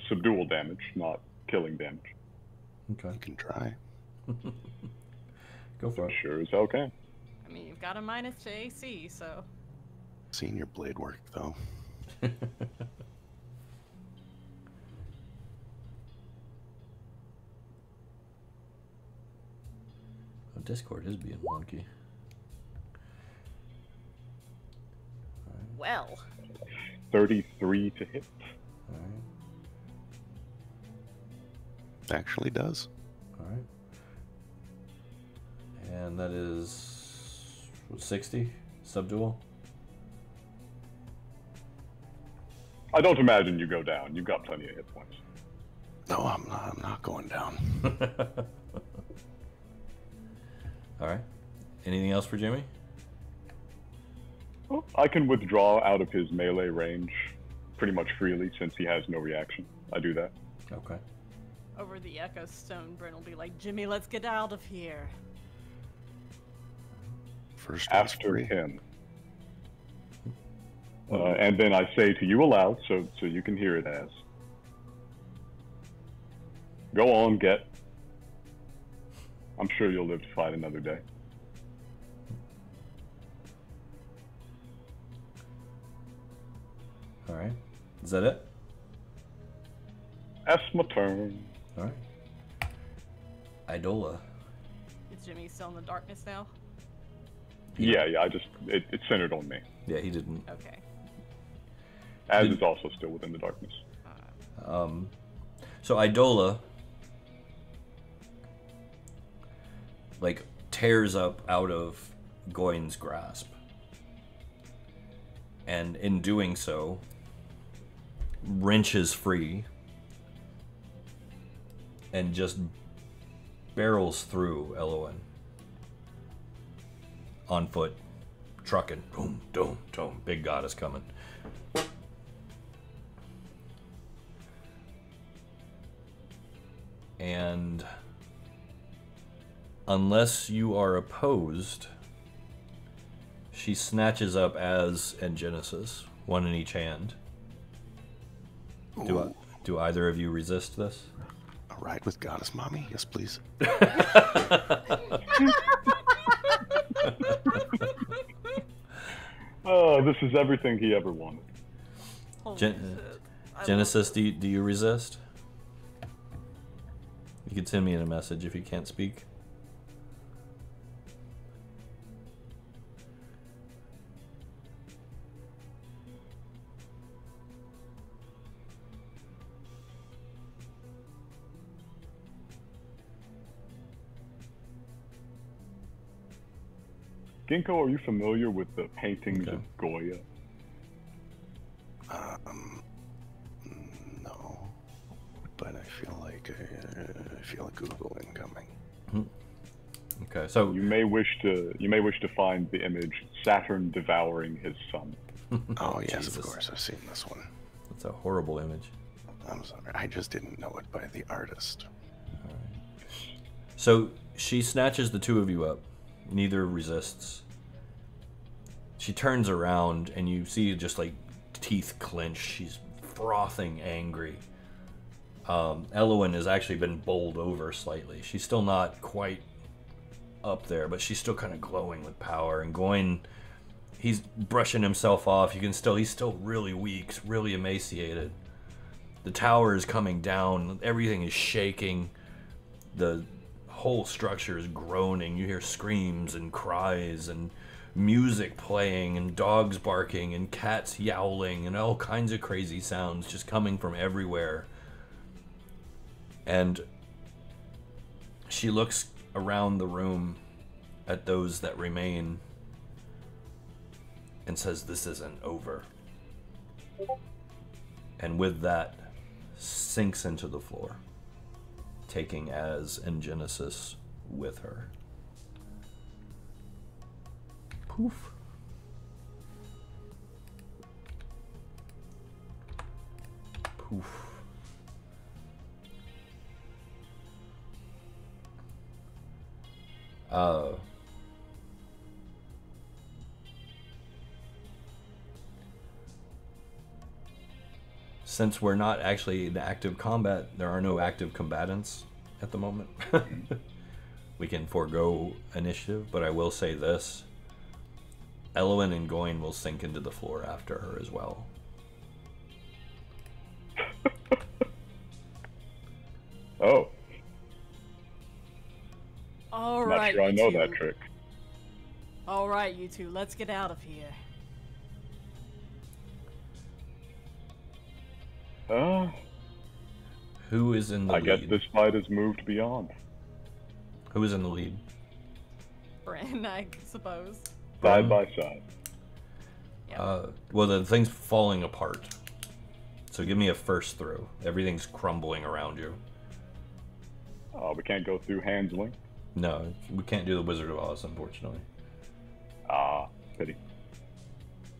Subdual damage, not killing damage. Okay. You can try. Go for it. Sure as hell can. I mean, you've got a minus to AC, so. Seen your blade work, though. Oh, Discord is being wonky. Well. 33 to hit. All right. Actually does. All right. And that is 60 subdual. I don't imagine you go down. You've got plenty of hit points. No, I'm not going down. All right. Anything else for Jimmy? Well, I can withdraw out of his melee range pretty much freely since he has no reaction. I do that. Okay. Over the Echo Stone, Bryn will be like, Jimmy, let's get out of here. First one's After free. him. And then I say to you aloud, so you can hear it as. Go on, get. I'm sure you'll live to fight another day. All right. Is that it? That's my turn. All right. Idola. Is Jimmy still in the darkness now? Yeah, it's centered on me. Yeah, he didn't. Okay. Az is also still within the darkness. So Idola, like, tears up out of Goyne's grasp. And in doing so, wrenches free and just barrels through Elowen. On foot, trucking. Boom, boom, boom. Big God is coming. And unless you are opposed, she snatches up Az and Genesis, one in each hand. Do either of you resist this? A ride with Goddess Mommy? Yes, please. Oh, this is everything he ever wanted. Holy Gen- shit. I Genesis, do you resist? You can send me in a message if you can't speak. Ginkgo, are you familiar with the paintings of Goya? No, but I feel like Google incoming. Okay, so You may wish to find the image Saturn devouring his son. Oh yes, Jesus. of course, I've seen this one. it's a horrible image. I'm sorry, I just didn't know it by the artist. So she snatches the two of you up. Neither resists. She turns around and you see just like teeth clenched. She's frothing angry. Elowen has actually been bowled over slightly. She's still not quite up there, but she's still kind of glowing with power. And Goyne, he's brushing himself off. He's still really weak, really emaciated. The tower is coming down. Everything is shaking. The whole structure is groaning. You hear screams and cries and music playing and dogs barking and cats yowling and all kinds of crazy sounds just coming from everywhere. And she looks around the room at those that remain and says, "This isn't over." And with that, sinks into the floor, taking Az and Genesis with her. Poof. Poof. Since we're not actually in active combat, there are no active combatants at the moment. We can forego initiative, but I will say this. Elwyn and Goyne will sink into the floor after her as well. Oh. All Not right, sure I you know two. that trick. All right, you two, let's get out of here. Who is in the I lead? guess this fight has moved beyond. Who is in the lead? Bryn, I suppose. Side by side. Yeah. Well, the thing's falling apart. So give me a first through. Everything's crumbling around you. We can't go through handling. No, we can't do the Wizard of Oz, unfortunately. Ah, pity.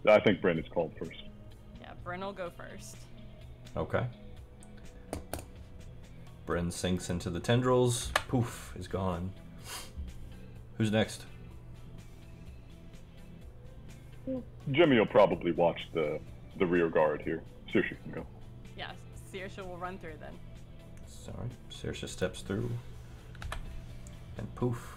I think Brandon's called first. Yeah, Bryn will go first. Okay. Bryn sinks into the tendrils. Poof, is gone. Who's next? Jimmy will probably watch the rear guard here. Saoirse can go. Yeah, Saoirse will run through then. Sorry. Saoirse steps through. And poof.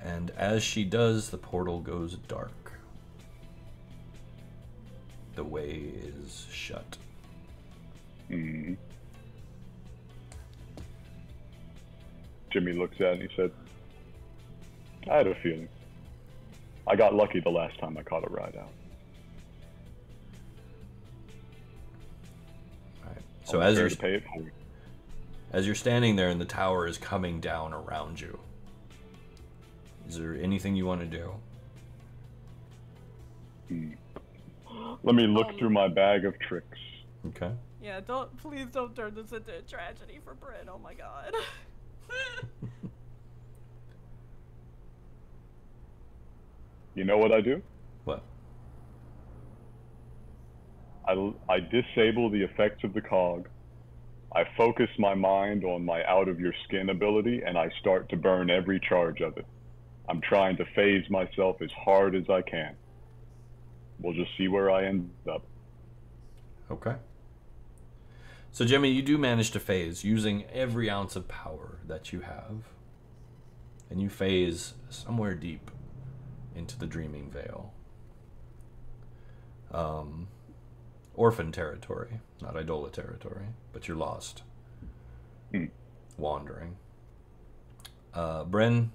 And as she does, the portal goes dark. The way is shut. Mm. Jimmy looks at it and he said, I had a feeling. I got lucky the last time I caught a ride out. Alright. So I'm as prepared you're to pay it forward. as you're standing there and the tower is coming down around you, is there anything you want to do? Let me look through my bag of tricks. Okay. Yeah, please don't turn this into a tragedy for Bryn. Oh my god. You know what I do? What? I disable the effects of the cog. I focus my mind on my out of your skin ability and I start to burn every charge of it. I'm trying to phase myself as hard as I can. We'll just see where I end up. Okay. So Jimmy, you do manage to phase using every ounce of power that you have. And you phase somewhere deep into the Dreaming Vale. Orphan territory, not Idola territory, but you're lost. Wandering. Bryn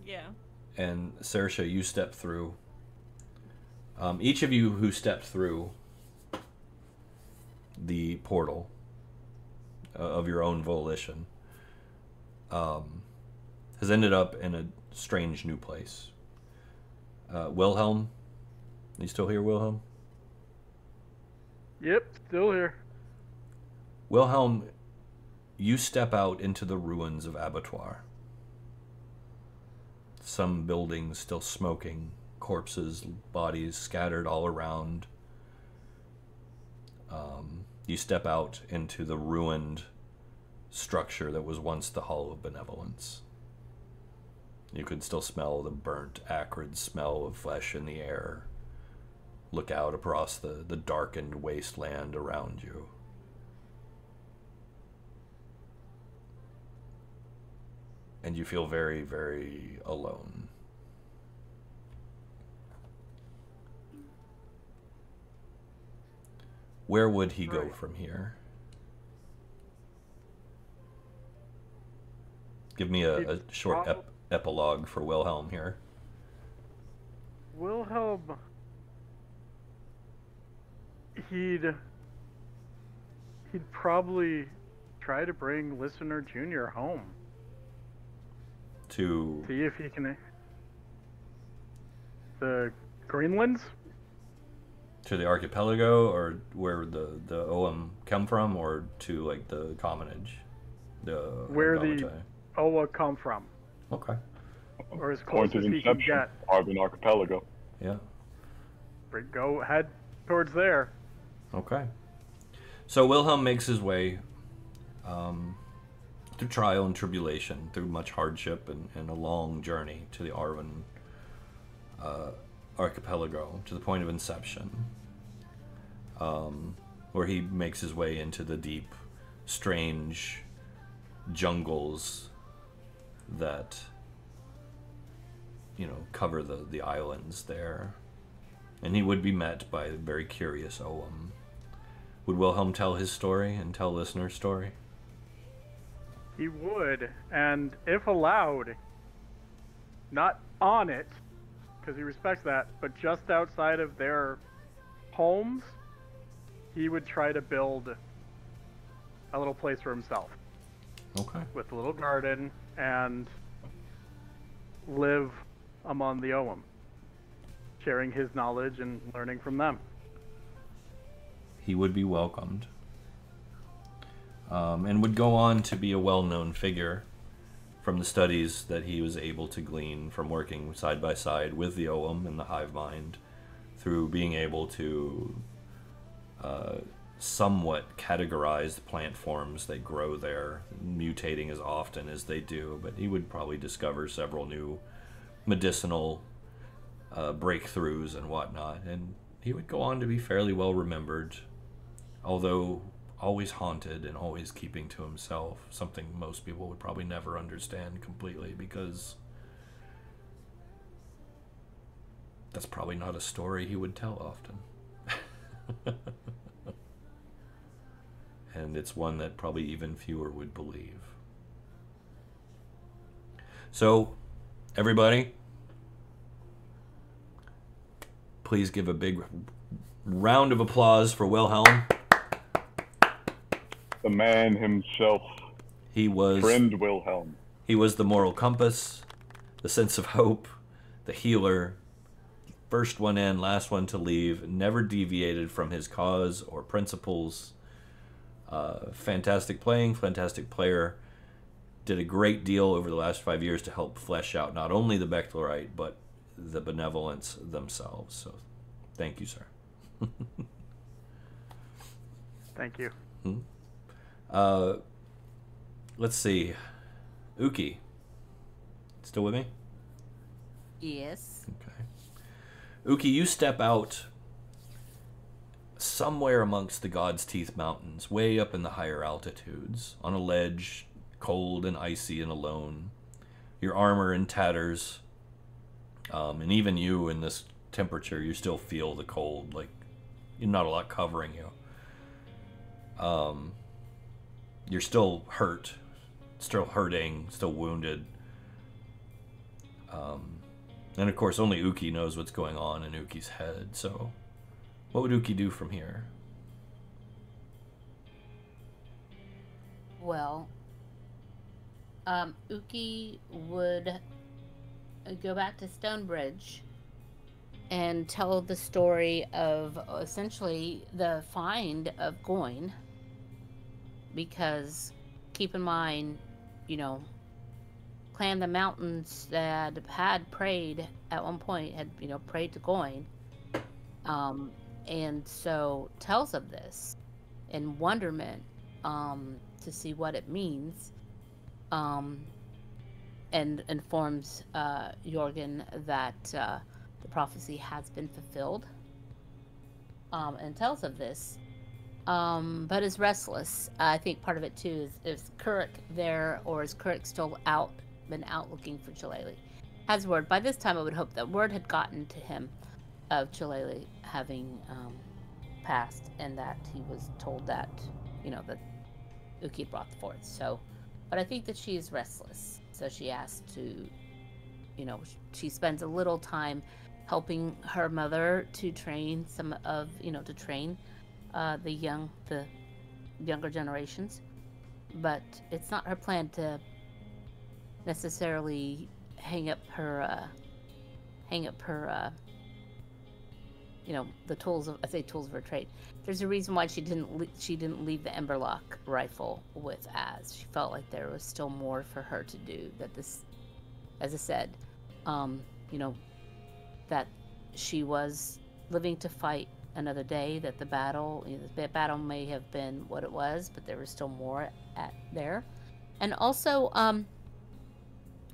Yeah. and Saoirse, you step through. Each of you who stepped through the portal of your own volition has ended up in a strange new place. Wilhelm, you still here, Wilhelm? Yep, still here. Wilhelm, you step out into the ruins of Abattoir. Some buildings still smoking, corpses, bodies scattered all around. You step out into the ruined structure that was once the Hall of Benevolence. You could still smell the burnt, acrid smell of flesh in the air. Look out across the darkened wasteland around you. And you feel very, very alone. Where would he go from here? Give me a short epilogue for Wilhelm here. Wilhelm, he'd probably try to bring Listener Jr. home. To See if he can. The Greenlands? to the archipelago, or where the Oam come from, or to like the commonage? Where the Galatai? Oa come from. Okay. Or as close Point of as he can inception, get. Arvin Archipelago. Yeah. Go head towards there. Okay. So Wilhelm makes his way through trial and tribulation, through much hardship and a long journey to the Arwen archipelago, to the point of inception, where he makes his way into the deep, strange jungles that, you know, cover the islands there. And he would be met by a very curious Ogham. Would Wilhelm tell his story and tell listeners' story? He would, and if allowed, not on it, because he respects that, but just outside of their homes, he would try to build a little place for himself. Okay. With a little garden and live among the Ogham, sharing his knowledge and learning from them. He would be welcomed. And would go on to be a well-known figure from the studies that he was able to glean from working side by side with the Ogham and the hive mind, through being able to somewhat categorize the plant forms that grow there, mutating as often as they do. But he would probably discover several new medicinal breakthroughs and whatnot, and he would go on to be fairly well remembered, although always haunted and always keeping to himself, something most people would probably never understand completely, because that's probably not a story he would tell often. And it's one that probably even fewer would believe. So, everybody, please give a big round of applause for Wilhelm. The man himself. He was Friend Wilhelm. He was the moral compass, the sense of hope, the healer, first one in, last one to leave, never deviated from his cause or principles. Fantastic playing, fantastic player. Did a great deal over the last 5 years to help flesh out not only the Bechtelite, but the benevolence themselves. So, thank you, sir. Thank you. Let's see. Uki. Still with me? Yes. Okay. Uki, you step out somewhere amongst the God's Teeth Mountains, way up in the higher altitudes, on a ledge, cold and icy and alone. Your armor in tatters, and even you in this temperature, you still feel the cold, like not a lot covering you. You're still hurt, still hurting, still wounded. And of course, only Uki knows what's going on in Uki's head, so what would Uki do from here? Well, Uki would go back to Stonebridge and tell the story of essentially the find of Goyne, because keep in mind, you know, Clan the Mountains that had prayed at one point had, you know, prayed to Goyne, and so tells of this in wonderment, to see what it means, and informs Jorgen that the prophecy has been fulfilled, and tells of this, but is restless. I think part of it too is Kurik there, or is Kurik still been out looking for Chilele? Has word by this time? I would hope that word had gotten to him of Chilele having passed, and that he was told that, you know, that Uki had brought forth. So, but I think that she is restless, so she asked to, you know, she spends a little time helping her mother to train some of, you know, to train the younger generations, but it's not her plan to necessarily hang up her you know, the tools of, I say tools of her trade. There's a reason why she didn't leave the Emberlock rifle with Az. She felt like there was still more for her to do. That this, as I said, you know, that she was living to fight another day. That the battle, you know, the battle may have been what it was, but there was still more there. And also,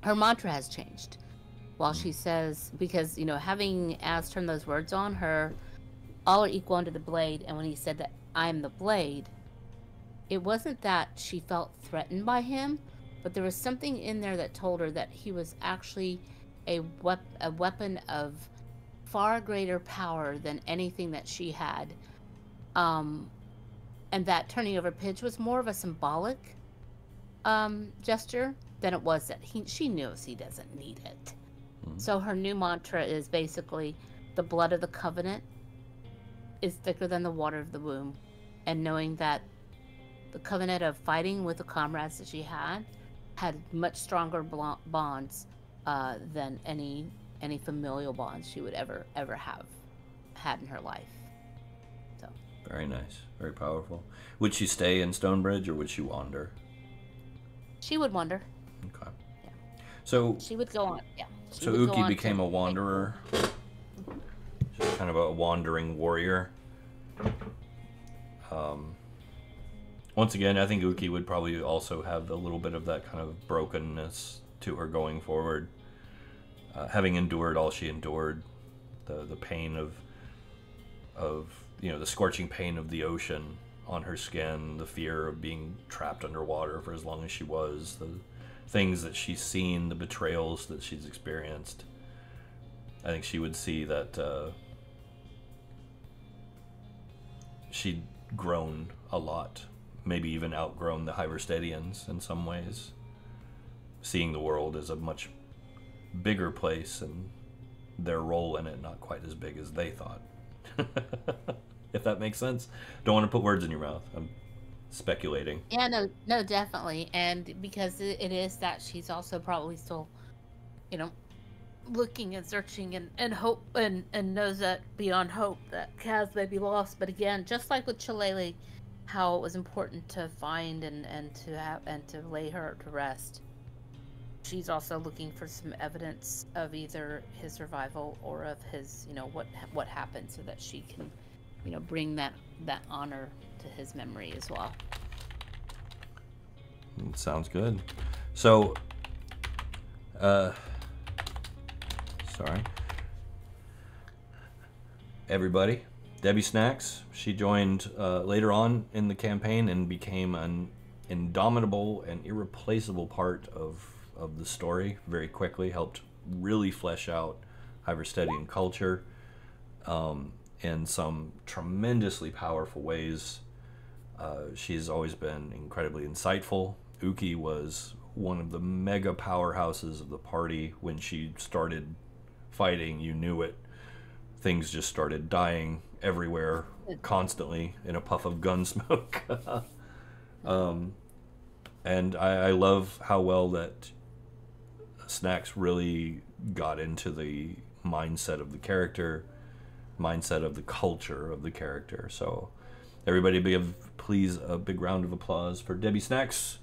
her mantra has changed. While she says, because, having Az turn those words on her, all are equal under the blade, and when he said that I am the blade, it wasn't that she felt threatened by him, but there was something in there that told her that he was actually a weapon of far greater power than anything that she had. And that turning over pitch was more of a symbolic gesture than it was that she knows he doesn't need it. So her new mantra is basically, the blood of the covenant is thicker than the water of the womb. And knowing that the covenant of fighting with the comrades that she had much stronger bonds than any familial bonds she would ever have had in her life. So Very nice. Very powerful. Would she stay in Stonebridge or would she wander? she would wander. Okay. Yeah. So She would go on. Yeah. She So would go Uki on became to- a wanderer. She's kind of a wandering warrior. Once again, I think Uki would probably also have a little bit of that kind of brokenness to her going forward. Having endured all she endured, the pain of the scorching pain of the ocean on her skin, the fear of being trapped underwater for as long as she was, the things that she's seen, the betrayals that she's experienced. I think she would see that she'd grown a lot, maybe even outgrown the Hyverstedians in some ways, seeing the world as a much bigger place and their role in it not quite as big as they thought. If that makes sense. Don't want to put words in your mouth. I'm speculating. Yeah, no, definitely. And because it is that she's also probably still, looking and searching and hope and knows that beyond hope that Kaz may be lost. But again, just like with Shillelagh, how it was important to find and to lay her to rest. She's also looking for some evidence of either his survival or of his, what happened, so that she can, bring that honor to his memory as well. Sounds good. So, sorry. Everybody, Debbie Snacks, she joined later on in the campaign and became an indomitable and irreplaceable part of the story very quickly, helped really flesh out Hyverstedian culture in some tremendously powerful ways. She's always been incredibly insightful. Uki was one of the mega powerhouses of the party. When she started fighting, you knew it. Things just started dying everywhere, constantly, in a puff of gun smoke. And I love how well that Snacks really got into the mindset of the character, mindset of the culture of the character. So everybody please a big round of applause for Debbie Snacks.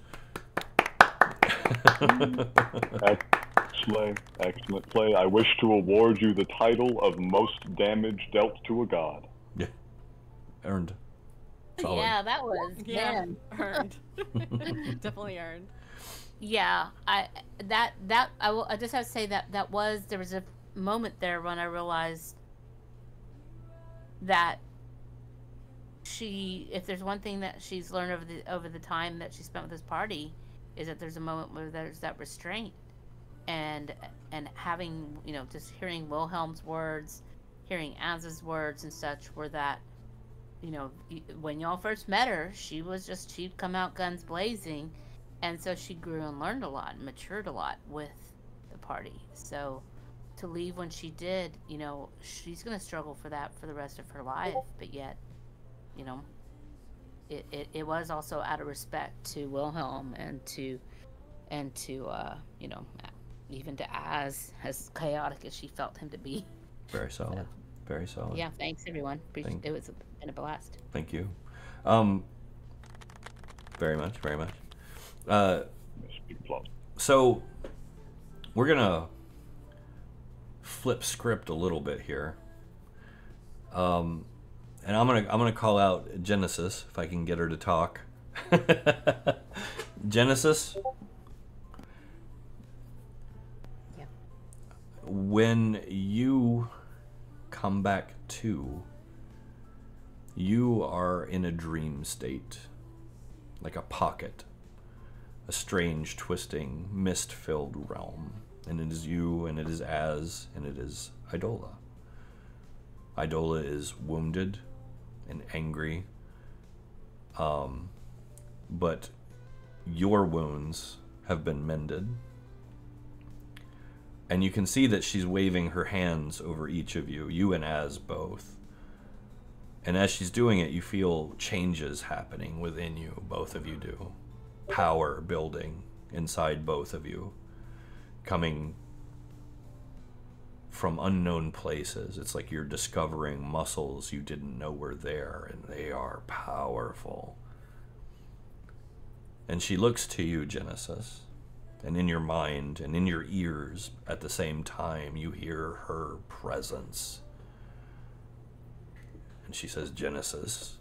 Excellent play. I wish to award you the title of most damage dealt to a god. Yeah. Earned. Solid. Yeah, that was man. Earned. Definitely earned. Yeah, I just have to say that there was a moment there when I realized that if there's one thing that she's learned over the time that she spent with this party, is that there's a moment where there's that restraint, and having, just hearing Wilhelm's words, hearing Az's words and such, were that, when y'all first met her, she'd come out guns blazing, and so she grew and learned a lot and matured a lot with the party. So to leave when she did, she's going to struggle for that for the rest of her life, but yet, it was also out of respect to Wilhelm and to even to as chaotic as she felt him to be. Very solid. So, very solid. yeah, thanks everyone. It was been a blast. Thank you. Very much. So we're gonna flip script a little bit here, and I'm gonna call out Genesis if I can get her to talk. Genesis, when you come back to, you are in a dream state, like a pocket, a strange, twisting, mist-filled realm. And it is you, and it is Az, and it is Idola. Idola is wounded and angry, but your wounds have been mended. And you can see that she's waving her hands over each of you, you and Az both. And as she's doing it, you feel changes happening within you, both of you do. Power building inside both of you, coming from unknown places. It's like you're discovering muscles you didn't know were there, and they are powerful. And she looks to you, Genesis, and in your mind and in your ears at the same time, you hear her presence. And she says, Genesis,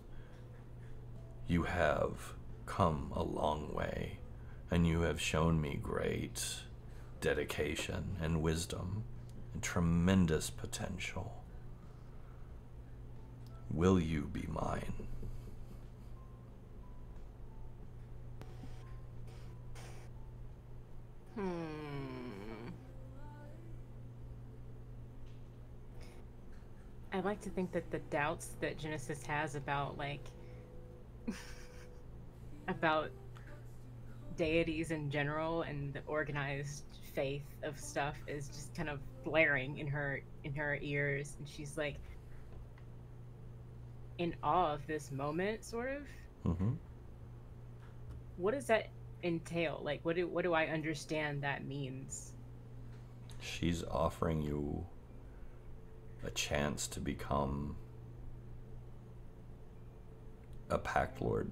you have come a long way, and you have shown me great dedication and wisdom and tremendous potential. Will you be mine? I like to think that the doubts that Genesis has about, like, about deities in general and the organized faith of stuff is just kind of blaring in her ears, and she's like in awe of this moment, sort of. What does that entail? Like, what do I understand that means? She's offering you a chance to become a Pact Lord.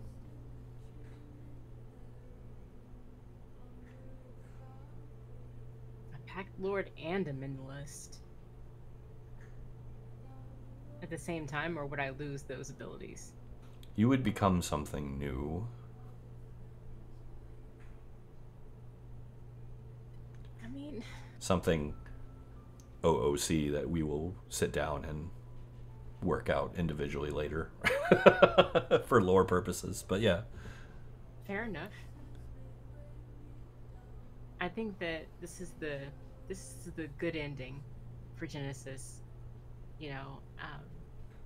A Pact Lord and a Minimalist at the same time, or would I lose those abilities? You would become something new. I mean, something OOC that we will sit down and work out individually later for lore purposes. But yeah. Fair enough. I think that this is the good ending for Genesis. You know,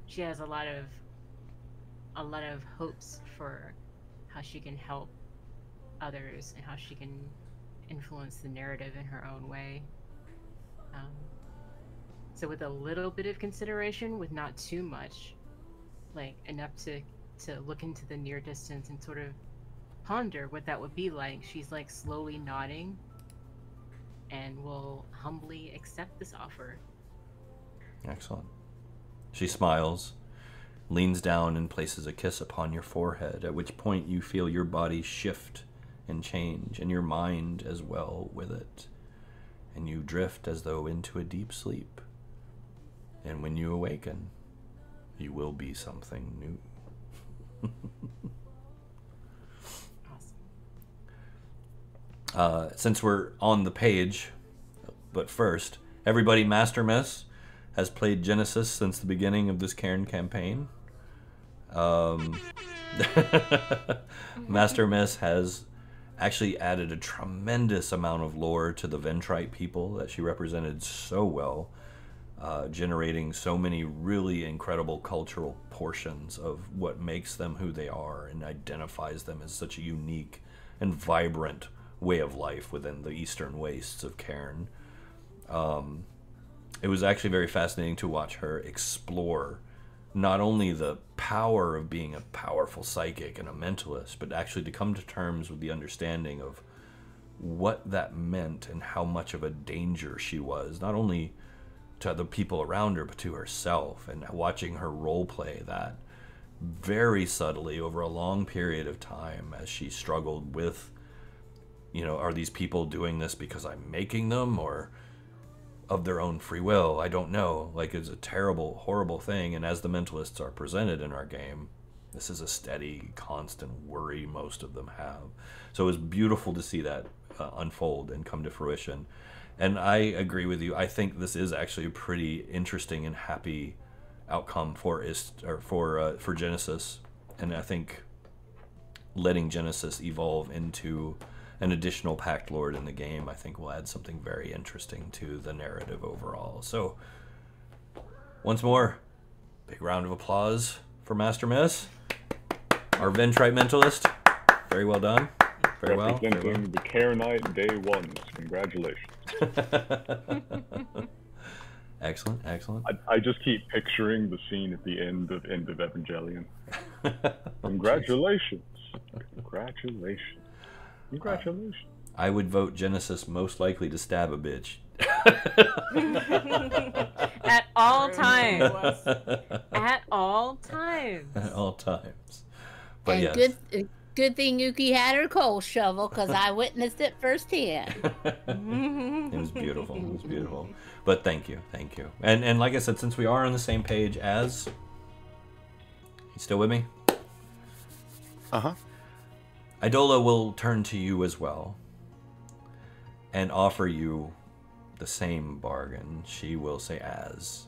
she has a lot of hopes for how she can help others and how she can influence the narrative in her own way. So with a little bit of consideration, with not too much, like enough to look into the near distance and sort of ponder what that would be like, she's like slowly nodding and will humbly accept this offer. Excellent. She smiles, leans down and places a kiss upon your forehead, at which point you feel your body shift and change, and your mind as well with it. And you drift as though into a deep sleep. And when you awaken, you will be something new. Since we're on the page, but first, everybody, Master Mess has played Genesis since the beginning of this Cairne campaign. Master Mess has actually added a tremendous amount of lore to the Ventrite people that she represented so well, generating so many really incredible cultural portions of what makes them who they are and identifies them as such a unique and vibrant way of life within the eastern wastes of Cairne. It was actually very fascinating to watch her explore not only the power of being a powerful psychic and a mentalist, but actually to come to terms with the understanding of what that meant and how much of a danger she was, not only to the people around her, but to herself, and watching her role play that very subtly over a long period of time as she struggled with, you know, are these people doing this because I'm making them, or of their own free will? I don't know. Like, it's a terrible, horrible thing. And as the mentalists are presented in our game, this is a steady, constant worry most of them have. So it was beautiful to see that unfold and come to fruition. And I agree with you. I think this is actually a pretty interesting and happy outcome for Genesis, and I think letting Genesis evolve into an additional Pact Lord in the game, I think will add something very interesting to the narrative overall. So, once more, big round of applause for Master Miss, our Ventrite Mentalist. Very well done. Very well. Representing the Cairnite Day Ones. Congratulations. Excellent, excellent. I just keep picturing the scene at the end of Evangelion. Congratulations. Congratulations. Congratulations. I would vote Genesis most likely to stab a bitch. At all times. At all times. At all times. But And yes. good thing Yuki had her coal shovel, because I witnessed it firsthand. It was beautiful. It was beautiful. But thank you. Thank you. And like I said, since we are on the same page as... You still with me? Uh-huh. Idola will turn to you as well and offer you the same bargain. She will say, as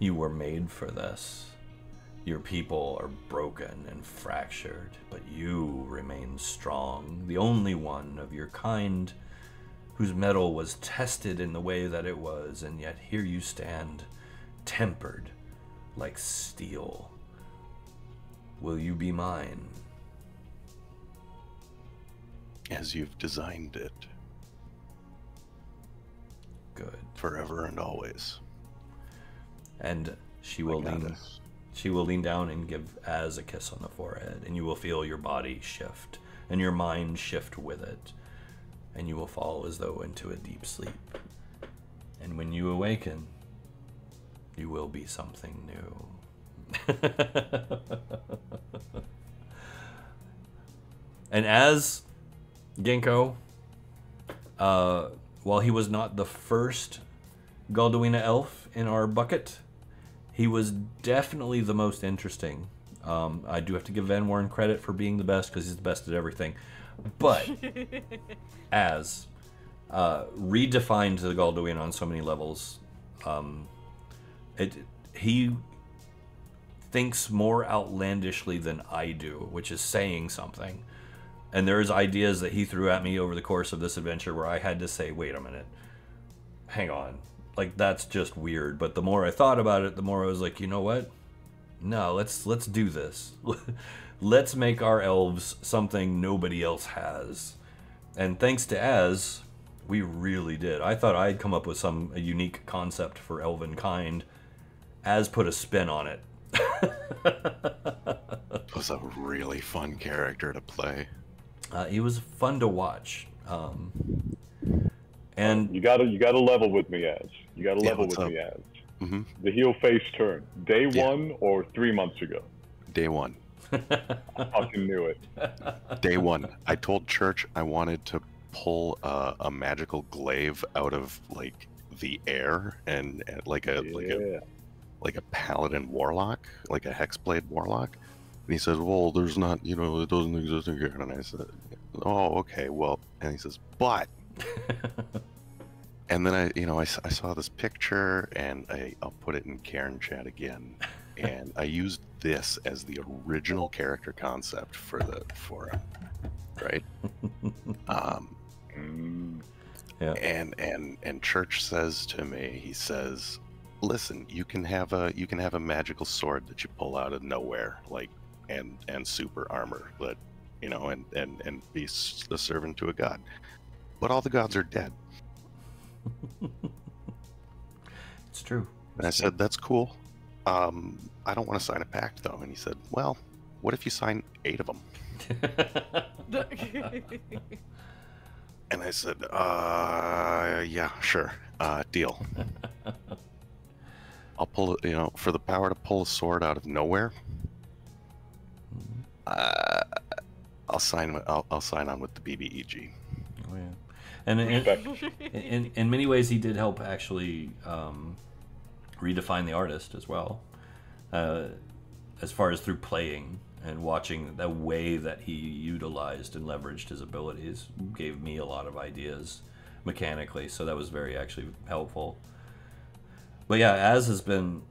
you were made for this. Your people are broken and fractured, but you remain strong, the only one of your kind whose metal was tested in the way that it was, and yet here you stand, tempered like steel. Will you be mine? As you've designed it. Good. Forever and always. And she will lean down and give Az a kiss on the forehead, and you will feel your body shift and your mind shift with it, and you will fall as though into a deep sleep. And when you awaken, you will be something new. And as Genko, while he was not the first Galduina elf in our bucket, he was definitely the most interesting. I do have to give Van Warren credit for being the best, because he's the best at everything. But as redefined the Galduin on so many levels, he thinks more outlandishly than I do, which is saying something. And there's ideas that he threw at me over the course of this adventure where I had to say, wait a minute, hang on. Like, that's just weird. But the more I thought about it, the more I was like, you know what? No, let's do this. Let's make our elves something nobody else has. And thanks to Az, we really did. I thought I'd come up with a unique concept for elven kind. Az put a spin on it. It was a really fun character to play. He was fun to watch. And you gotta level with me, Az. You gotta level with me, Az. Mm-hmm. The heel face turn. Day one or 3 months ago? Day one. I fucking knew it. Day one. I told Church I wanted to pull a magical glaive out of like the air and like a paladin warlock, like a hexblade warlock. And he says, well, there's not, it doesn't exist in here. And I said, oh, okay, well, and he says, but. And then I saw this picture, and I'll put it in Cairne chat again. And I used this as the original character concept for him, right? Yeah. And Church says to me, he says, listen, you can have a magical sword that you pull out of nowhere, like and super armor, but and be a servant to a god, but all the gods are dead. It's true. And I said, that's cool. I don't want to sign a pact though. And he said, well, what if you sign 8 of them? And I said, yeah, sure, deal. I'll pull it, for the power to pull a sword out of nowhere. I'll sign on with the BBEG. Oh yeah, and in many ways he did help actually redefine the artist as well, as far as through playing and watching the way that he utilized and leveraged his abilities. Gave me a lot of ideas mechanically, so that was very actually helpful. But yeah, Az has been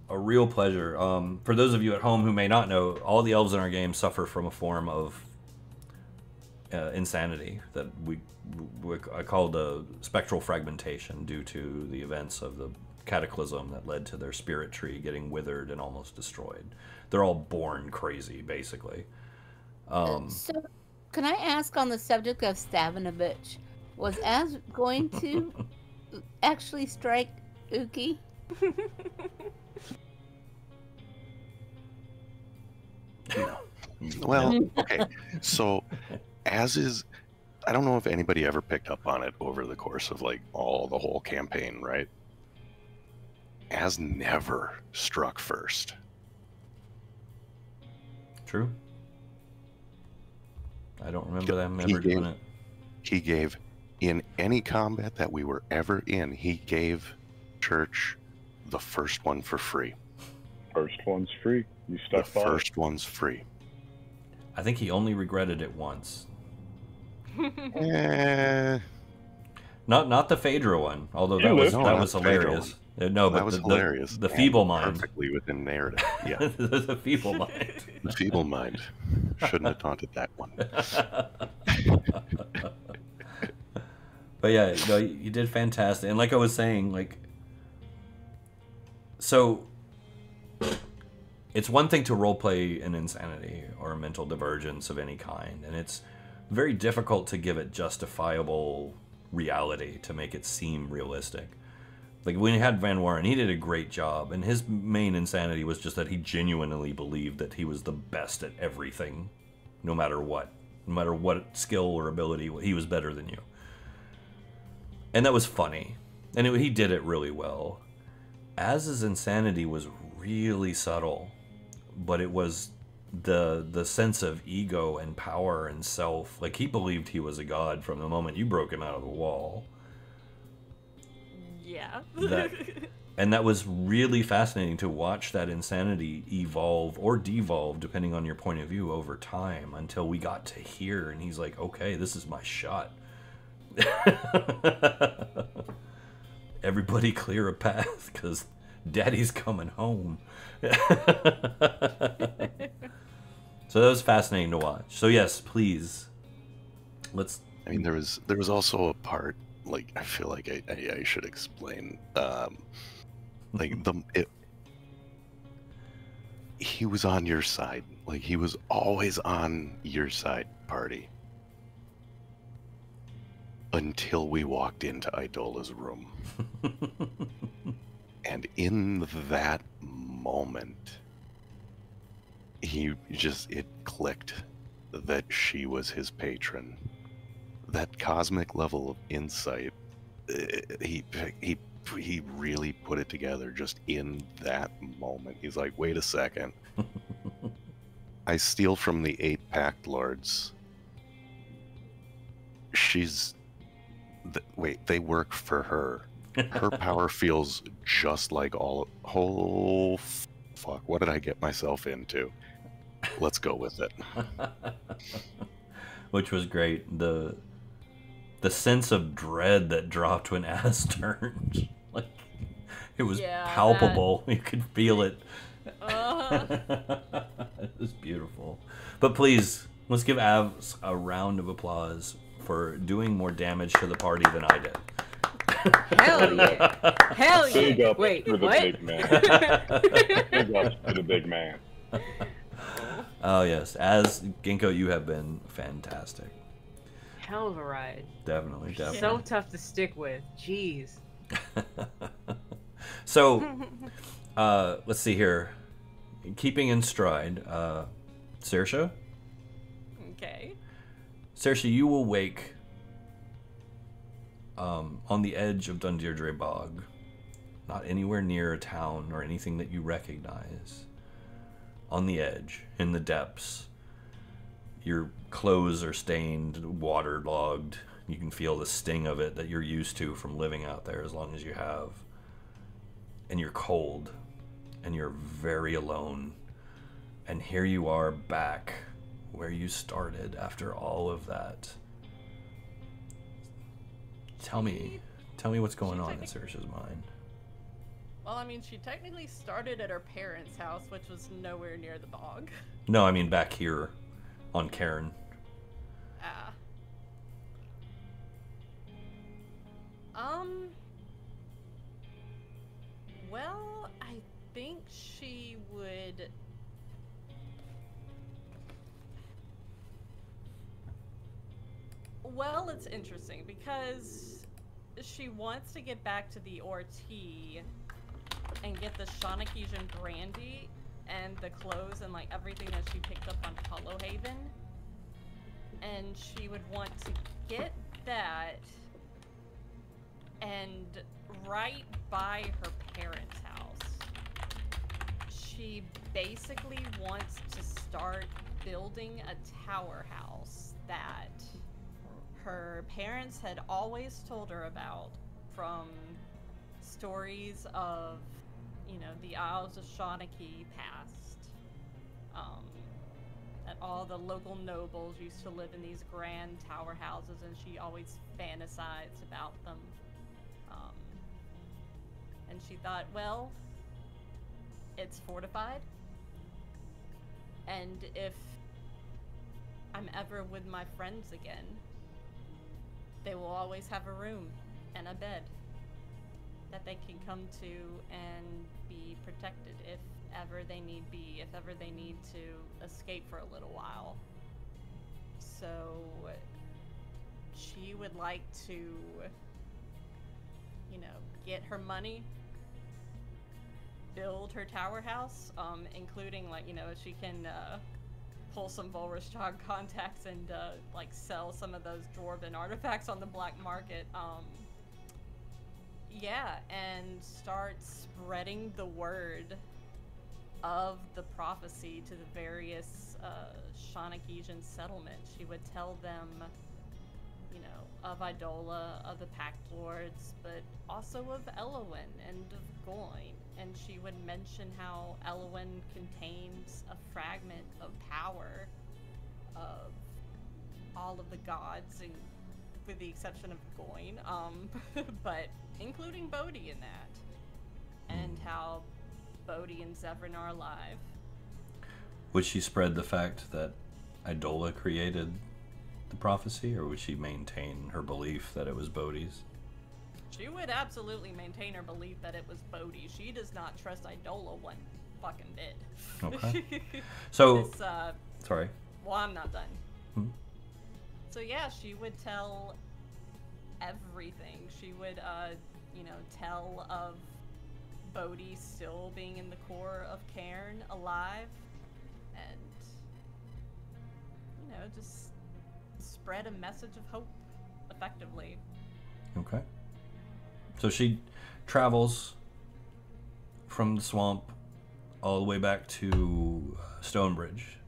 a real pleasure. For those of you at home who may not know, all the elves in our game suffer from a form of insanity that I call the spectral fragmentation, due to the events of the cataclysm that led to their spirit tree getting withered and almost destroyed. They're all born crazy, basically. So, can I ask on the subject of stabbing a bitch? Was Az going to actually strike Uki? Well, okay. So, as is, I don't know if anybody ever picked up on it over the course of like the whole campaign, right? As never struck first. True. I don't remember them ever doing it. He gave, in any combat that we were ever in, he gave Church the first one for free. First one's free. You stuck The by it. first one's free. I think he only regretted it once. Eh, Not the Phaedra one, although Yeah, that was no, that not was the Phaedra hilarious. No, but that was hilarious. the and feeble mind. Perfectly within narrative. Yeah, The feeble mind. the feeble mind. Shouldn't have taunted that one. But yeah, no, you did fantastic. And like I was saying, like, so it's one thing to roleplay an insanity or a mental divergence of any kind, and it's very difficult to give it justifiable reality to make it seem realistic. Like when you had Van Warren, he did a great job, and his main insanity was just that he genuinely believed that he was the best at everything, no matter what skill or ability, he was better than you. And that was funny, and he did it really well. Az's insanity was really subtle, but it was the sense of ego and power and self. Like, he believed he was a god from the moment you broke him out of the wall. Yeah. And that was really fascinating to watch that insanity evolve or devolve, depending on your point of view, over time, until we got to here, and he's like, okay, this is my shot. Everybody clear a path, because Daddy's coming home. So that was fascinating to watch. So yes, please, let's... I mean, there was also a part, like, I feel like I should explain. Like, he was on your side. Like, he was always on your side, party. Until we walked into Idola's room. And in that moment, it clicked that she was his patron. That cosmic level of insight, he really put it together just in that moment. He's like, wait a second. I steal from the 8 Pact Lords. Wait, they work for her. Her power feels just like oh, fuck, what did I get myself into? Let's go with it. Which was great. The sense of dread that dropped when Az turned. Like, it was palpable. You could feel it. It was beautiful. But please, let's give Az a round of applause for doing more damage to the party than I did. Hell yeah. Hell yeah. Big up Wait, to the what? big man. Big ups to the big man. Oh yes, as Ginkgo, you have been fantastic. Hell of a ride. Definitely. So tough to stick with. Jeez. So, let's see here. Keeping in stride, Saoirse? Okay. Saoirse, you will wake on the edge of Dunderdre Bog, not anywhere near a town or anything that you recognize. On the edge, in the depths. Your clothes are stained, waterlogged. You can feel the sting of it that you're used to from living out there as long as you have. And you're cold. And you're very alone. And here you are back where you started after all of that. Tell me what's going on in Saoirse's mind. Well, I mean, she technically started at her parents' house, which was nowhere near the bog. No, I mean back here on Cairne. Ah. Well, I think she would. Well, it's interesting because she wants to get back to the Orti and get the Shawnekeesian brandy and the clothes and like everything that she picked up on Hollow Haven. And she would want to get that and right by her parents' house. She basically wants to start building a tower house that her parents had always told her about from stories of, you know, the Isles of Shawnee past. That all the local nobles used to live in these grand tower houses, and she always fantasized about them. And she thought, well, it's fortified, and if I'm ever with my friends again, they will always have a room and a bed that they can come to and be protected if ever they need be, if ever they need to escape for a little while. So she would like to, you know, get her money, build her tower house, including, like, you know, if she can pull some Volrishjog contacts and like sell some of those dwarven artifacts on the black market. Yeah, and start spreading the word of the prophecy to the various Shawnekeesian settlements. She would tell them, you know, of Idola, of the Pact Lords, but also of Elowyn and of Goyne. And she would mention how Elowyn contains a fragment of power of all of the gods, and with the exception of Goyne, but including Bodhi in that, and how Bodhi and Zevran are alive. Would she spread the fact that Idola created the prophecy, or would she maintain her belief that it was Bodhi's? She would absolutely maintain her belief that it was Bodhi. She does not trust Idola one fucking bit. Okay. So, This, sorry. well, I'm not done. Hmm? So yeah, she would tell everything. She would, you know, tell of Bodhi still being in the core of Cairne, alive, and, you know, just spread a message of hope effectively. Okay. So she travels from the swamp all the way back to Stonebridge.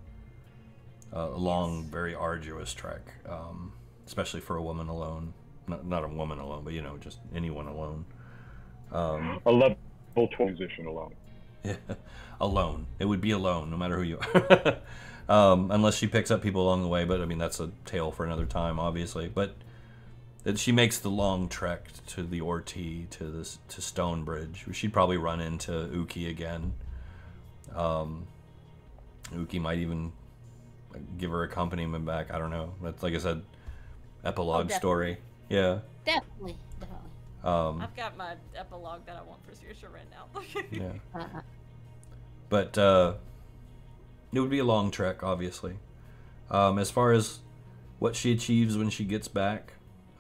A long, very arduous trek, especially for a woman alone. Not a woman alone, but, you know, just anyone alone. A level transition alone. Yeah, alone. It would be alone, no matter who you are. Unless she picks up people along the way, but, I mean, that's a tale for another time, obviously. But she makes the long trek to the Orti, to Stonebridge. She'd probably run into Uki again. Uki might even give her accompaniment back. I don't know. That's, like I said, epilogue story. Yeah. Definitely. I've got my epilogue that I want for Saoirse right now. Yeah. But it would be a long trek, obviously. As far as what she achieves when she gets back,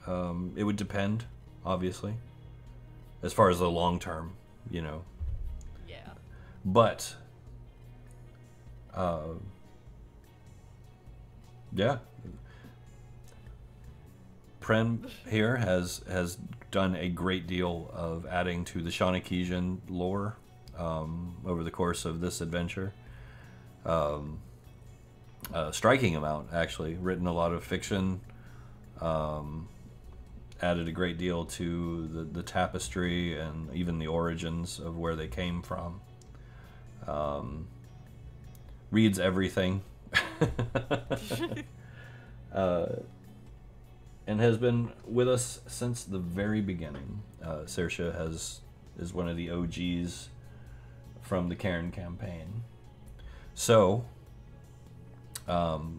it would depend, obviously. As far as the long term, you know. Yeah. But yeah. Prem here has done a great deal of adding to the Shawnekeesian lore over the course of this adventure. Striking amount, actually. Written a lot of fiction. Added a great deal to the tapestry and even the origins of where they came from. Reads everything. and has been with us since the very beginning. Saoirse is one of the OGs from the Cairne campaign. So,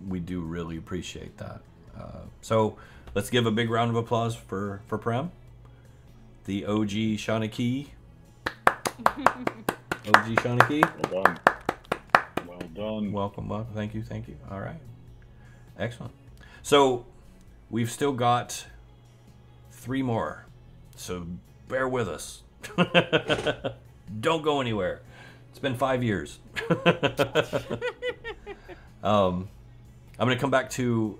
we do really appreciate that. So, let's give a big round of applause for Prem, the OG Shanaki. OG Shanaki. Well done. Well done. Welcome. Thank you. All right. Excellent. So, we've still got 3 more. So, bear with us. Don't go anywhere. It's been 5 years. I'm going to come back to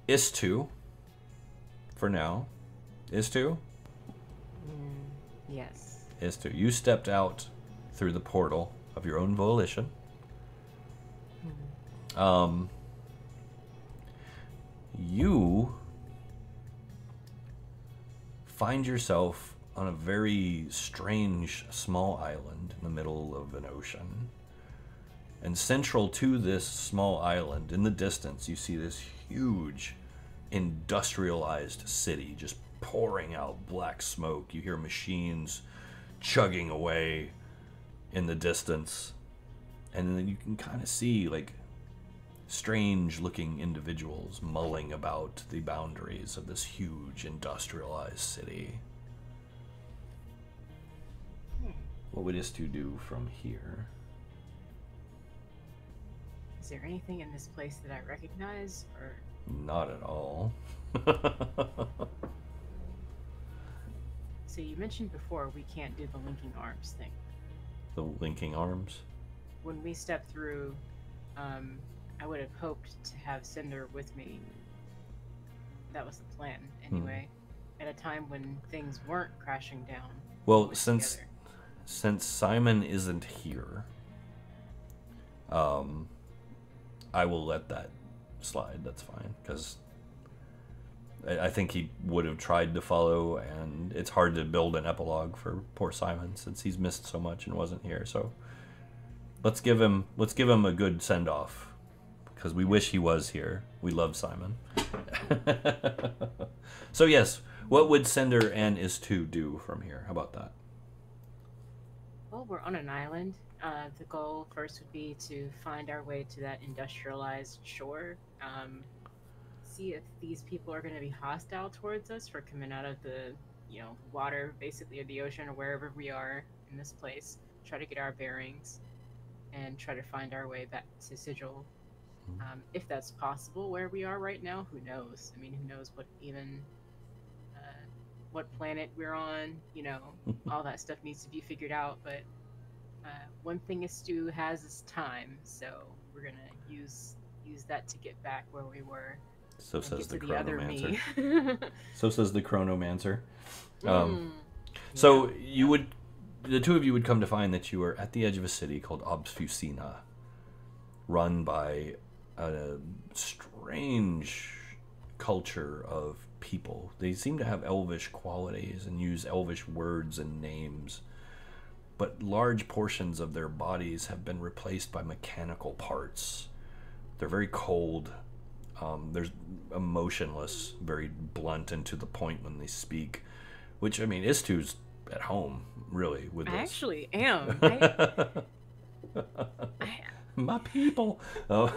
Istu for now. Istu? Yes. Istu, you stepped out through the portal of your own volition. You find yourself on a very strange small island in the middle of an ocean. And central to this small island, in the distance, you see this huge industrialized city just pouring out black smoke. You hear machines chugging away in the distance. And then you can kind of see, like, strange-looking individuals mulling about the boundaries of this huge industrialized city. What would Istu do from here? Is there anything in this place that I recognize, or? Not at all. So you mentioned before we can't do the linking arms thing. The linking arms? When we stepped through, I would have hoped to have Cinder with me. That was the plan, anyway. At a time when things weren't crashing down. Well, since Simon isn't here, I will let that slide. That's fine, because I think he would have tried to follow, and it's hard to build an epilogue for poor Simon since he's missed so much and wasn't here. So let's give him a good send off, because we wish he was here. We love Simon. So yes, what would Cinder and Istu do from here? How about that? Well, we're on an island. The goal first would be to find our way to that industrialized shore. See if these people are going to be hostile towards us for coming out of the, water, basically, of the ocean or wherever we are in this place. Try to get our bearings and try to find our way back to Sigil. If that's possible where we are right now, who knows? I mean, who knows what planet we're on, all that stuff needs to be figured out, but one thing Istu has is time, so we're gonna use that to get back where we were. So says the Chronomancer. So says the Chronomancer. So the two of you would come to find that you are at the edge of a city called Obfuscina, run by a strange culture of people. They seem to have elvish qualities and use elvish words and names, but large portions of their bodies have been replaced by mechanical parts. They're very cold. They're emotionless, very blunt and to the point when they speak, which, I mean, Istu's at home, really, with this. I actually am. My people. Oh.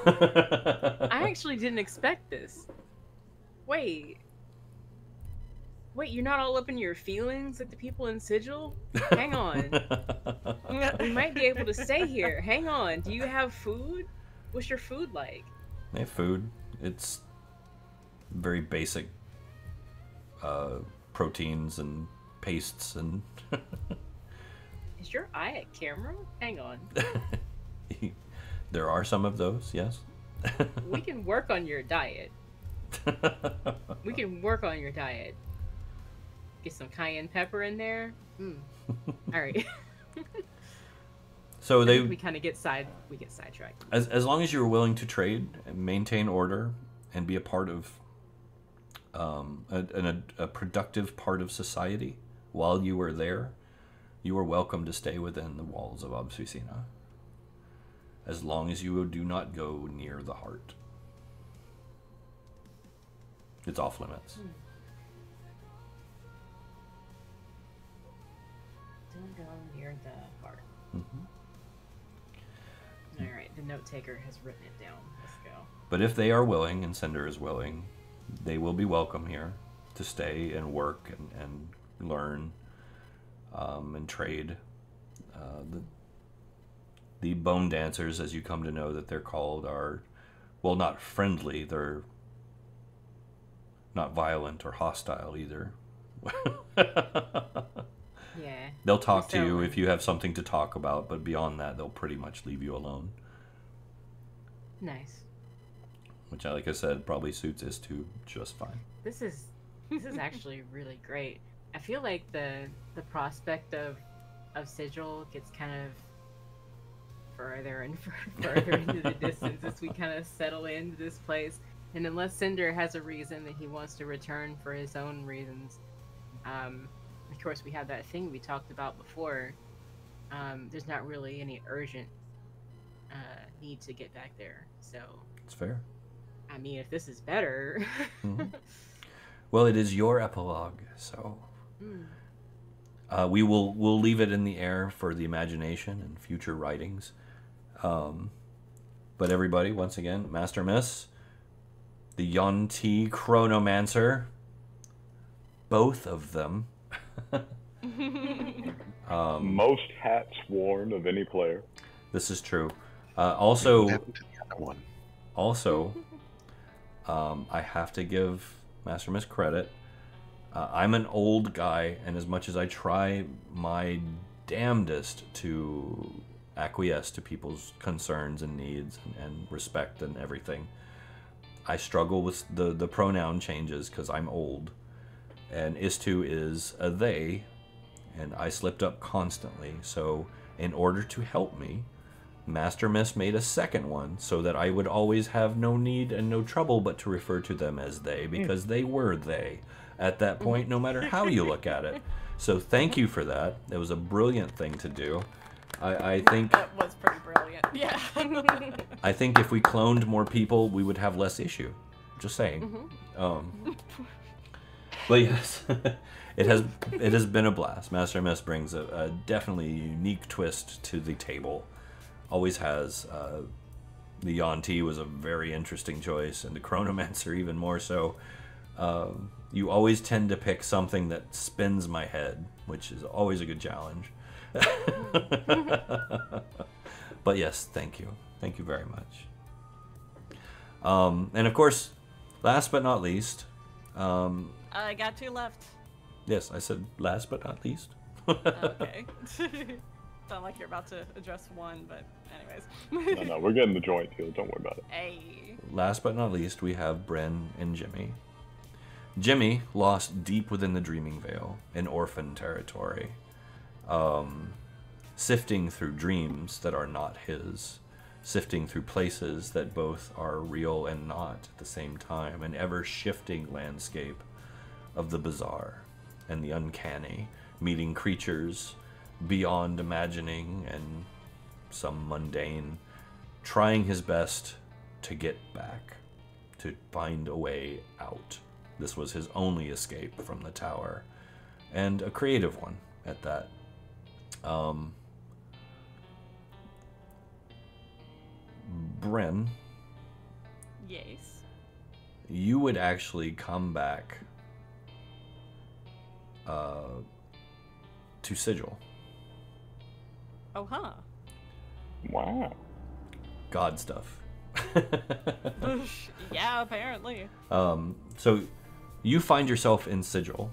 I actually didn't expect this. Wait, you're not all up in your feelings like the people in Sigil? Hang on. We might be able to stay here. Hang on. Do you have food? What's your food like? They have food. It's very basic proteins and pastes and... Is your eye at camera? Hang on. There are some of those, yes. We can work on your diet. We can work on your diet. Get some cayenne pepper in there. All right. So we kind of get sidetracked. As long as you're willing to trade and maintain order and be a part of a productive part of society while you are there, you are welcome to stay within the walls of Obfuscina, as long as you do not go near the heart. It's off limits. Don't go near the heart. Mm-hmm. All right, the note taker has written it down. Let's go. But if they are willing, and Cinder is willing, they will be welcome here to stay and work and learn and trade. The bone dancers, as you come to know that they're called, are, well, not friendly. They're not violent or hostile either. Yeah. They'll talk to you So- if you have something to talk about, but beyond that, they'll pretty much leave you alone. Nice. Which, like I said, probably suits Istu just fine. This is actually really great. I feel like the prospect of Sigil gets kind of further and further into the distance as we kind of settle into this place. And unless Cinder has a reason that he wants to return for his own reasons, of course we have that thing we talked about before. There's not really any urgent need to get back there. So, It's fair. I mean, if this is better. Mhm. Well, it is your epilogue, so we'll leave it in the air for the imagination and future writings. But everybody, once again, Master Miss, the Yonti Chronomancer, both of them. Most hats worn of any player. This is true. Also, What happened to the other one? Also, I have to give Master Miss credit. I'm an old guy, and as much as I try my damnedest to acquiesce to people's concerns and needs and respect and everything, I struggle with the pronoun changes because I'm old. And Istu is a they, and I slipped up constantly. So in order to help me, Master Miss made a second one so that I would always have no need and no trouble but to refer to them as they, because they were they at that point, no matter how you look at it. So thank you for that. It was a brilliant thing to do. I think That was pretty brilliant. Yeah. I think if we cloned more people, we would have less issue. Just saying. But yes, it has been a blast. Master Miss brings a definitely unique twist to the table. Always has. The Yonti was a very interesting choice, and the Chronomancer even more so. You always tend to pick something that spins my head, which is always a good challenge. But yes, thank you. Thank you very much. And of course, last but not least, I got 2 left. yes, I said last but not least. Okay. Sound like you're about to address one, but anyways. No, we're getting the joint here. Don't worry about it. Hey. Last but not least, we have Bren and Jimmy. Jimmy, lost deep within the Dreaming Vale, in orphan territory, sifting through dreams that are not his, sifting through places that both are real and not at the same time, an ever-shifting landscape of the bizarre and the uncanny, meeting creatures beyond imagining and some mundane, trying his best to get back, to find a way out. This was his only escape from the tower, and a creative one at that. Bren, Yes. you would actually come back to Sigil. Oh, huh. Wow. God stuff. Yeah, apparently. So you find yourself in Sigil,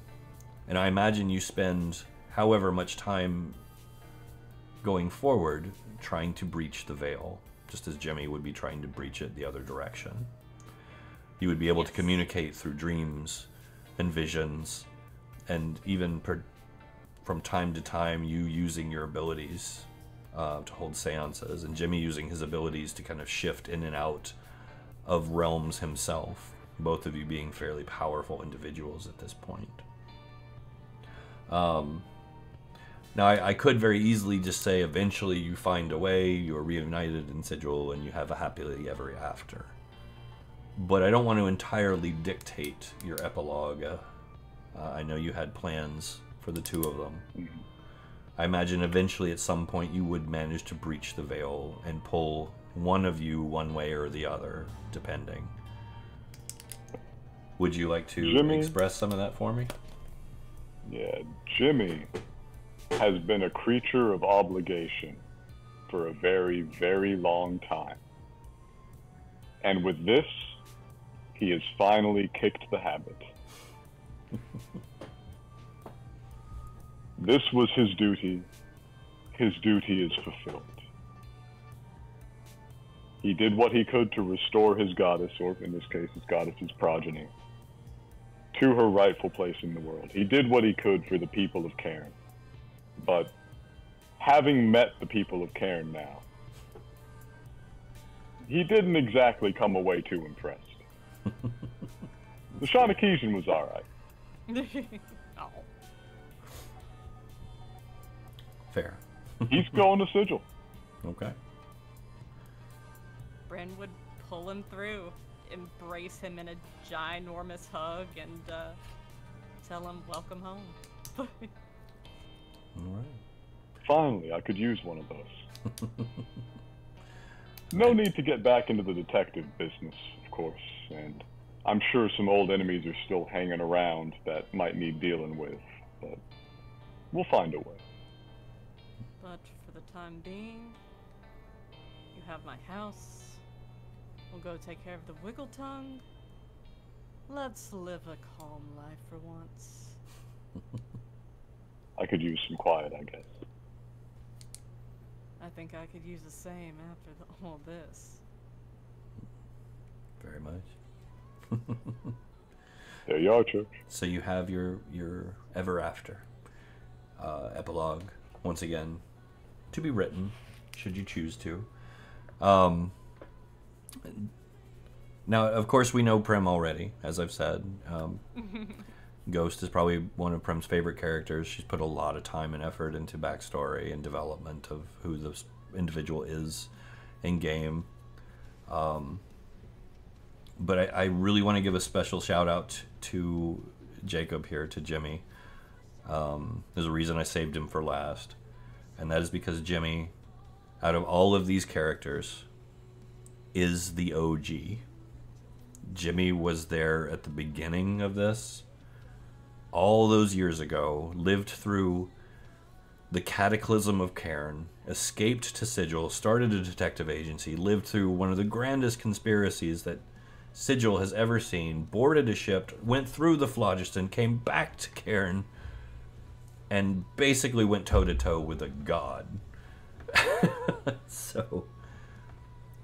and I imagine you spend however much time going forward trying to breach the veil, just as Jimmy would be trying to breach it the other direction. You would be able to Yes. communicate through dreams and visions, and even from time to time you using your abilities to hold seances, and Jimmy using his abilities to kind of shift in and out of realms himself, both of you being fairly powerful individuals at this point. Now, I could very easily just say eventually you find a way, you're reunited in Sigil, and you have a happily ever after. but I don't want to entirely dictate your epilogue. I know you had plans for the two of them. Mhm. I imagine eventually at some point you would manage to breach the veil and pull one of you one way or the other, depending. Would you like to Jimmy? express some of that for me? Yeah, Jimmy has been a creature of obligation for a very, very long time. And with this, he has finally kicked the habit. This was his duty. His duty is fulfilled. He did what he could to restore his goddess, or in this case, his goddess's progeny, to her rightful place in the world. He did what he could for the people of Cairne. But having met the people of Cairne now, he didn't exactly come away too impressed. The Shawnekeesian was alright. Oh. Fair. He's going to Sigil. Okay. Bryn would pull him through, embrace him in a ginormous hug, and tell him welcome home. All right. Finally, I could use one of those. No need to get back into the detective business, of course, and I'm sure some old enemies are still hanging around that might need dealing with, but we'll find a way. But for the time being, you have my house. We'll go take care of the Wiggle Tongue. Let's live a calm life for once. I could use some quiet, I guess. I think I could use the same after all this. Very much. There you are, Church. So you have your ever after epilogue once again to be written, should you choose to. Now, of course, we know Prim already, as I've said. Ghost is probably one of Prim's favorite characters. She's put a lot of time and effort into backstory and development of who this individual is in game. But I really want to give a special shout out to Jacob here, to Jimmy. There's a reason I saved him for last, and that is because Jimmy, out of all of these characters, is the OG. Jimmy was there at the beginning of this, all those years ago, lived through the cataclysm of Cairne, escaped to Sigil, started a detective agency, lived through one of the grandest conspiracies that Sigil has ever seen, boarded a ship, went through the phlogiston, came back to Cairne, and basically went toe-to-toe with a god. So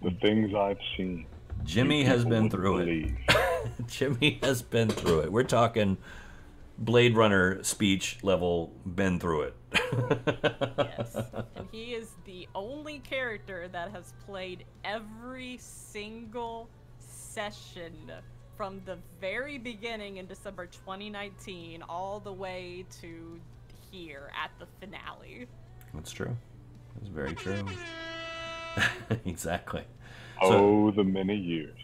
The things I've seen. Jimmy you has people been wouldn't through believe. it. Jimmy has been through it. We're talking Blade Runner speech level, been through it. Yes. And he is the only character that has played every single session from the very beginning in December 2019 all the way to here at the finale. That's true. That's very true. Exactly. Oh, the many years.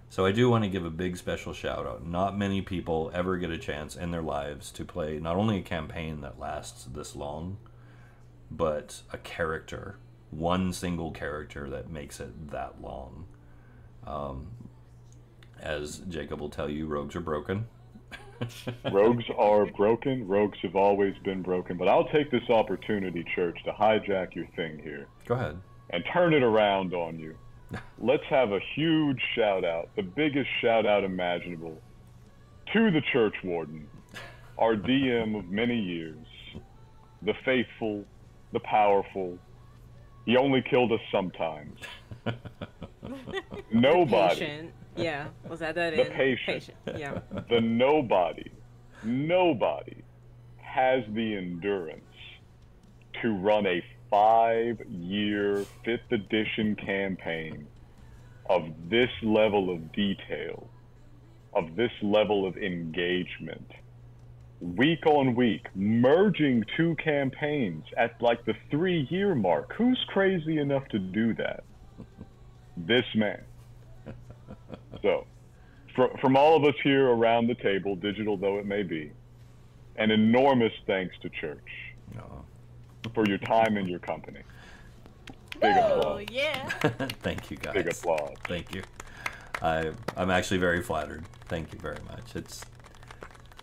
So I do want to give a big special shout out. Not many people ever get a chance in their lives to play not only a campaign that lasts this long, but a character, one single character that makes it that long. As Jacob will tell you, rogues are broken. Rogues are broken. Rogues have always been broken. But I'll take this opportunity, Church, to hijack your thing here Go ahead. and turn it around on you. Let's have a huge shout out, the biggest shout out imaginable, to the Church Warden, our DM of many years, the faithful, the powerful. He only killed us sometimes. Nobody. Patient. Yeah. Was that that The in? patient. Yeah. The nobody has the endurance to run a 5-year 5th edition campaign of this level of detail, of this level of engagement, week on week, merging 2 campaigns at like the 3-year mark. Who's crazy enough to do that? This man. So, from all of us here around the table, digital though it may be, an enormous thanks to Church for your time and your company. Big Oh applause. yeah. Thank you, guys. Big applause. Thank you. I'm actually very flattered. Thank you very much.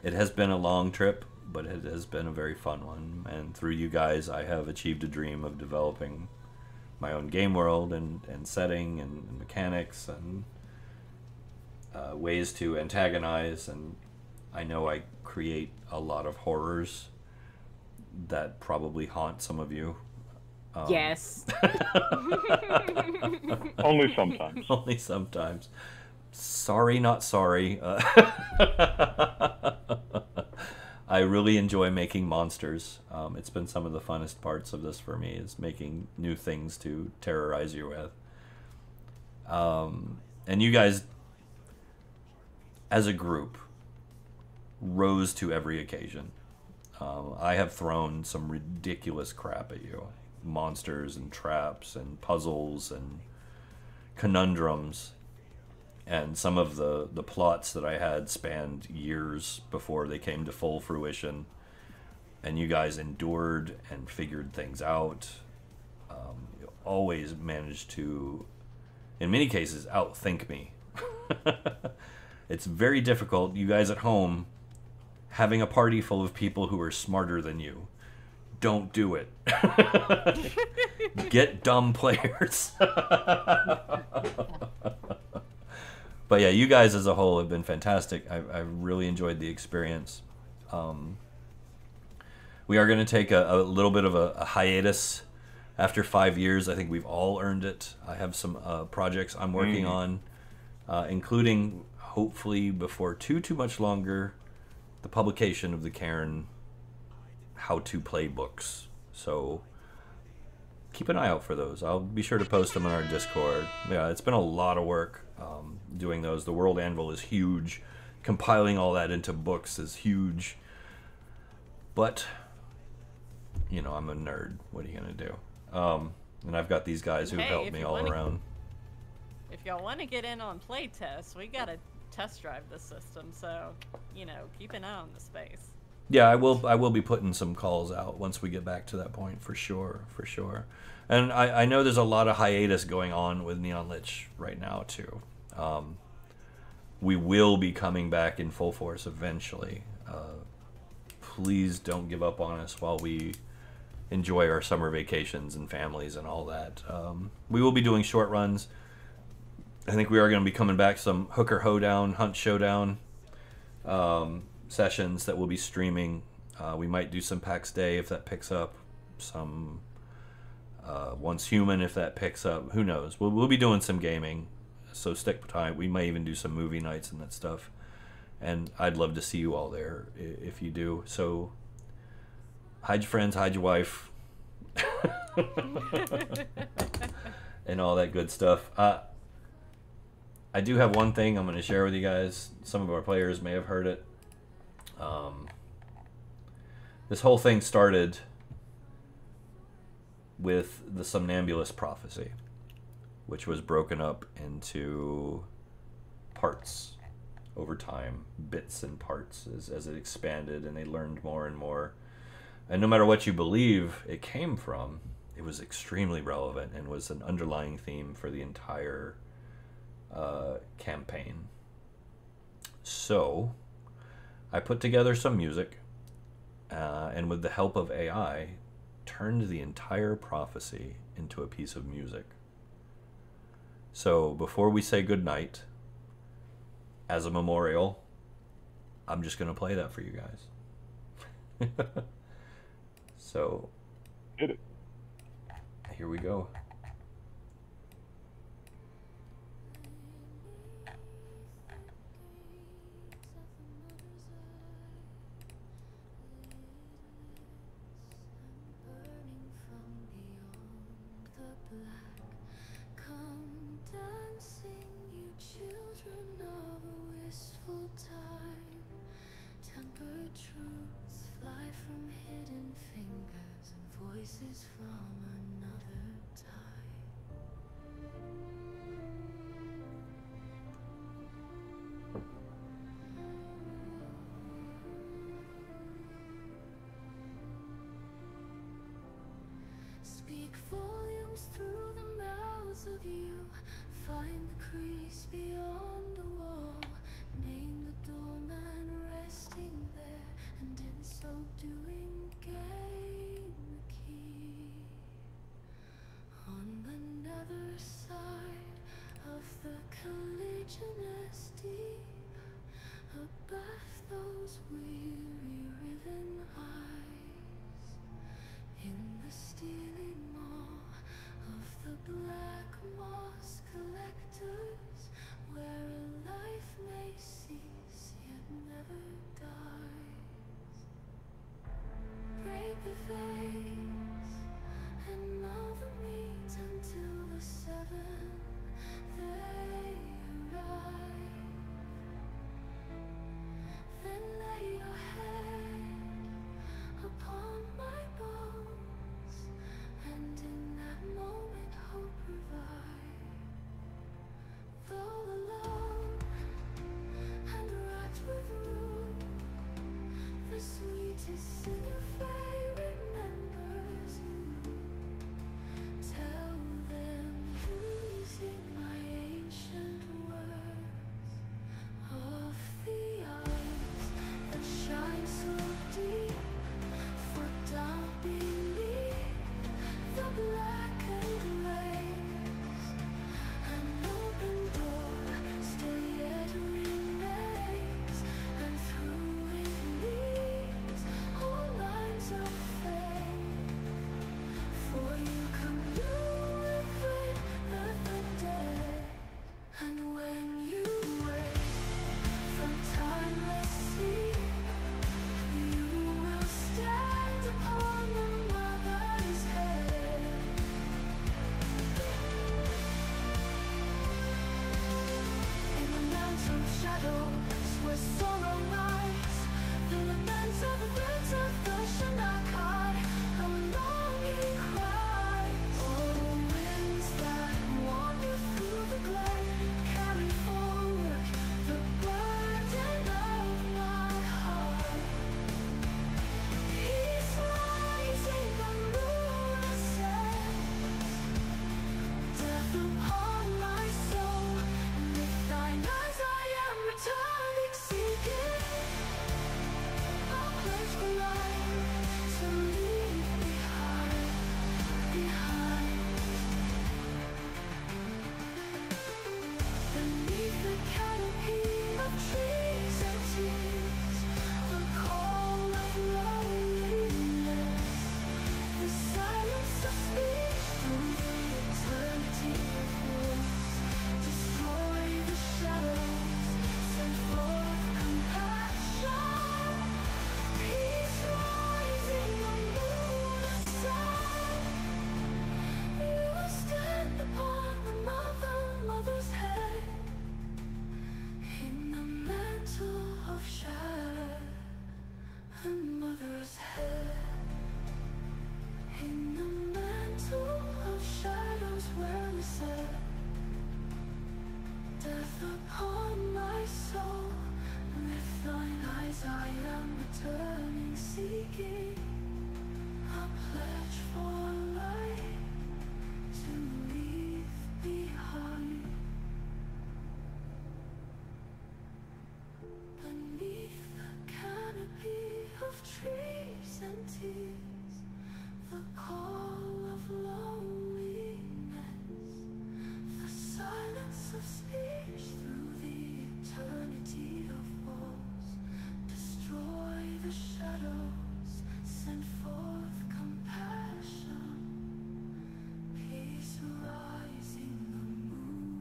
It has been a long trip, but it has been a very fun one. And through you guys, I have achieved a dream of developing my own game world and setting and mechanics and ways to antagonize. And I know I create a lot of horrors that probably haunt some of you. Yes. Only sometimes. Only sometimes. Sorry, not sorry. I really enjoy making monsters. It's been some of the funnest parts of this for me, is making new things to terrorize you with. And you guys, as a group, rose to every occasion. I have thrown some ridiculous crap at you. Monsters and traps and puzzles and conundrums. And some of the plots that I had spanned years before they came to full fruition. And you guys endured and figured things out. You always managed to, in many cases, outthink me. It's very difficult, you guys at home, having a party full of people who are smarter than you. Don't do it. Get dumb players. But yeah, you guys as a whole have been fantastic. I really enjoyed the experience. We are going to take a little bit of a hiatus after 5 years. I think we've all earned it. I have some projects I'm working on, including, hopefully before too much longer, the publication of the Cairne how-to play books. So keep an eye out for those. I'll be sure to post them on our Discord. Yeah, it's been a lot of work doing those. The World Anvil is huge. Compiling all that into books is huge. But, you know, I'm a nerd. What are you going to do? And I've got these guys who help me all around. If y'all want to get in on play tests, we got to test drive the system. So, you know, keep an eye on the space. Yeah, I will be putting some calls out once we get back to that point, for sure. And I know there's a lot of hiatus going on with Neon Lich right now, too. We will be coming back in full force eventually. Please don't give up on us while we enjoy our summer vacations and families and all that. We will be doing short runs. I think we are going to be coming back some Hooker Hoedown, Hunt Showdown sessions that we'll be streaming. We might do some PAX Day if that picks up. Some Once Human if that picks up. Who knows? We'll be doing some gaming. So stick tight. We may even do some movie nights and that stuff. And I'd love to see you all there if you do. So hide your friends, hide your wife. And all that good stuff. I do have one thing I'm going to share with you guys. Some of our players may have heard it. This whole thing started with the Somnambulist Prophecy, which was broken up into parts over time, bits and parts as it expanded and they learned more and more. And no matter what you believe it came from, it was extremely relevant and was an underlying theme for the entire campaign. So I put together some music and with the help of AI turned the entire prophecy into a piece of music. So before we say goodnight, as a memorial, I'm just going to play that for you guys. So Hit it. Here we go. Voices from another time. with you. Find the crease beyond the wall. Name the doorman resting there, and in so doing, gain the key. On the nether side of the collisionous deep, above those weary riven eyes, in the steely maw of the black moss collectors, where a life may cease yet never dies. Break the vase and gnaw the meat until the seven they arrive. Then lay your head upon my bones, and in that moment hope revive. Though alone and racked with rue, the sweetest singer Faye remembers you. Tell them using my ancient words of the eyes that shine so deep, for down beneath the blackened rays, an open door still yet remains, and through it leads all lines of fate. For you commune with the dead, and when you wake from timeless sleep, you will stand upon the mother's head. In the mountain shadows where sorrow lies, the laments of the birds of the Shanakai, how longing cries. Oh, winds that wander through the glade, carry forward the burden of my heart. Peace rising, the moon ascends. Death upon my soul, and with thine eyes I am returning, seeking a place for life to leave behind. Beneath the canopy of trees and tears, the call of loneliness, the silence of speech through the eternity of wolves. Destroy the shadows, send forth compassion. Peace rising, the moon ascends. You will stand upon the mother's head, in the mantle of shadow, a mother's head. In the mantle of shadows where we said, death upon my soul, with thine eyes I am returning, seeking a pledge for life to leave behind. Beneath the canopy of trees and tears, the call of loneliness, the silence of speech through the eternity of walls. Destroy the shadows, send forth compassion. Peace rising, the moon.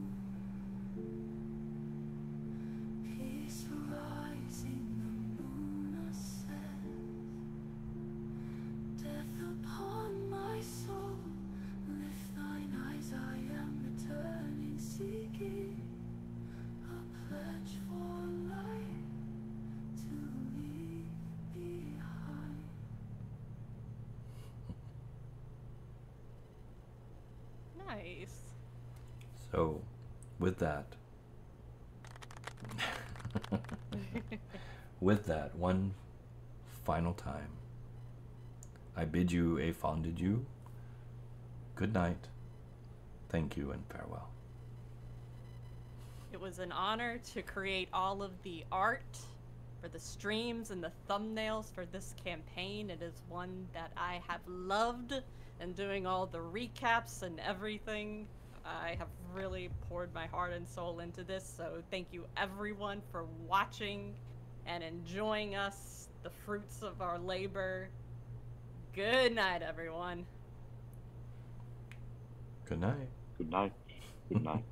Peace rising, the moon ascends. Death upon my soul, with thine eyes I am returning, seeking a pledge for life to leave behind. Nice. So, with that, one final time, I bid you a fond adieu, good night, Thank you and farewell. It was an honor to create all of the art for the streams and the thumbnails for this campaign. It is one that I have loved, and doing all the recaps and everything. I have really poured my heart and soul into this, so thank you everyone for watching and enjoying us, the fruits of our labor. Good night, everyone. Good night. Good night. Good night.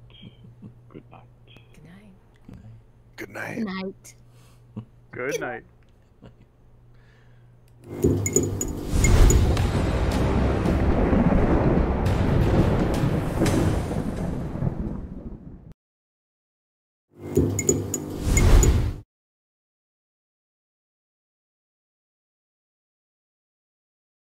Good night. Good night. Good night. Good night. Good night. Night.